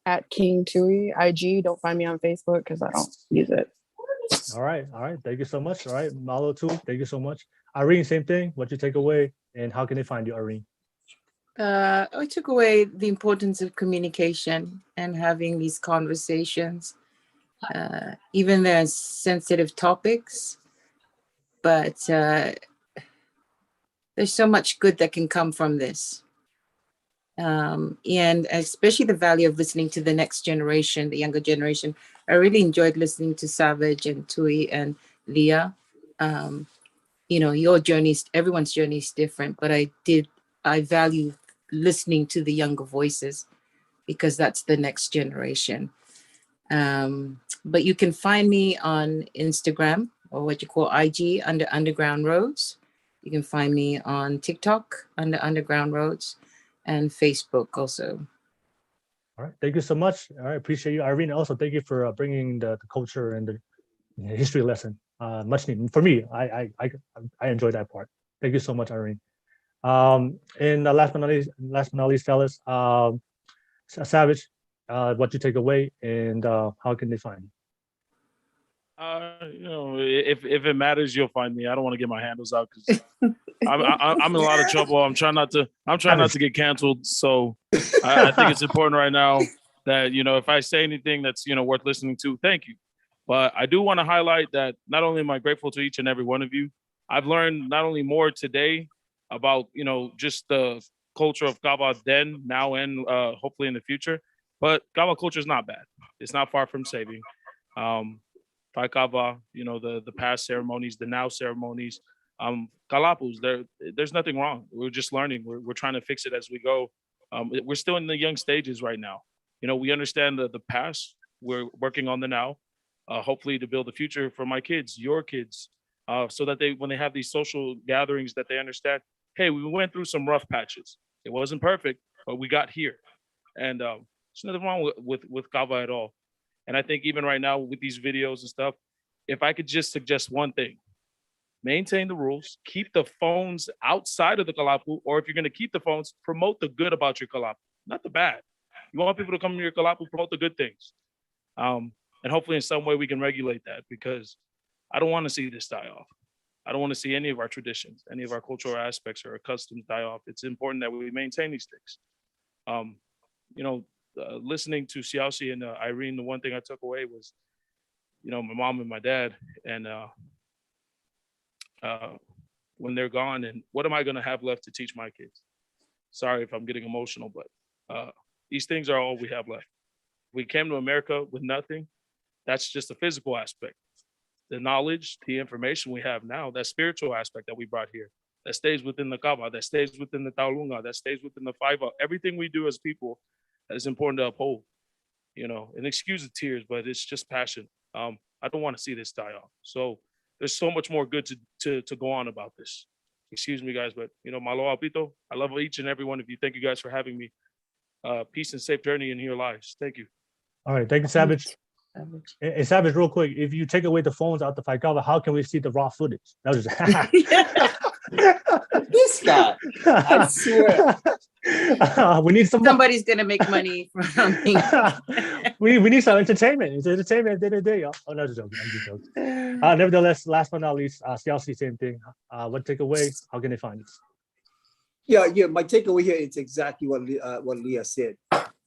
At King Tui IG. Don't find me on Facebook because I don't use it. All right. Thank you so much. All right, Malo too. Thank you so much. Irene, same thing. What you take away, and how can they find you, Irene? I took away the importance of communication and having these conversations, even there's sensitive topics, but there's so much good that can come from this. And especially the value of listening to the next generation, the younger generation. I really enjoyed listening to Savage and Tui and Leah. You know, your journeys, everyone's journey is different, but I value listening to the younger voices because that's the next generation. But you can find me on Instagram, or what you call IG, under Underground Roads. You can find me on TikTok under Underground Roads, and Facebook also. All right, thank you so much. All right, appreciate you, Irene. Also, thank you for bringing the culture and the history lesson. Much needed for me. I enjoyed that part. Thank you so much, Irene. And last but not least, fellas, Savage, what you take away, and how can they find you? You know, if it matters, you'll find me. I don't want to get my handles out because I'm in a lot of trouble. I'm trying not to get canceled. So I think it's important right now that, you know, if I say anything that's, you know, worth listening to, thank you. But I do want to highlight that not only am I grateful to each and every one of you, I've learned not only more today about, you know, just the culture of Kava then, now, and hopefully in the future. But Kava culture is not bad. It's not far from saving. Faikava, you know, the past ceremonies, the now ceremonies, kalapus, there's nothing wrong. We're just learning. We're trying to fix it as we go. We're still in the young stages right now. You know, we understand the past. We're working on the now, hopefully to build the future for my kids, your kids, so that when they have these social gatherings, that they understand, hey, we went through some rough patches. It wasn't perfect, but we got here. And there's nothing wrong with Kava at all. And I think even right now with these videos and stuff, if I could just suggest one thing, maintain the rules, keep the phones outside of the kalapu, or if you're going to keep the phones, promote the good about your kalapu, not the bad. You want people to come to your kalapu, promote the good things. And hopefully in some way we can regulate that, because I don't want to see this die off. I don't want to see any of our traditions, any of our cultural aspects or our customs die off. It's important that we maintain these things. You know, listening to Xiaoxi and Irene, the one thing I took away was, you know, my mom and my dad, and when they're gone, and what am I going to have left to teach my kids? Sorry if I'm getting emotional, but these things are all we have left. We came to America with nothing. That's just a physical aspect. The knowledge, the information we have now, that spiritual aspect that we brought here, that stays within the Kava, that stays within the Taulunga, that stays within the Faiva. Everything we do as people is important to uphold, you know, and excuse the tears, but it's just passion. I don't want to see this die off. So there's so much more good to go on about this. Excuse me, guys, but, you know, malo apito. I love each and every one of you. Thank you guys for having me. Peace and safe journey in your lives. Thank you. All right. Thank you, Savage. Hey, Savage, real quick, if you take away the phones out the Faikava, how can we see the raw footage? That was just this guy. I swear. We need somebody's gonna make money from me. we need some entertainment. It's entertainment at the end of the day. Oh, no, I'm just joking. Nevertheless, last but not least, Xiaoxi, same thing. What takeaway? How can they find us? Yeah. My takeaway here is exactly what Leah said.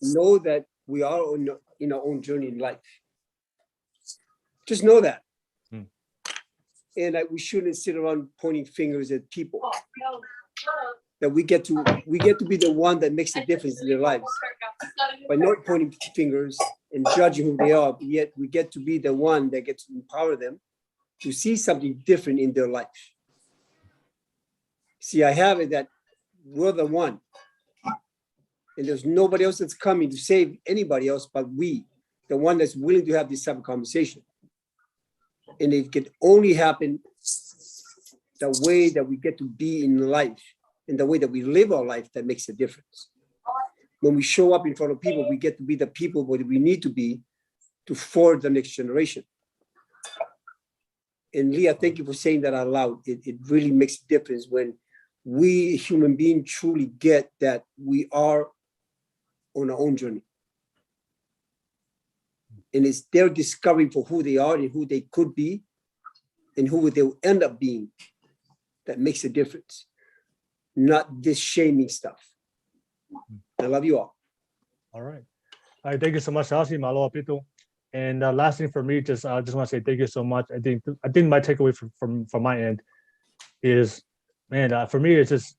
Know that we are in our own journey in life. Just know that. And that we shouldn't sit around pointing fingers at people. That we get to be the one that makes a difference in their lives by not pointing fingers and judging who they are, but yet we get to be the one that gets to empower them to see something different in their life. See, I have it that we're the one, and there's nobody else that's coming to save anybody else but we, the one that's willing to have this type of conversation. And it can only happen the way that we get to be in life and the way that we live our life that makes a difference. When we show up in front of people, we get to be the people that we need to be to forward the next generation. And Leah, thank you for saying that out loud. It really makes a difference when we human beings truly get that we are on our own journey. And it's their discovery for who they are and who they could be and who they will end up being that makes a difference. Not this shaming stuff. I love you all. All right. Thank you so much, Xiaoxi. Malo apito. And last thing for me, just want to say thank you so much. I think my takeaway from my end is, man, for me, it's just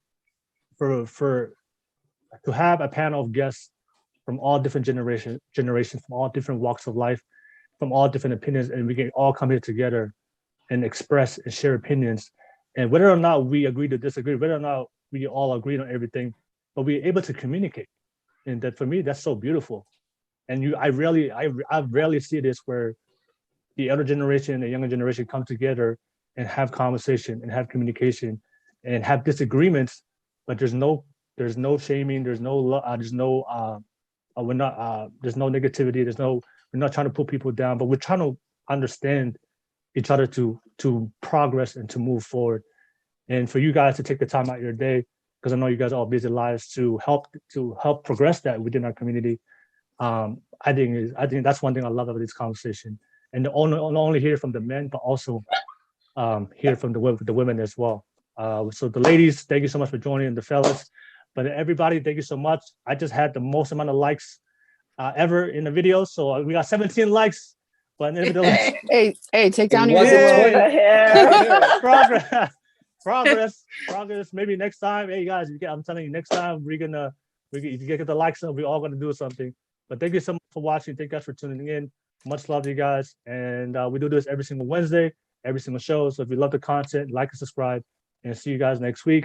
for to have a panel of guests from all different generations, from all different walks of life, from all different opinions, and we can all come here together and express and share opinions. And whether or not we agree to disagree, whether or not we all agree on everything, but we're able to communicate. And that, for me, that's so beautiful. And I rarely see this where the elder generation and the younger generation come together and have conversation and have communication and have disagreements, but there's no shaming, there's no negativity, we're not trying to put people down, but we're trying to understand each other to progress and to move forward. And for you guys to take the time out of your day, because I know you guys are all busy lives, to help progress that within our community. I think that's one thing I love about this conversation, and not only hear from the men, but also hear from the women as well. So the ladies, thank you so much for joining, and the fellas. But everybody, thank you so much. I just had the most amount of likes ever in the video, so we got 17 likes. But nevertheless, hey, take down your progress. Maybe next time, hey guys, I'm telling you, next time if you get the likes up, we're all gonna do something. But thank you so much for watching. Thank you guys for tuning in. Much love to you guys. And we do this every single Wednesday, every single show. So if you love the content, like and subscribe, and see you guys next week.